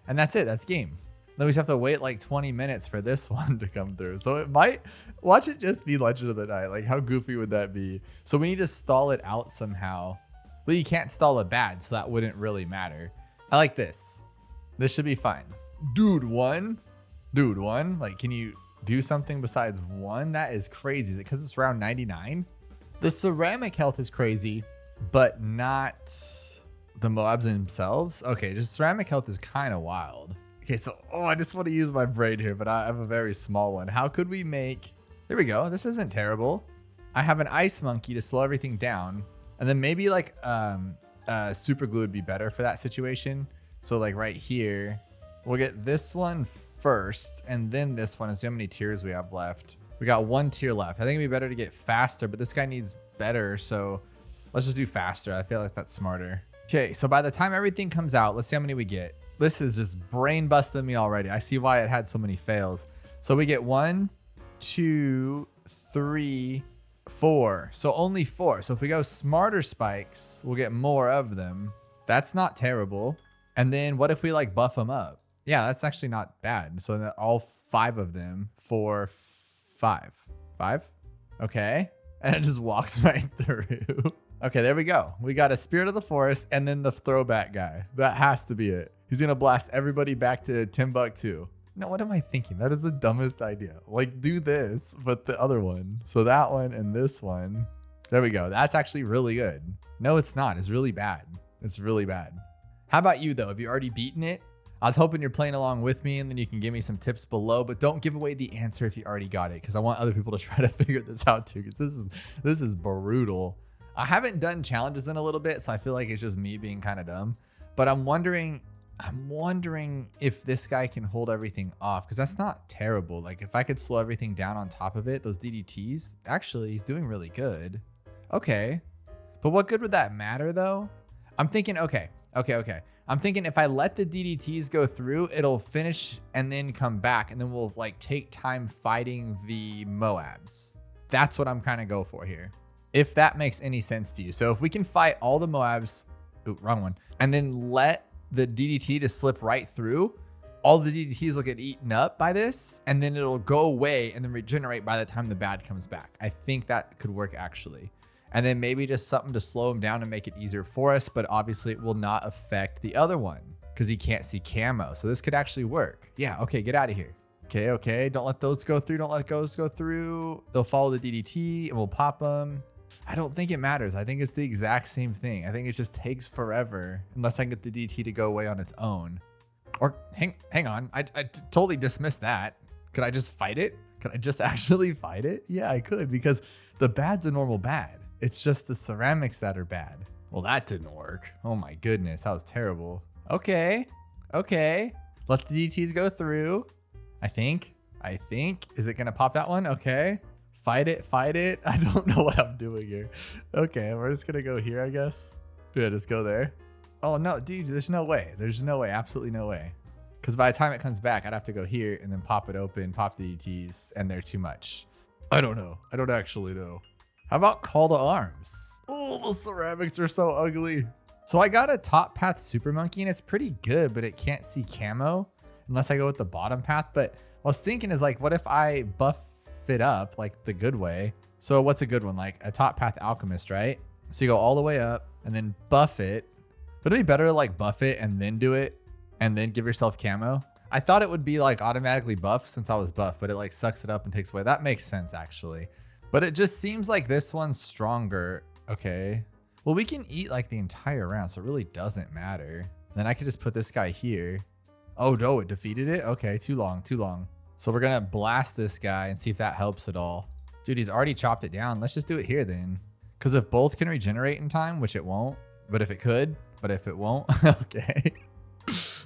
And that's it. That's game. Then we just have to wait like 20 minutes for this one to come through. So it might, watch it just be Legend of the Night. Like how goofy would that be? So we need to stall it out somehow. Well, you can't stall it bad, so that wouldn't really matter. I like this. This should be fine. Dude, one. Like, can you do something besides 1? That is crazy. Is it because it's around 99? The ceramic health is crazy, but not the MOABs themselves. Okay, just ceramic health is kind of wild. Okay, so, I just want to use my brain here, but I have a very small one. How could we make... There we go. This isn't terrible. I have an ice monkey to slow everything down. And then maybe like super glue would be better for that situation. So like right here, We'll get this one first and then this one and see how many tiers we have left. We got 1 tier left. I think it'd be better to get faster, but this guy needs better. So let's just do faster. I feel like that's smarter. Okay, so by the time everything comes out, let's see how many we get. This is just brain busting me already. I see why it had so many fails. So we get 1, 2, 3, 4. So only 4. So if we go smarter spikes, we'll get more of them. That's not terrible. And then what if we like buff them up? Yeah, that's actually not bad. So then all 5 of them for 5. 5? Okay. And it just walks right through. Okay, there we go. We got a Spirit of the Forest and then the throwback guy. That has to be it. He's going to blast everybody back to Timbuktu. No, what am I thinking? That is the dumbest idea. Like, do this, but the other one. So that one and this one. There we go. That's actually really good. No, it's not. It's really bad. It's really bad. How about you, though? Have you already beaten it? I was hoping you're playing along with me and then you can give me some tips below, but don't give away the answer if you already got it because I want other people to try to figure this out too because this is brutal. I haven't done challenges in a little bit, so I feel like it's just me being kind of dumb. But I'm wondering if this guy can hold everything off because that's not terrible. Like if I could slow everything down on top of it, those DDTs, actually he's doing really good. Okay. But what good would that matter though? I'm thinking, okay. I'm thinking if I let the DDTs go through, it'll finish and then come back and then we'll like take time fighting the MOABs. That's what I'm kind of go for here. If that makes any sense to you. So if we can fight all the MOABs, ooh, wrong one, and then let the DDT to slip right through, all the DDTs will get eaten up by this and then it'll go away and then regenerate by the time the bad comes back. I think that could work actually. And then maybe just something to slow him down and make it easier for us, but obviously it will not affect the other one because he can't see camo. So this could actually work. Yeah, okay, get out of here. Okay, don't let those go through. Don't let those go through. They'll follow the DDT and we'll pop them. I don't think it matters. I think it's the exact same thing. I think it just takes forever unless I can get the DDT to go away on its own. Or hang on, I totally dismissed that. Could I just fight it? Could I just actually fight it? Yeah, I could because the bad's a normal bad. It's just the ceramics that are bad. Well, that didn't work. Oh my goodness, that was terrible. Okay. Let the DTs go through. I think. Is it gonna pop that one? Okay. Fight it. I don't know what I'm doing here. Okay, we're just gonna go here, I guess. Yeah, just go there. Oh no, dude, there's no way. Absolutely no way. Because by the time it comes back, I'd have to go here and then pop it open, pop the DTs, and they're too much. I don't know. I don't actually know. How about Call to Arms? Oh, those ceramics are so ugly. So I got a top path super monkey and it's pretty good, but it can't see camo unless I go with the bottom path. But what I was thinking is like, what if I buff it up like the good way? So what's a good one? Like a top path alchemist, right? So you go all the way up and then buff it. But it'd be better to like buff it and then do it and then give yourself camo. I thought it would be like automatically buff since I was buff, but it like sucks it up and takes away. That makes sense actually. But it just seems like this one's stronger. Okay. Well, we can eat like the entire round, so it really doesn't matter. Then I could just put this guy here. Oh no, it defeated it? Okay, too long. So we're gonna blast this guy and see if that helps at all. Dude, he's already chopped it down. Let's just do it here then. Because if both can regenerate in time, which it won't, but if it could, but if it won't, okay.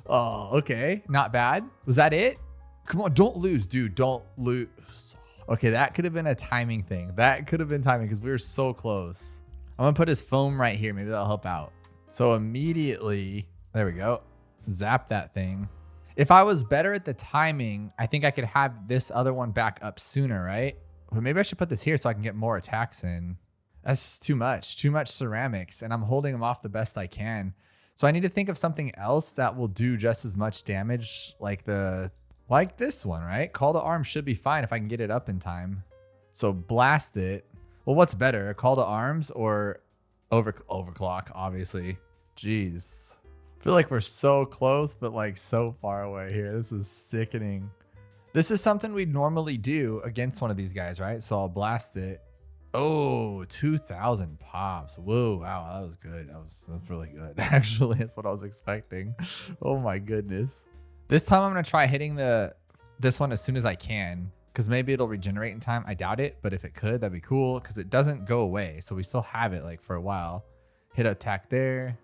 Oh, okay, not bad. Was that it? Come on, don't lose, dude, don't lose. Okay, that could have been a timing thing. That could have been timing because we were so close. I'm gonna put his foam right here. Maybe that'll help out. So immediately, there we go. Zap that thing. If I was better at the timing, I think I could have this other one back up sooner, right? But maybe I should put this here so I can get more attacks in. That's too much ceramics, and I'm holding them off the best I can. So I need to think of something else that will do just as much damage like this one, right? Call to Arms should be fine if I can get it up in time. So blast it. Well, what's better, a Call to Arms or overclock, obviously. Jeez. I feel like we're so close, but like so far away here. This is sickening. This is something we'd normally do against one of these guys, right? So I'll blast it. Oh, 2,000 pops. Whoa, wow, that was good. That's really good. Actually, that's what I was expecting. Oh my goodness. This time I'm gonna try hitting this one as soon as I can, because maybe it'll regenerate in time. I doubt it, but if it could, that'd be cool, because it doesn't go away. So we still have it like for a while. Hit attack there.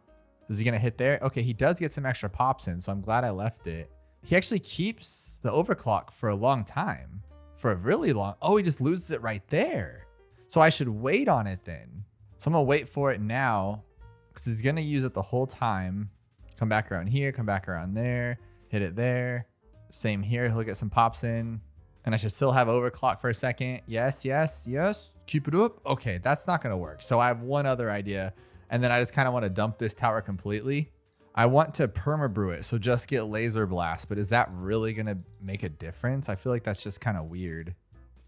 Is he gonna hit there? Okay, he does get some extra pops in, so I'm glad I left it. he actually keeps the overclock for a long time, for a really long. Oh, he just loses it right there. So I should wait on it then. So I'm gonna wait for it now because he's gonna use it the whole time. Come back around here, come back around there, hit it there. Same here, he'll get some pops in. And I should still have overclock for a second. Yes, yes, yes. Keep it up. Okay, that's not gonna work. So I have one other idea. And then I just kind of want to dump this tower completely. I want to perma brew it. So just get laser blast. But is that really gonna make a difference? I feel like that's just kind of weird.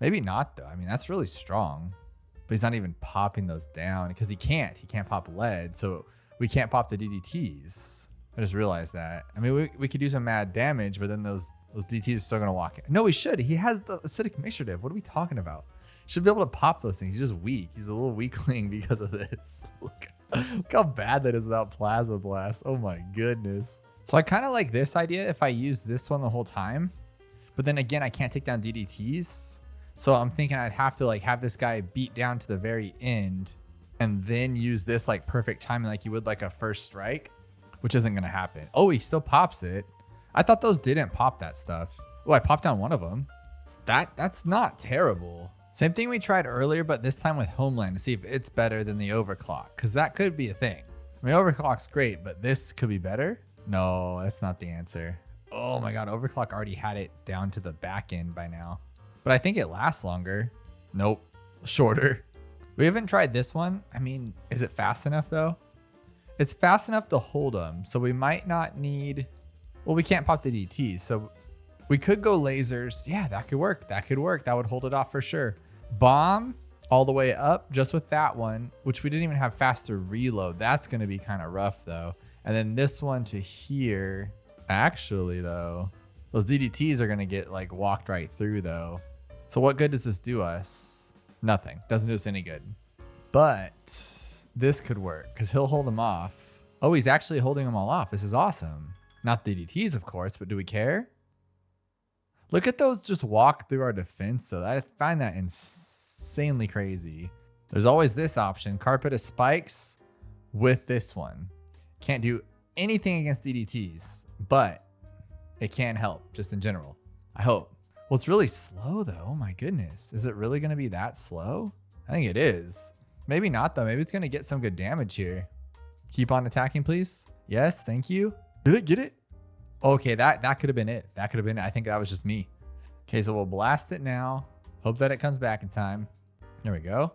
Maybe not though. I mean, that's really strong. But he's not even popping those down because he can't pop lead. So we can't pop the DDTs. I just realized that. I mean, we could do some mad damage, but then those DDTs are still gonna walk in. No, he should. He has the acidic mixture div. What are we talking about? Should be able to pop those things. He's just weak. He's a little weakling because of this. Look how bad that is without plasma blast. Oh my goodness. So I kind of like this idea if I use this one the whole time, but then again, I can't take down DDTs. So I'm thinking I'd have to like have this guy beat down to the very end and then use this like perfect timing like you would like a first strike, which isn't going to happen. Oh, he still pops it. I thought those didn't pop that stuff. Oh, I popped down one of them. That's not terrible. Same thing we tried earlier, but this time with Homeland to see if it's better than the overclock, because that could be a thing. I mean, overclock's great, but this could be better. No, that's not the answer. Oh my God, overclock already had it down to the back end by now. But I think it lasts longer. Nope, shorter. We haven't tried this one. I mean, is it fast enough though? It's fast enough to hold them, so we might not need, well, we can't pop the DTs, so we could go lasers. Yeah, that could work. That could work. That would hold it off for sure. Bomb all the way up just with that one, which we didn't even have faster reload. That's going to be kind of rough though. And then this one to here, actually though, those DDTs are going to get like walked right through though. So what good does this do us? Nothing. Doesn't do us any good. But this could work because he'll hold them off. Oh, he's actually holding them all off. This is awesome. Not the DDTs, of course, but do we care? Look at those just walk through our defense though. I find that insanely crazy. There's always this option, carpet of spikes with this one. Can't do anything against DDTs, but it can help just in general. I hope. Well, it's really slow though. Oh my goodness. Is it really going to be that slow? I think it is. Maybe not though. Maybe it's going to get some good damage here. Keep on attacking, please. Yes, thank you. Did it get it? Okay, that could have been it. That could have been it. I think that was just me. Okay, so we'll blast it now. Hope that it comes back in time. There we go.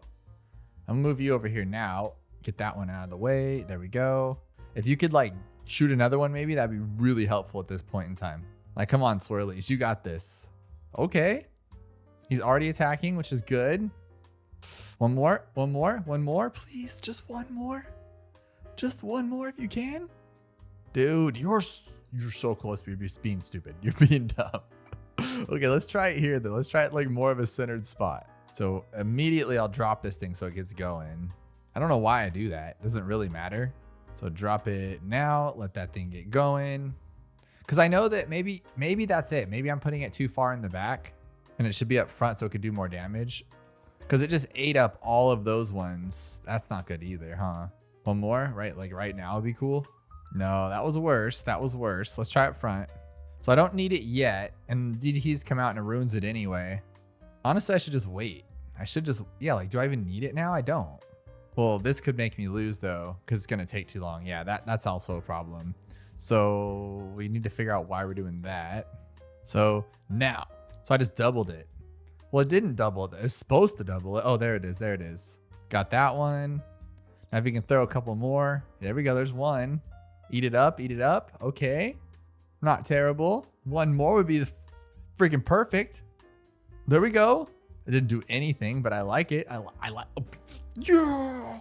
I'm gonna move you over here now. Get that one out of the way. There we go. If you could like shoot another one, maybe that'd be really helpful at this point in time. Like, come on, Swirlies, you got this. Okay. He's already attacking, which is good. One more, please. Just one more. Just one more if you can. Dude, you're so close to being stupid. You're being dumb. Okay, let's try it here though. Let's try it like more of a centered spot. So immediately I'll drop this thing so it gets going. I don't know why I do that. It doesn't really matter. So drop it now. Let that thing get going. Because I know that maybe that's it. Maybe I'm putting it too far in the back and it should be up front so it could do more damage. Because it just ate up all of those ones. That's not good either, huh? One more, right? Like right now would be cool. No, that was worse. That was worse. Let's try up front. So I don't need it yet. And DDTs come out and it ruins it anyway. Honestly, I should just wait. I should just, yeah, like, do I even need it now? I don't. Well, this could make me lose though, because it's going to take too long. Yeah, that's also a problem. So we need to figure out why we're doing that. So now, so I just doubled it. Well, it didn't double it. It was supposed to double it. Oh, there it is. There it is. Got that one. Now if you can throw a couple more. There we go. There's one. Eat it up. Eat it up. Okay. Not terrible. One more would be freaking perfect. There we go. It didn't do anything, but I like it. I like. Oh, yeah.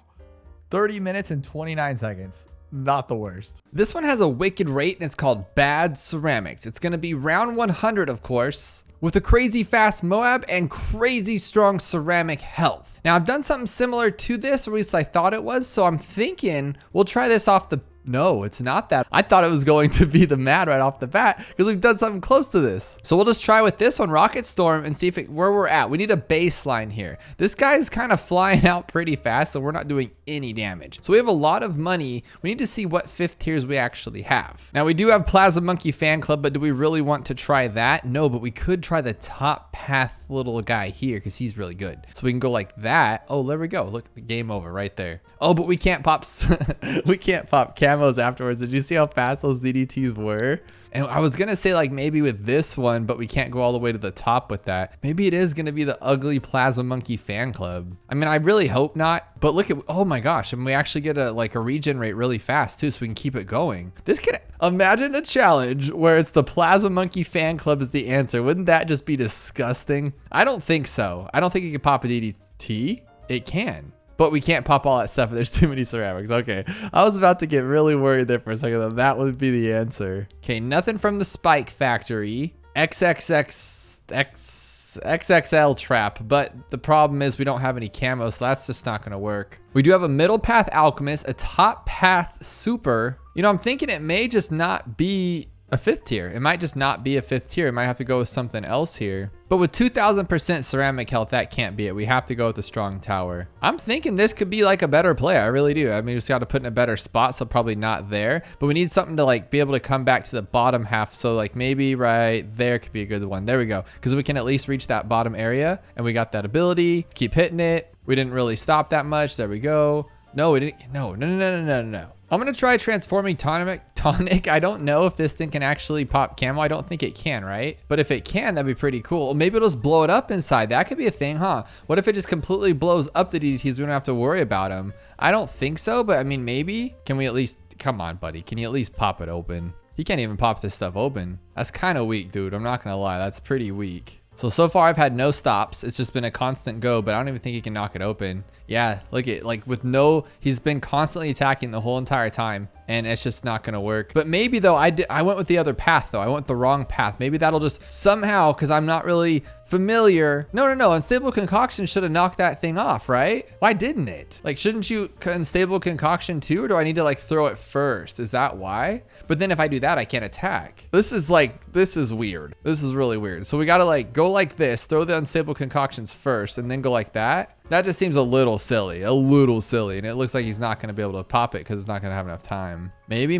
30 minutes and 29 seconds. Not the worst. This one has a wicked rate and it's called Bad Ceramics. It's going to be round 100, of course, with a crazy fast MOAB and crazy strong ceramic health. Now I've done something similar to this, or at least I thought it was. So I'm thinking we'll try this off the No, it's not that. I thought it was going to be the mad right off the bat because we've done something close to this. So we'll just try with this one, Rocket Storm, and see if where we're at. We need a baseline here. This guy's kind of flying out pretty fast, so we're not doing any damage. So we have a lot of money. We need to see what 5th tiers we actually have. Now we do have Plasma Monkey Fan Club, but do we really want to try that? No, but we could try the top path little guy here because he's really good. So we can go like that. Oh, there we go. Look, the game over right there. Oh, but we can't pop we can't pop camos afterwards. Did you see how fast those DDTs were? And I was gonna say like maybe with this one, but we can't go all the way to the top with that. Maybe it is gonna be the ugly Plasma Monkey Fan Club. I mean, I really hope not, but look at, oh my gosh, and we actually get a regen rate really fast too, so we can keep it going. This could, imagine a challenge where it's the Plasma Monkey Fan Club is the answer. Wouldn't that just be disgusting? I don't think so. I don't think you can pop a DDT. It can. But we can't pop all that stuff. There's too many ceramics. Okay. I was about to get really worried there for a second. That would be the answer. Okay. Nothing from the Spike Factory. XXL trap. But the problem is we don't have any camo, so that's just not going to work. We do have a middle path Alchemist, a top path Super. You know, I'm thinking it may just not be a 5th tier. It might just not be a 5th tier. It might have to go with something else here. But with 2000% ceramic health, that can't be it. We have to go with the strong tower. I'm thinking this could be like a better play. I really do. I mean, we just got to put in a better spot, so probably not there. But we need something to like be able to come back to the bottom half. So like maybe right there could be a good one. There we go. Because we can at least reach that bottom area, and we got that ability. Keep hitting it. We didn't really stop that much. There we go. No, we didn't. No. I'm going to try transforming tonic. I don't know if this thing can actually pop camo. I don't think it can, right? But if it can, that'd be pretty cool. Or maybe it'll just blow it up inside. That could be a thing, huh? What if it just completely blows up the DDTs? We don't have to worry about them. I don't think so, but I mean, maybe. Can we at least, come on, buddy. Can you at least pop it open? You can't even pop this stuff open. That's kind of weak, dude. I'm not going to lie. That's pretty weak. So far I've had no stops. It's just been a constant go, but I don't even think he can knock it open. Yeah, look at, like with no, he's been constantly attacking the whole entire time, and it's just not gonna work. But maybe though, I went with the other path though. I went the wrong path. Maybe that'll just somehow, because I'm not really familiar. No. Unstable Concoction should have knocked that thing off, right? Why didn't it? Like, shouldn't you Unstable Concoction too, or do I need to like throw it first? Is that why? But then if I do that, I can't attack. This is weird. This is really weird. So we gotta like go like this, throw the Unstable Concoctions first, and then go like that. That just seems a little silly, and it looks like he's not gonna be able to pop it because it's not gonna have enough time. Maybe.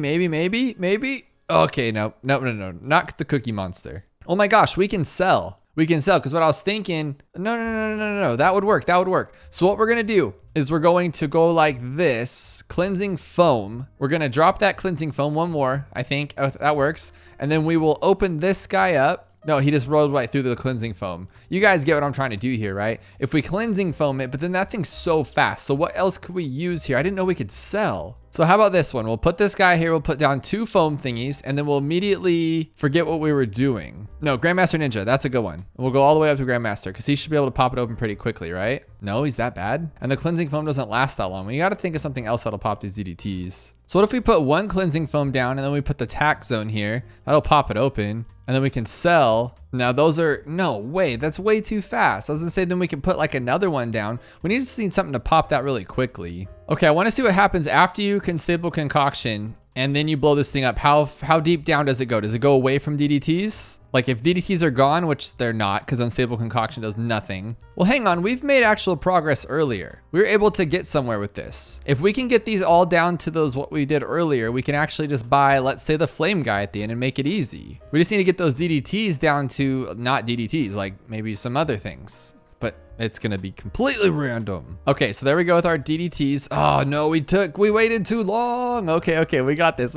Okay, no, not the Cookie Monster. Oh my gosh, we can sell. Because what I was thinking, no, that would work. So what we're gonna do is we're going to go like this, Cleansing Foam. We're gonna drop that Cleansing Foam, one more, I think, that works. And then we will open this guy up. No, he just rolled right through the Cleansing Foam. You guys get what I'm trying to do here, right? If we Cleansing Foam it, but then that thing's so fast. So what else could we use here? I didn't know we could sell. So how about this one? We'll put this guy here. We'll put down 2 foam thingies, and then we'll immediately forget what we were doing. No, Grandmaster Ninja. That's a good one. We'll go all the way up to Grandmaster because he should be able to pop it open pretty quickly, right? No, he's that bad. And the Cleansing Foam doesn't last that long. You got to think of something else that'll pop these DDTs. So what if we put 1 Cleansing Foam down, and then we put the Tack Zone here? That'll pop it open. And then we can sell. Now those are, no way, that's way too fast. I was gonna say then we can put like another one down. We need something to pop that really quickly. Okay, I wanna see what happens after you Unstable Concoction and then you blow this thing up. How deep down does it go? Does it go away from DDTs? Like if DDTs are gone, which they're not because Unstable Concoction does nothing. Well, hang on, we've made actual progress earlier. We were able to get somewhere with this. If we can get these all down to those what we did earlier, we can actually just buy, let's say the flame guy at the end and make it easy. We just need to get those DDTs down to not DDTs, like maybe some other things. But it's gonna be completely random. Okay, so there we go with our DDTs. Oh no, we waited too long. Okay, we got this.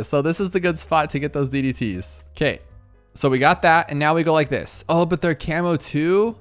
So this is the good spot to get those DDTs. Okay, so we got that, and now we go like this. Oh, but they're camo too?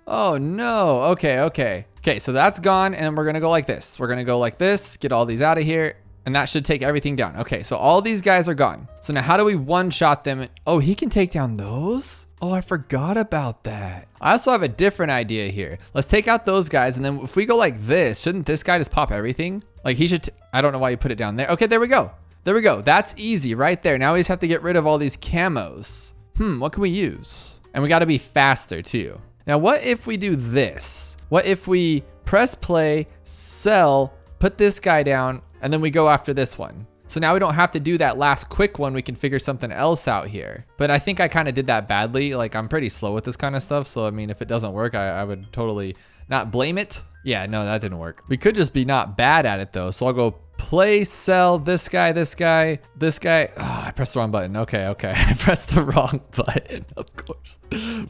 Oh no, okay. Okay, so that's gone, and we're gonna go like this. Get all these out of here, and that should take everything down. Okay, so all these guys are gone. So now how do we one-shot them? Oh, he can take down those? Oh, I forgot about that. I also have a different idea here. Let's take out those guys, and then if we go like this, shouldn't this guy just pop everything? Like he should, I don't know why you put it down there. Okay, there we go. That's easy right there. Now we just have to get rid of all these camos. What can we use? And we gotta be faster too. Now, what if we do this? What if we press play, sell, put this guy down, And then we go after this one. So now we don't have to do that last quick one. We can figure something else out here. But I think I kind of did that badly. Like, I'm pretty slow with this kind of stuff. So, I mean, if it doesn't work, I would totally not blame it. Yeah, no, that didn't work. We could just be not bad at it though. So I'll go play, sell, this guy, this guy, this guy. Oh, I pressed the wrong button. Okay. I pressed the wrong button. Of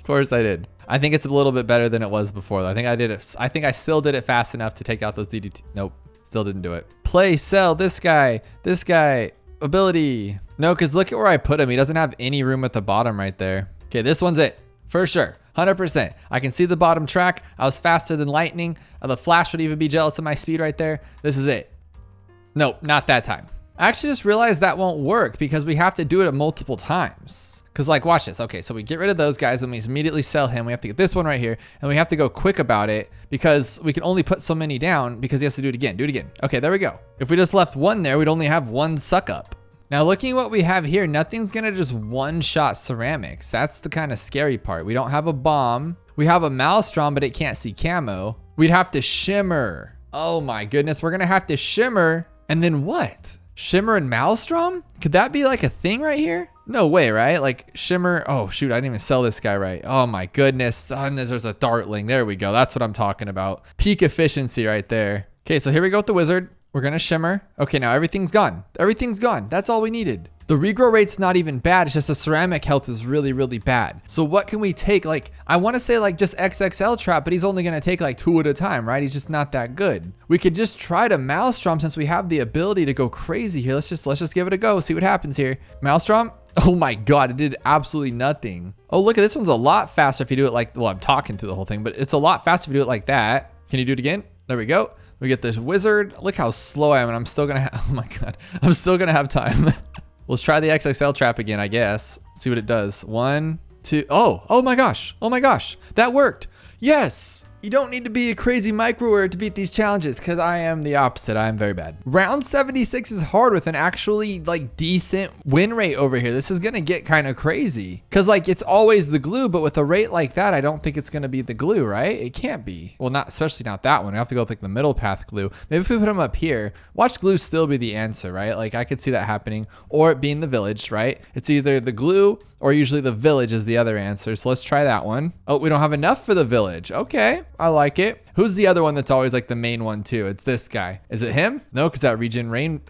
course I did. I think it's a little bit better than it was before. I think I still did it fast enough to take out those DDT. Nope. Still didn't do it. Play, sell, this guy, ability. No, because look at where I put him. He doesn't have any room at the bottom right there. Okay, this one's it. For sure. 100%. I can see the bottom track. I was faster than lightning. The Flash would even be jealous of my speed right there. This is it. Nope, not that time. I actually just realized that won't work because we have to do it multiple times. Because like, watch this. Okay, so we get rid of those guys and we immediately sell him. We have to get this one right here and we have to go quick about it because we can only put so many down because he has to do it again. Okay, there we go. If we just left one there, we'd only have one suck up. Now looking at what we have here, nothing's gonna just one-shot ceramics. That's the kind of scary part. We don't have a bomb. We have a Maelstrom, but it can't see camo. We'd have to shimmer. Oh my goodness, we're gonna have to shimmer. And then what? Shimmer and Maelstrom? Could that be like a thing right here? No way, right? Like shimmer. Oh shoot, I didn't even sell this guy right. Oh my goodness. Oh, and there's a dartling. There we go. That's what I'm talking about. Peak efficiency right there. Okay, so here we go with the wizard. We're gonna shimmer. Okay, now everything's gone. Everything's gone. That's all we needed. The regrow rate's not even bad. It's just the ceramic health is really, really bad. So what can we take? Like, I want to say like just XXL trap, but he's only gonna take like 2 at a time, right? He's just not that good. We could just try to Maelstrom since we have the ability to go crazy here. Let's just give it a go. See what happens here. Maelstrom. Oh my God, it did absolutely nothing. Oh, look at this one's a lot faster if you do it like, well, I'm talking through the whole thing, but it's a lot faster if you do it like that. Can you do it again? There we go. We get this wizard. Look how slow I am, and I'm still gonna oh my God, I'm still gonna have time. Let's try the XXL trap again, I guess. See what it does. 1, 2, oh my gosh. That worked. Yes. You don't need to be a crazy microer to beat these challenges because I am the opposite. I am very bad. Round 76 is hard with an actually like decent win rate over here. This is going to get kind of crazy because like it's always the glue, but with a rate like that, I don't think it's going to be the glue, right? It can't be. Well, not especially not that one. I have to go with like the middle path glue. Maybe if we put them up here, watch glue still be the answer, right? Like I could see that happening or it being the village, right? It's either the glue or usually the village is the other answer. So let's try that one. Oh, we don't have enough for the village. Okay, I like it. Who's the other one that's always like the main one too? It's this guy. Is it him? No, because that regen rate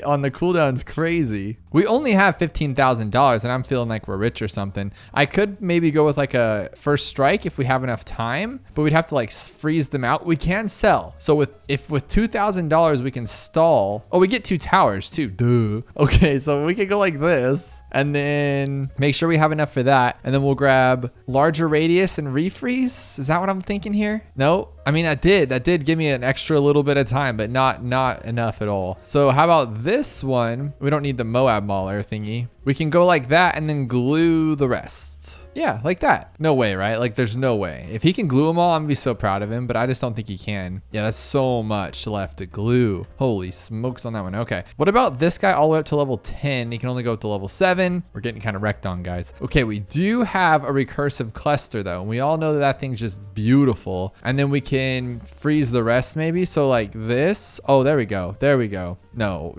on the cooldown's crazy. We only have $15,000 and I'm feeling like we're rich or something. I could maybe go with like a first strike if we have enough time, but we'd have to like freeze them out. We can sell. So with $2,000 we can stall. Oh, we get 2 towers too. Duh. Okay, so we could go like this and then make sure we have enough for that. And then we'll grab larger radius and refreeze. Is that what I'm thinking here? No, I mean, that did give me an extra little bit of time, but not enough at all. So how about this one? We don't need the MOAB mauler thingy. We can go like that and then glue the rest. Yeah, like that. No way, right? Like there's no way. If he can glue them all, I'm gonna be so proud of him, but I just don't think he can. Yeah, that's so much left to glue. Holy smokes on that one. Okay. What about this guy all the way up to level 10? He can only go up to level 7. We're getting kind of wrecked on, guys. Okay, we do have a recursive cluster though. And we all know that that thing's just beautiful. And then we can freeze the rest maybe. So like this. Oh, there we go. There we go. No.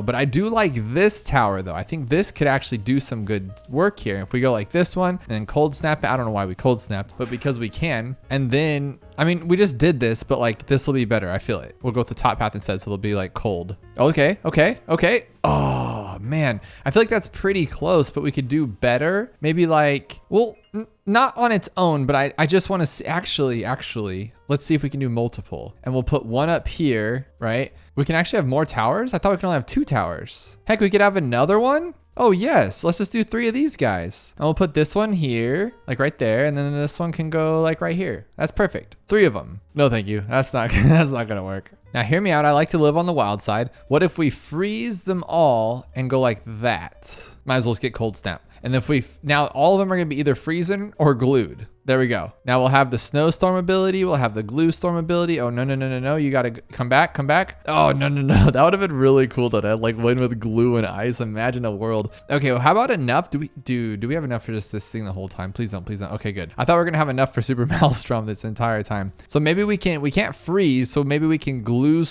But I do like this tower though. I think this could actually do some good work here. If we go like this one and then cold snap it. I don't know why we cold snapped, but because we can. And then, I mean, we just did this, but like this will be better. I feel it. We'll go with the top path instead. So it'll be like cold. Okay. Oh man. I feel like that's pretty close, but we could do better. Maybe like, well, not on its own, but I just want to see, actually, let's see if we can do multiple. And we'll put one up here, right? We can actually have more towers. I thought we could only have 2 towers. Heck, we could have another one. Oh yes, let's just do 3 of these guys. And we'll put this one here, like right there. And then this one can go like right here. That's perfect. 3 of them. No, thank you. That's not gonna work. Now hear me out. I like to live on the wild side. What if we freeze them all and go like that? Might as well just get cold snap. And if now all of them are gonna be either freezing or glued. There we go. Now we'll have the snowstorm ability. We'll have the glue storm ability. Oh, no, no, no, no, no. You got to come back, come back. Oh, no, no, no. That would have been really cool though. To like win with glue and ice. Imagine a world. Okay, well, how about enough? Do we have enough for just this thing the whole time? Please don't, please don't. Okay, good. I thought we were going to have enough for Super Maelstrom this entire time. So maybe we can't freeze. So maybe we can glue.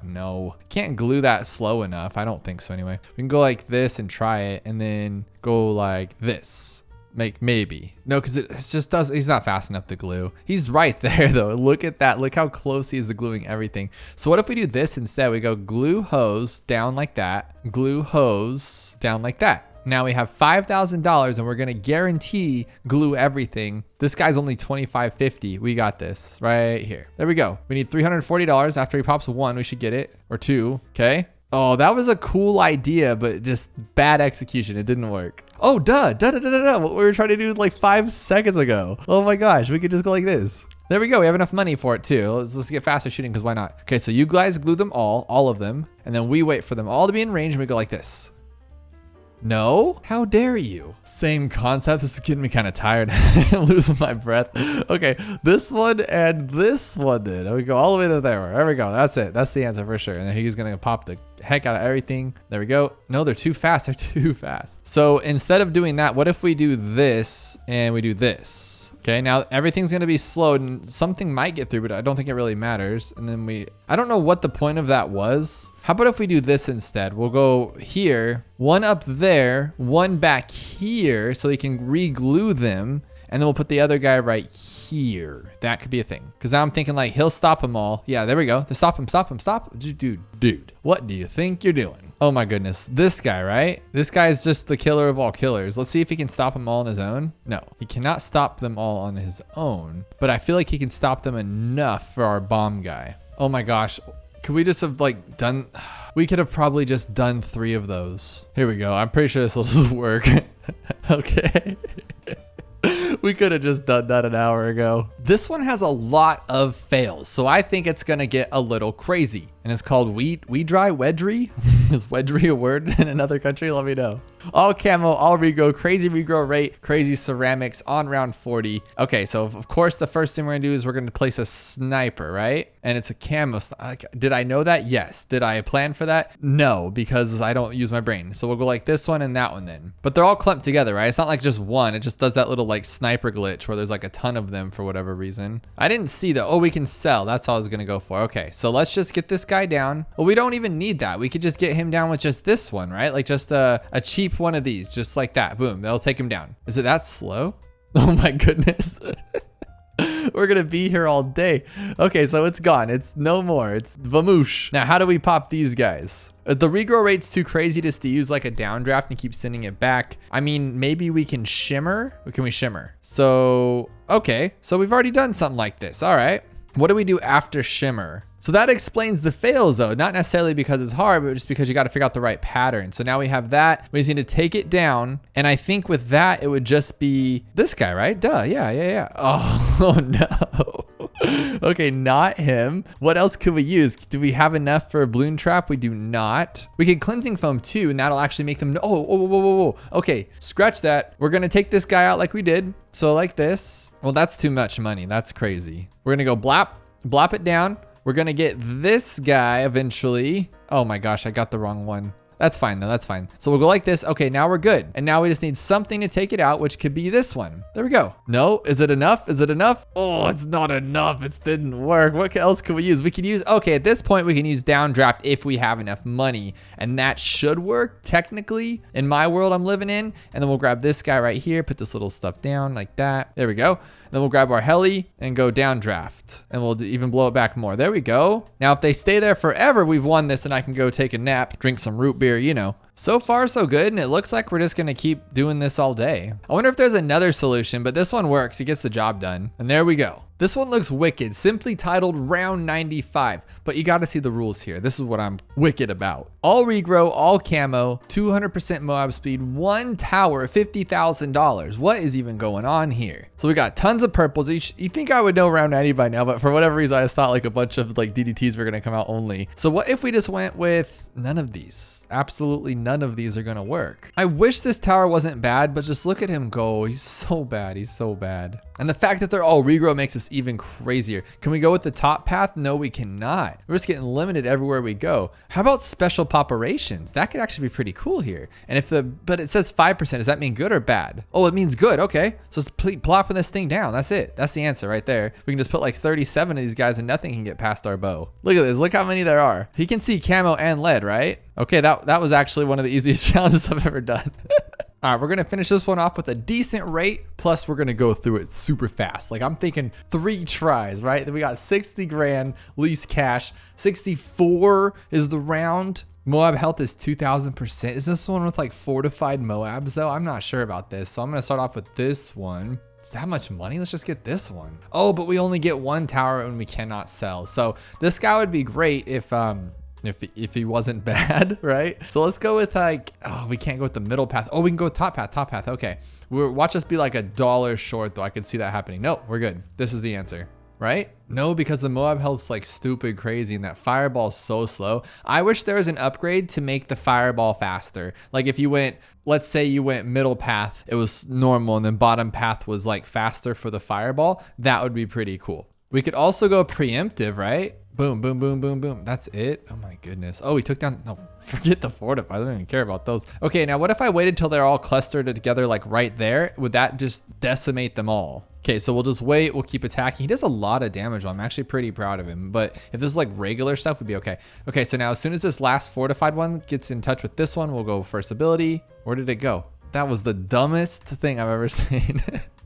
No, can't glue that slow enough. I don't think so anyway. We can go like this and try it and then go like this. Maybe. No, because it just does. He's not fast enough to glue. He's right there though. Look at that. Look how close he is to gluing everything. So what if we do this instead? We go glue hose down like that. Glue hose down like that. Now we have $5,000 and we're going to guarantee glue everything. This guy's only $25.50. We got this right here. There we go. We need $340. After he pops one, we should get it, or two. Okay. Oh, that was a cool idea, but just bad execution. It didn't work. Oh, duh. What we were trying to do like 5 seconds ago. Oh my gosh. We could just go like this. There we go. We have enough money for it too. Let's get faster shooting because why not? Okay. So you guys glue them all of them. And then we wait for them all to be in range and we go like this. No? How dare you? Same concept. This is getting me kind of tired. I'm losing my breath. Okay, this one and this one then. We go all the way to there. There we go. That's it. That's the answer for sure. And then he's going to pop the heck out of everything. There we go. No, they're too fast. They're too fast. So instead of doing that, what if we do this and we do this? Okay, now everything's going to be slowed and something might get through, but I don't think it really matters. And then I don't know what the point of that was. How about if we do this instead? We'll go here, one up there, one back here so he can re-glue them. And then we'll put the other guy right here. That could be a thing. Because now I'm thinking like he'll stop them all. Yeah, there we go. Stop him. Dude, what do you think you're doing? Oh my goodness. This guy, right? This guy is just the killer of all killers. Let's see if he can stop them all on his own. No, he cannot stop them all on his own. But I feel like he can stop them enough for our bomb guy. Oh my gosh. Could we just have like done... We could have probably just done 3 of those. Here we go. I'm pretty sure this will just work. Okay. We could have just done that an hour ago. This one has a lot of fails, so I think it's gonna get a little crazy. And it's called Wedry. Is Wedry a word in another country? Let me know. All camo, all regrow, crazy regrow rate, crazy ceramics on round 40. Okay, so of course the first thing we're gonna do is we're gonna place a sniper, right? And it's a camo. Did I know that? Yes. Did I plan for that? No, because I don't use my brain. So we'll go like this one and that one then. But they're all clumped together, right? It's not like just one. It just does that little like sniper glitch where there's like a ton of them for whatever reason. I didn't see that. Oh, we can sell. That's all I was gonna go for. Okay, so let's just get this guy down. Well, we don't even need that. We could just get him down with just this one, right? Like just a cheap one of these, just like that. Boom, that'll take him down. Is it that slow? Oh my goodness. We're gonna be here all day. Okay, so it's gone. It's no more. It's vamoosh. Now, how do we pop these guys? The regrow rate's too crazy just to use like a downdraft and keep sending it back. I mean, maybe we can shimmer. Or can we shimmer? So, okay. So we've already done something like this. All right. What do we do after shimmer? So that explains the fails though, not necessarily because it's hard, but just because you got to figure out the right pattern. So now we have that. We just need to take it down. And I think with that, it would just be this guy, right? Duh. Yeah. Oh no. Okay, not him. What else could we use? Do we have enough for a balloon trap? We do not. We can cleansing foam too, and that'll actually make them. Whoa. Okay, scratch that. We're gonna take this guy out like we did. So like this. Well, that's too much money. That's crazy. We're gonna go blop it down. We're gonna get this guy eventually. Oh my gosh, I got the wrong one. That's fine though, that's fine. So we'll go like this. Okay, now we're good. And now we just need something to take it out, which could be this one. There we go. No, is it enough? Is it enough? Oh, it's not enough. It didn't work. What else can we use? We could use, okay, at this point we can use downdraft if we have enough money. And that should work technically in my world I'm living in. And then we'll grab this guy right here, put this little stuff down like that. There we go. Then we'll grab our heli and go downdraft, and we'll even blow it back more. There we go. Now, if they stay there forever, we've won this, and I can go take a nap, drink some root beer, you know. So far, so good, and it looks like we're just gonna keep doing this all day. I wonder if there's another solution, but this one works. It gets the job done. And there we go. This one looks wicked, simply titled Round 95, but you gotta see the rules here. This is what I'm wicked about. All regrow, all camo, 200% MOAB speed, 1 tower, $50,000. What is even going on here? So we got tons of purples. You think I would know Round 90 by now, but for whatever reason, I just thought like a bunch of like DDTs were gonna come out only. So what if we just went with none of these? Absolutely none none of these are gonna work. I wish this tower wasn't bad, but just look at him go. He's so bad. He's so bad. And the fact that they're all regrow makes this even crazier. Can we go with the top path? No, we cannot. We're just getting limited everywhere we go. How about special populations? That could actually be pretty cool here. And but it says 5%. Does that mean good or bad? Oh, it means good. Okay. So it's plopping this thing down. That's it. That's the answer right there. We can just put like 37 of these guys and nothing can get past our bow. Look at this. Look how many there are. He can see camo and lead, right? Okay, that was actually one of the easiest challenges I've ever done. All right, we're gonna finish this one off with a decent rate, plus we're gonna go through it super fast. Like I'm thinking 3 tries, right? Then we got 60 grand least cash. 64 is the round. MOAB health is 2,000%. Is this one with like fortified MOABs though? I'm not sure about this. So I'm gonna start off with this one. Is that much money? Let's just get this one. Oh, but we only get 1 tower and we cannot sell. So this guy would be great if he wasn't bad, right? So let's go with like, oh, we can't go with the middle path. Oh, we can go with top path. Okay. Watch us be like $1 short though. I could see that happening. No, we're good. This is the answer, right? No, because the MOAB health's like stupid crazy and that fireball's so slow. I wish there was an upgrade to make the fireball faster. Like if you went, let's say you went middle path, it was normal, and then bottom path was like faster for the fireball. That would be pretty cool. We could also go preemptive, right? Boom, boom, boom, boom, boom. That's it. Oh my goodness. Oh, we took down, no, forget the fortify. I don't even care about those. Okay, now what if I waited till they're all clustered together like right there? Would that just decimate them all? Okay, so we'll just wait. We'll keep attacking. He does a lot of damage. I'm actually pretty proud of him. But if this is like regular stuff, would be okay. Okay, so now as soon as this last fortified one gets in touch with this one, we'll go first ability. Where did it go? That was the dumbest thing I've ever seen.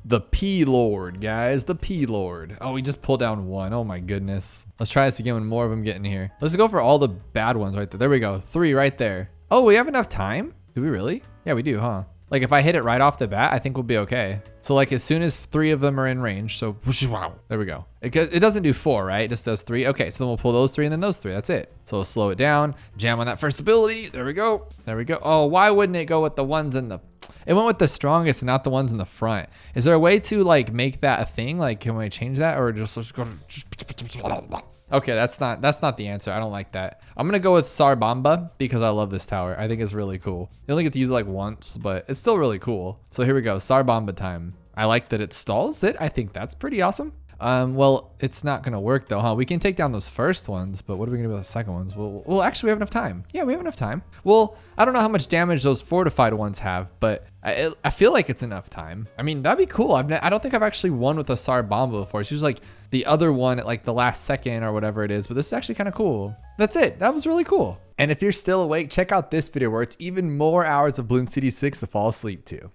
The P-Lord, guys. The P-Lord. Oh, we just pulled down 1. Oh my goodness. Let's try this again when more of them get in here. Let's go for all the bad ones right there. There we go. 3 right there. Oh, we have enough time? Do we really? Yeah, we do, huh? Like if I hit it right off the bat, I think we'll be okay. So like as soon as 3 of them are in range, so there we go. It doesn't do 4, right? It just does 3. Okay, so then we'll pull those 3 and then those 3. That's it. So we'll slow it down, jam on that first ability. There we go. There we go. Oh, why wouldn't it go with the ones in the... It went with the strongest and not the ones in the front. Is there a way to like make that a thing? Like, can we change that or just let's go? Okay, that's not the answer. I don't like that. I'm gonna go with Sarbamba because I love this tower. I think it's really cool. You only get to use it like once, but it's still really cool. So here we go, Sarbamba time. I like that it stalls it. I think that's pretty awesome. Well, it's not gonna work though, huh? We can take down those first ones, but what are we gonna do with the second ones? Well, actually we have enough time. Yeah, we have enough time. Well, I don't know how much damage those fortified ones have, but I feel like it's enough time. I mean, that'd be cool. I don't think I've actually won with a Sarbamba before. It's usually like the other one at like the last second or whatever it is, but this is actually kind of cool. That's it. That was really cool. And if you're still awake, check out this video where it's even more hours of Bloons TD6 to fall asleep to.